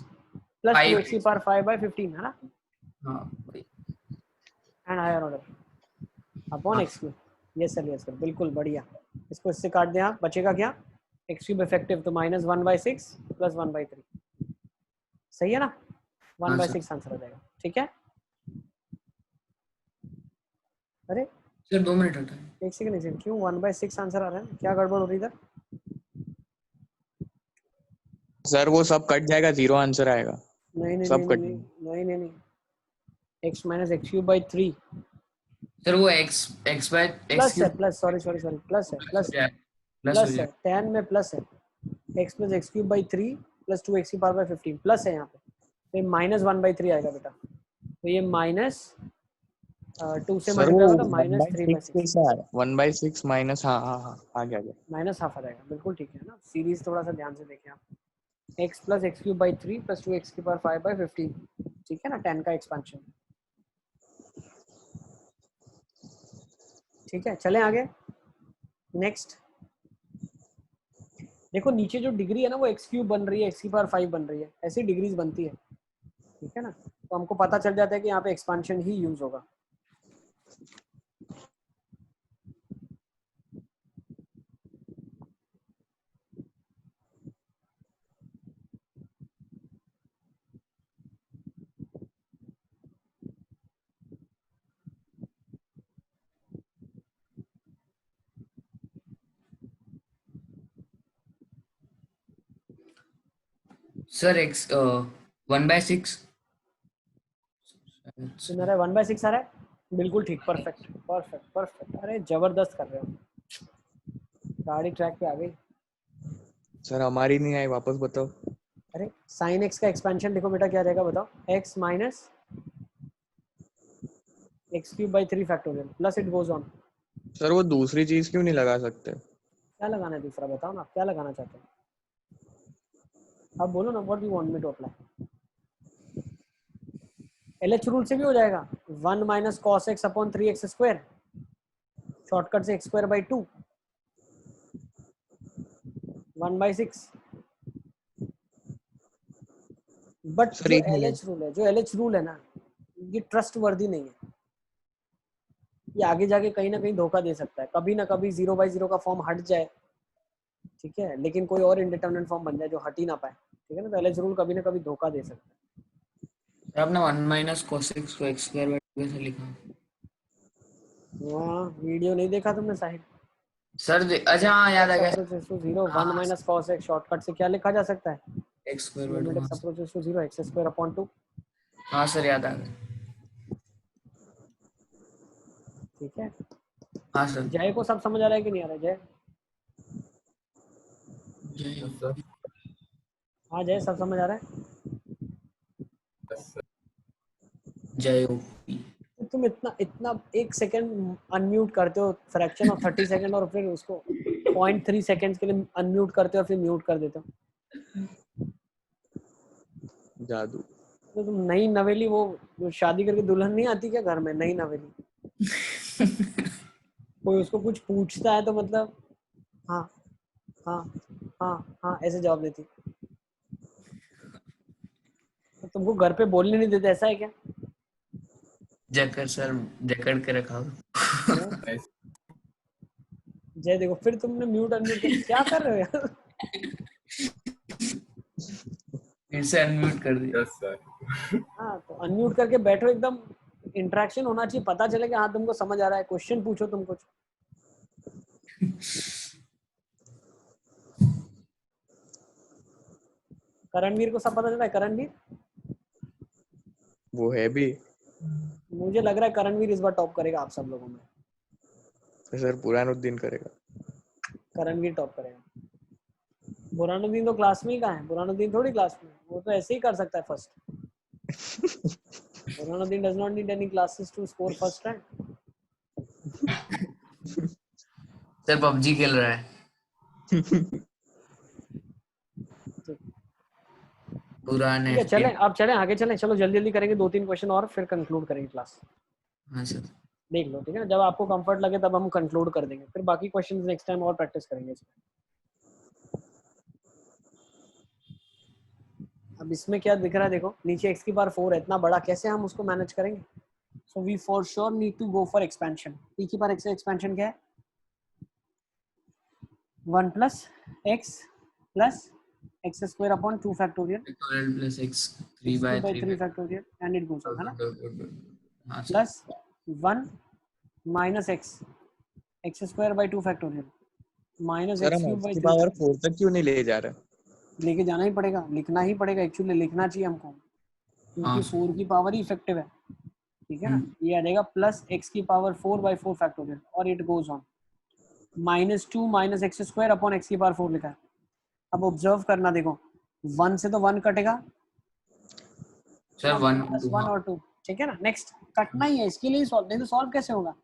plus 2x की पावर 5/15 है ना, हाँ भाई। And higher order upon x³। Yes sir बिल्कुल बढ़िया। इसको इससे काट दें आप, बचेगा क्या, x³ इफेक्टिव तो -1/6 प्लस 1/3, सही है ना, हाँ सर 1/6 आंसर आ जाएगा। ठीक है, अरे सर 2 मिनट हटा। एक सेकंड क्यों 1/6 आंसर आ रहा है, क्या गड़बड़ हो रही इधर। सर वो सब कट जाएगा, 0 आंसर आएगा। नहीं नहीं सब नहीं कट नहीं नहीं नहीं नहीं, x माइनस x³/3 सर वो x बाय x प्लस है, क्यूब प्लस सॉरी प्लस है, प्लस हो प्लस है जाएगा 10 में प्लस है, x plus x³/3 plus 2x की पावर 15 प्लस है यहाँ पे, तो ये -1/3 आएगा बेटा, तो ये माइनस 2 से सर वो मल्टीप्लाई होगा तो 1/6 -3/6 कैसा है, 1/6 माइनस, हाँ हाँ हाँ आ गया माइनस हाफ आ जाएगा, बिल्कुल ठीक है ना। सीरीज थोड़ा सा ध्यान से देखें आप, x plus x³/3 plus 2x की पावर 5/15, ठीक है ना, 10 का एक्सपेंशन। ठीक है चलें आगे नेक्स्ट। देखो नीचे जो डिग्री है ना वो x³ बन रही है, x की पावर 5 बन रही है, ऐसी डिग्रीज बनती है, ठीक है ना, तो हमको पता चल जाता है कि यहाँ पे एक्सपेंशन ही यूज होगा। सर x 1/6 तो मेरा 1/6 आ रहा है, बिल्कुल ठीक, परफेक्ट परफेक्ट परफेक्ट, अरे जबरदस्त कर रहे हो, गाड़ी ट्रैक पे आ गई। सर हमारी नहीं आई, वापस बताओ। अरे sin x का एक्सपेंशन देखो बेटा क्या जाएगा बताओ, x minus x³/3 factorial plus it goes on. Sir वो दूसरी चीज क्यों नहीं लगा सकते। क्या लगाना है दूसरा, बताओ ना क्या लगाना चाहते हो, अब बोलो ना, what you want me to apply. LH rule से भी हो जाएगा, 1 minus cos x upon 3x², shortcut से x²/2 1/6। बट सर जो एक मिनट, LH रूल है ना, ये ट्रस्ट वर्दी नहीं है, ये आगे जाके कहीं ना कहीं धोखा दे सकता है, कभी ना कभी 0/0 का फॉर्म हट जाए, ठीक है, लेकिन कोई और इंडिटरमिनेट फॉर्म बन जाए जो हट ही ना पाए, ठीक है ना, तो LH रूल कभी ना कभी धोखा दे सकता है। आपने 1 cos x को x² कैसे लिखा हाँ वीडियो नहीं देखा तुमने साहिब, सर? अच्छा हाँ याद आ गया। x = 0 1 हाँ माइनस cos x, शॉर्टकट से क्या लिखा जा सकता है, x²/2 लिमिट हाँ x approaches to 0 x² upon 2, हाँ सर याद आ गया। ठीक है। हाँ सर। जय को सब समझ आ रहा है कि नहीं आ रहा है? जय, हाँ जय, सब समझ आ रहा है? जय हो। तो तुम इतना इतना 1 सेकंड अनम्यूट करते हो, फ्रैक्शन ऑफ 30 सेकंड, और फिर उसको 0.3 सेकंड्स के लिए अनम्यूट करते हो, फिर म्यूट कर देते हो। जादू। तो तुम नई नवेली, वो जो शादी करके दुल्हन नहीं आती क्या घर में, नई नवेली, कोई उसको कुछ पूछता है तो मतलब हाँ हाँ हाँ हाँ ऐसे जवाब देती। तो तुमको घर पे बोलने नहीं देते, ऐसा है क्या? जकर सर जकड़ के रखा हो। जय देखो, फिर तुमने म्यूट अनम्यूट क्या कर रहे हो यार? फिर से अनम्यूट कर दिया। हाँ तो अनम्यूट करके बैठो, एकदम इंटरेक्शन होना चाहिए, पता चले कि हाँ तुमको समझ आ रहा है। क्वेश्चन पूछो तुम कुछ। करणवीर को सब पता चला है? करणवीर, वो है भी। मुझे लग रहा है करणवीर इस बार टॉप करेगा आप सब लोगों में। सर बुरहानुद्दीन करेगा। करणवीर टॉप करेगा। बुरहानुद्दीन तो क्लास में ही कहाँ है? बुरहानुद्दीन थोड़ी क्लास में है, वो तो ऐसे ही कर सकता है first. Burhanuddin does not need any classes to score first rank. Sir PUBG खेल रहा है। पुराने ठीक है, चलें अब, चलें आगे चलें। चलो जल्दी जल्दी करेंगे, 2-3 क्वेश्चन और फिर कंक्लूड करेंगे क्लास। हाँ सर। देख लो, ठीक है ना? जब आपको कंफर्ट लगे तब हम कंक्लूड कर देंगे, फिर बाकी क्वेश्चंस नेक्स्ट टाइम और प्रैक्टिस करेंगे इसमें। अब इसमें क्या दिख रहा है देखो, नीचे x की पावर 4 है, इतना बड़ा कैसे हम उसको मैनेज करेंगे? So we for sure need to go for expansion. p की पावर x का एक्सपेंशन क्या है? 1 plus x plus x square upon 2 factorial plus x 3/3 factorial and it goes on, है ना? हाँ sir. Plus 1 minus x square by 2 factorial minus sir x हम cube x by की 3। Power 4 तक क्यों नहीं ले जा रहे? लेके जाना ही पड़ेगा, लिखना ही पड़ेगा, एक्चुअली लिखना चाहिए हमको, क्योंकि हाँ 4 की पावर ही इफेक्टिव है, ठीक है ना? ये आ जाएगा प्लस x की पावर 4/4 फैक्टोरियल और it goes on -2 minus x square upon x की पावर 4 लिखा है। अब ऑब्जर्व करना, देखो 1 से तो 1 कटेगा सर 1 प्लस 2 1 और 2, ठीक है ना? नेक्स्ट कटना ही है, इसके लिए सॉल्व, नहीं तो सॉल्व कैसे होगा?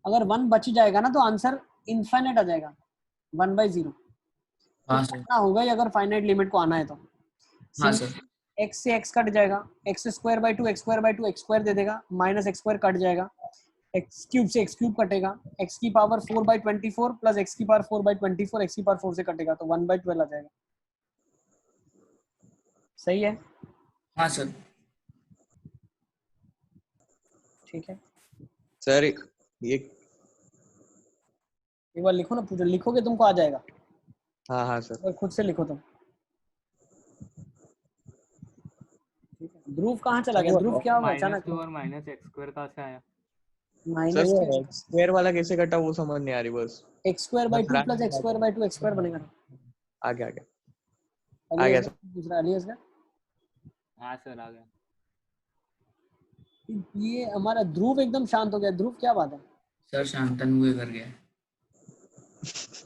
अगर 1 बच जाएगा ना तो आंसर इनफाइनाइट आ जाएगा, 1/0। तो हाँ सर। कटना होगा ही अगर फाइनाइट लिमिट को आना है तो। हाँ सर। x से x कट जाएगा, x square by 2 x square by 2 x square दे देगा, माइनस x स्क्वायर कट जाएगा, x क्यूब से x क्यूब कटेगा, x की पावर 4/24 प्लस x की पावर 4/24 x की पावर 4 से कटेगा तो 1/12 आ जाएगा। सही है? हाँ सर। ठीक है, सर ये एक बार लिखो ना, पूरा लिखोगे तुमको आ जाएगा, हाँ हाँ सर। और खुद से लिखो तुम। ठीक है, ध्रुव कहाँ चला गया? ध्रुव क्या होगा अचानक? -2 और माइनस एक्स स्क्वायर कहाँ से आया? सर माइनस वो x स्क्वायर वाला कैसे कटा वो समझ नहीं आ रही बस। x square by 2 plus x square by 2 x square बनेगा। आ गया आ अली गया असगर, दूसरा अली असगर। हाँ सर आ गया। ये हमारा ध्रुव एकदम शांत हो गया। ध्रुव क्या बात है? सर शांतनु हुए कर गया।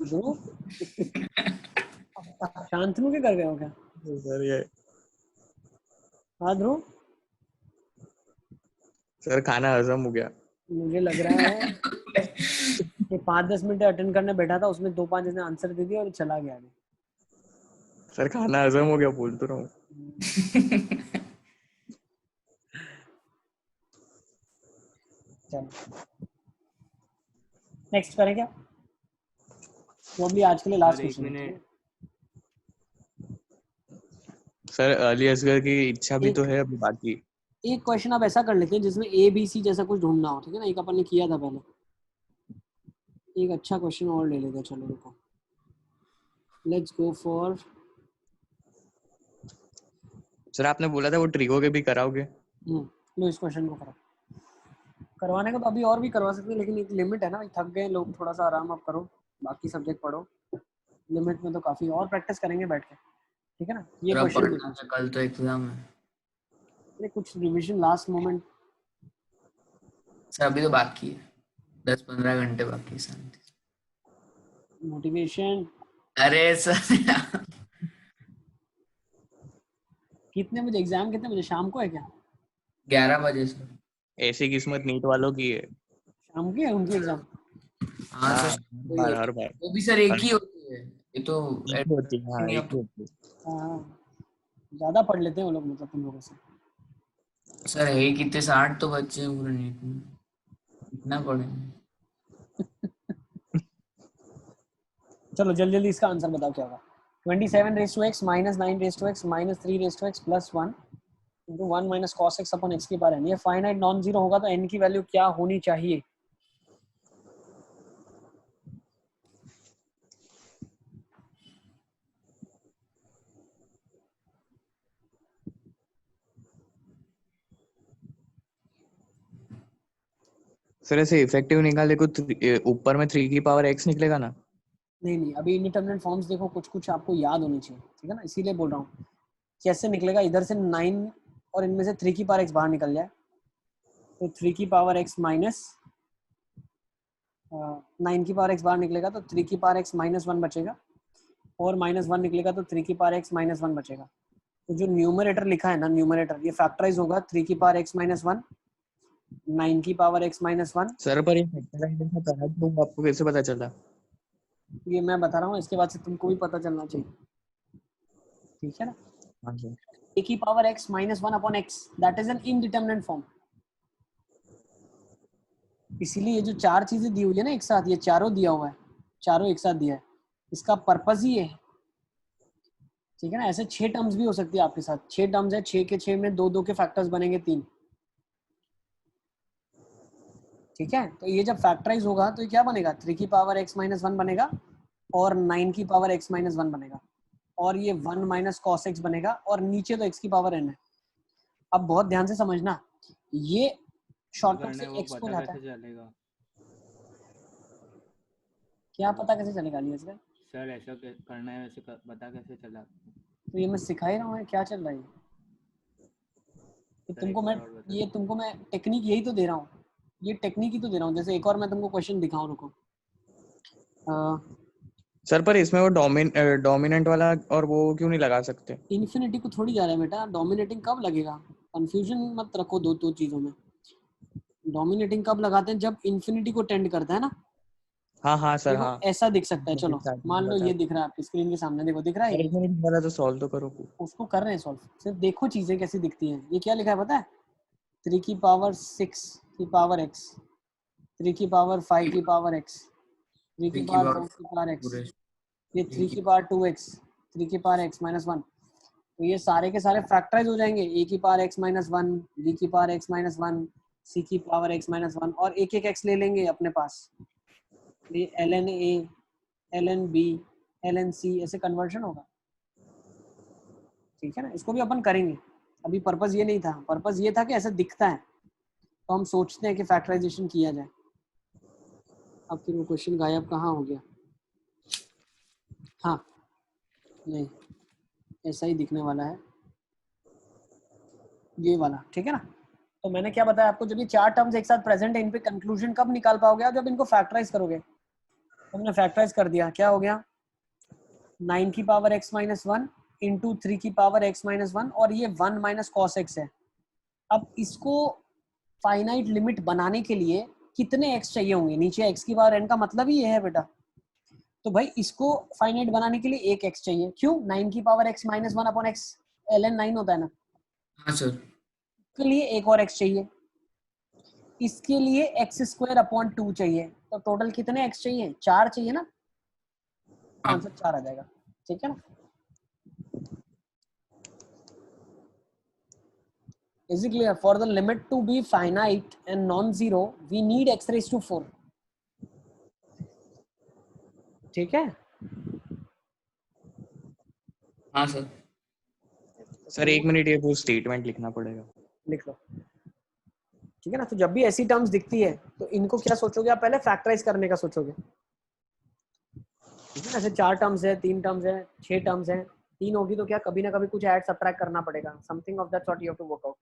ध्रुव शांतनु के कर गए हो क्या? सर ये हाँ ध्रुव, सर खाना हजम हो गया। मुझे लग रहा है कि 5-10 मिनट अटेंड करने बैठा था, उसमें 2-5 ने आंसर दे दिया और चला गया अभी। सर खाना हजम हो गया बोल तो रहा हूँ। चलो नेक्स्ट करें क्या? वो अभी आज के लिए लास्ट सर एक क्वेश्चन है। मिनट। सर अली असगर की इच्छा भी तो है अभी बाकी। एक क्वेश्चन आप ऐसा कर लेते हैं जिसमें ए बी सी जैसा कुछ ढूंढना हो, ठीक है ना? एक अपन ने किया था पहले, एक अच्छा क्वेश्चन और ले लेते हैं। चलो रुको, लेट्स गो फॉर। सर आपने बोला था वो ट्रिको के भी कराओगे। लो इस क्वेश्चन को करो। करवाने को तो अभी और भी करवा सकते हैं, लेकिन एक लिमिट है ना, थक गए लोग, थोड़ा सा आराम आप करो, बाकी सब्जेक्ट पढ़ो। लिमिट में तो काफी और प्रैक्टिस करेंगे बैठ के, ठीक है ना? ये क्वेश्चन कल तो एग्जाम है। कुछ रिवीजन लास्ट मोमेंट। सर अभी तो बाकी है 10-15 घंटे बाकी शांति। मोटिवेशन अरे सर कितने बजे एग्जाम, कितने बजे शाम को है क्या? 11 बजे सर। ऐसी किस्मत नीट वालों की है। शाम की है उनकी एग्जाम? हाँ हाँ, सर हर बार वो भी सर एक ही होती है, ये तो एक ही होती है। हाँ, एक ही होती है। हाँ ज्यादा पढ़ लेते हैं वो लोग मतलब तुम लोगों से। सर है ही कितने 60 तो बच्चे हैं पूरे नीट में, इतना पढ़ेंगे। चलो जल्दी जल्दी इसका आंसर बताओ क्या होगा। 27 raise to x minus 9 raise to x minus 3 raise to x plus 1 into 1 minus cos x upon x की पावर n। ये फाइनाइट नॉन जीरो होगा तो n की वैल्यू क्या होनी चाहिए? सर ऐसे इफेक्टिव निकाले को ऊपर में 3 की पावर x निकलेगा ना? नहीं नहीं, अभी इंडिटरमिनेट फॉर्म्स देखो, कुछ कुछ आपको याद होनी चाहिए, ठीक है ना, इसीलिए बोल रहा हूँ। कैसे निकलेगा? इधर से 9 और इनमें से 3 की पावर x बाहर निकल जाए तो 3 की पावर x माइनस 9 की पावर x बाहर निकलेगा तो 3 की पावर x माइनस 1 बचेगा, और माइनस 1 निकलेगा तो 3 की पावर x माइनस 1 बचेगा। तो जो न्यूमरेटर लिखा है ना, न्यूमरेटर ये फैक्टराइज होगा 3 की पावर x माइनस 1, 9 की पावर x माइनस 1। सर पर ये फैक्टराइजेशन करना तो आपको कैसे पता चला? ये मैं बता रहा हूँ, इसके बाद से तुमको भी पता चलना चाहिए, ठीक है ना। हाँ सर। a की power x minus 1 upon x that is an indeterminate form. इसीलिए ये जो चार चीजें दी हुई है ना एक साथ, ये चारों दिया हुआ है, चारों एक साथ दिया है, इसका पर्पस ही ये है, ठीक है ना। ऐसे 6 टर्म्स भी हो सकती है आपके साथ, 6 टर्म्स है, 6 के 6 में 2 के फैक्टर्स बनेंगे 3, ठीक है। तो ये जब फैक्टराइज होगा तो ये क्या बनेगा? 3 की पावर x माइनस 1 बनेगा और 9 की पावर x माइनस 1 बनेगा, और ये 1 माइनस कॉस x बनेगा, और नीचे तो x की पावर n है। अब बहुत ध्यान से समझना, ये शॉर्टकट से वो x को पता जाता कैसे है। चलेगा? क्या पता कैसे चलेगा लिए इसका? सर ऐसा करना है वैसे पता कैसे चला? तो ये मैं सिखा ही रहा हूँ, क्या चल रहा है ये सर तुमको एक मैं, बार और बता ये तुमको मैं टेक्निक यही तो दे रहा हूँ, ये टेक्निक ही तो दे रहा हूँ। जैसे एक और मैं तुमको क्वेश्चन दिखाऊं, रुको। सर पर इसमें वो डोमिनेंट वाला और वो क्यों नहीं लगा सकते? इन्फिनिटी को थोड़ी जा रहा है बेटा, डोमिनेटिंग कब लगेगा? कंफ्यूजन मत रखो दो चीजों में। डोमिनेटिंग कब लगाते हैं? जब इन्फिनिटी को टेंड करता है ना। हाँ हाँ सर, देखो हाँ। ऐसा दिख सकता है, चलो मान लो ये दिख रहा है आपकी स्क्रीन के सामने, देखो दिख रहा है अरे ये? इसमें वाला तो सॉल्व तो करो। उसको कर रहे हैं सॉल्व, सिर्फ देखो चीजें कैसी दिखती हैं। ये क्या लिखा है पता है? 3 की पावर 6 की पावर x, 3 की पावर 5 की पावर x, 3 की पावर 4 की पावर x, पूरे ये 3 की पावर 2x, 3 की पावर x माइनस 1। तो ये सारे के सारे फैक्टराइज हो जाएंगे, a की पावर x माइनस 1, b की पावर x माइनस 1, c की पावर x माइनस 1, और एक एक x ले लेंगे अपने पास। ये ln a, ln b, ln c ऐसे कन्वर्जन होगा, ठीक है ना। इसको भी अपन करेंगे, अभी पर्पस ये नहीं था, पर्पस ये था कि ऐसा दिखता है तो हम सोचते हैं कि फैक्टराइजेशन किया जाए। अब फिर वो क्वेश्चन गायब कहाँ हो गया? हाँ नहीं, ऐसा ही दिखने वाला है ये वाला, ठीक है ना। तो मैंने क्या बताया आपको, जब ये चार टर्म्स एक साथ प्रेजेंट है, इन पे कंक्लूजन कब निकाल पाओगे आप? जब इनको फैक्टराइज करोगे। तो हमने फैक्टराइज कर दिया, क्या हो गया? 9 की पावर x माइनस 1 इंटू 3 की पावर x माइनस 1, और ये 1 माइनस कॉस एक्स है। अब इसको फाइनाइट लिमिट बनाने के लिए कितने x चाहिए होंगे? नीचे x की पावर n का मतलब ही ये है बेटा। तो भाई इसको फाइनाइट बनाने के लिए एक x चाहिए, क्यों? 9 की power x minus 1 upon x, ln 9 होता है ना। हाँ सर। के लिए एक और x चाहिए, इसके लिए एक्स स्क्वायर अपॉन 2 चाहिए। तो टोटल कितने x चाहिए? 4 चाहिए ना, आंसर 4 आ जाएगा, ठीक है ना। Is it clear? For the limit to be finite and non-zero, we need x raised to 4. ठीक है। हाँ सर। सर 1 मिनट, ये वो स्टेटमेंट लिखना पड़ेगा। लिख लो, ठीक है ना। तो जब भी ऐसी टर्म्स दिखती है तो इनको क्या सोचोगे आप? पहले फैक्टराइज करने का सोचोगे, ठीक है ना। ऐसे 4 टर्म्स है, 3 टर्म्स है, 6 टर्म्स है, 3 होगी तो क्या कभी ना कभी कुछ ऐड सब्ट्रैक्ट करना पड़ेगा, something of that sort you have to work out.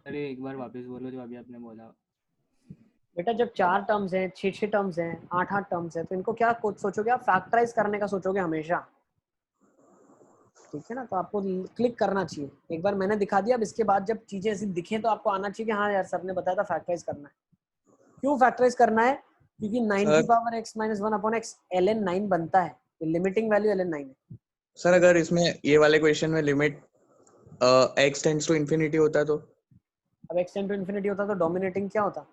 अरे एक बार वापस बोलो जो अभी आपने बोला। बेटा जब 4 टर्म्स हैं, 6 टर्म्स हैं, 8 टर्म्स हैं, तो इनको क्या कुछ सोचोगे आप? फैक्टराइज करने का सोचोगे हमेशा, ठीक है ना? तो आपको क्लिक करना चाहिए। एक बार मैंने दिखा दिया, अब इसके बाद जब चीजें ऐसी दिखें तो आपको आना चाहिए कि हाँ यार सर ने बताया था फैक्टराइज करना है। क्यों फैक्टराइज करना है? क्योंकि 9 की power x minus 1 upon x ln 9 बनता है, लिमिटिंग वैल्यू ln 9 है। सर अगर इसमें ये वाले क्वेश्चन में limit x tends to infinity होता तो? अब x टेंड टू इन्फिनिटी होता तो डोमिनेटिंग क्या होता?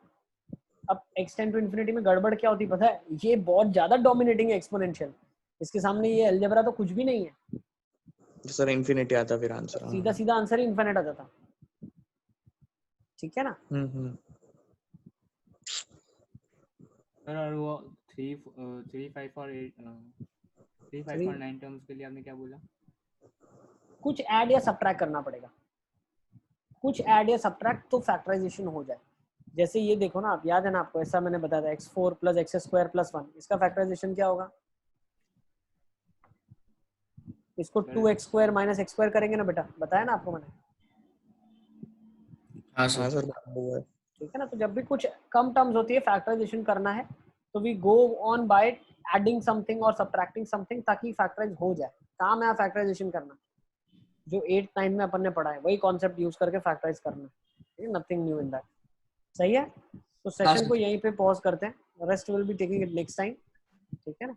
अब x टेंड टू इन्फिनिटी में गड़बड़ क्या होती पता है? ये बहुत ज्यादा डोमिनेटिंग है एक्सपोनेंशियल, इसके सामने ये अलजेब्रा तो कुछ भी नहीं है। सर इंफिनिटी आता फिर आंसर। सीधा सीधा आंसर ही इन्फिनिट आ जाता, ठीक है ना? सर और वो 3 5 और 8 3 5 और 9 टर्म्स के लिए आपने क्या बोला? कुछ ऐड या सब्ट्रैक्ट करना पड़ेगा, कुछ ऐड या सब्ट्रैक्ट तो फैक्टराइजेशन हो जाए। जैसे ये देखो ना, आप याद है ना आपको, ऐसा मैंने बताया था x4 plus x square plus 1, इसका फैक्टराइजेशन क्या होगा? इसको 2x square minus x square करेंगे ना बेटा, बताया ना आपको मैंने। हाँ हाँ सर। सर ठीक है ना? तो जब भी कुछ कम टर्म्स होती है फैक्टराइजेशन करना है तो we go on by adding something और सब्ट्रैक्टिंग समथिंग ताकि फैक्टराइज हो जाए। काम है फैक्टराइजेशन करना, जो 8 9 में अपन ने पढ़ा है वही कॉन्सेप्ट यूज करके फैक्टराइज करना है, नथिंग न्यू इन दैट। सही है? तो सेशन को यहीं पे पॉज करते हैं, rest will be taking it next time, ठीक है ना?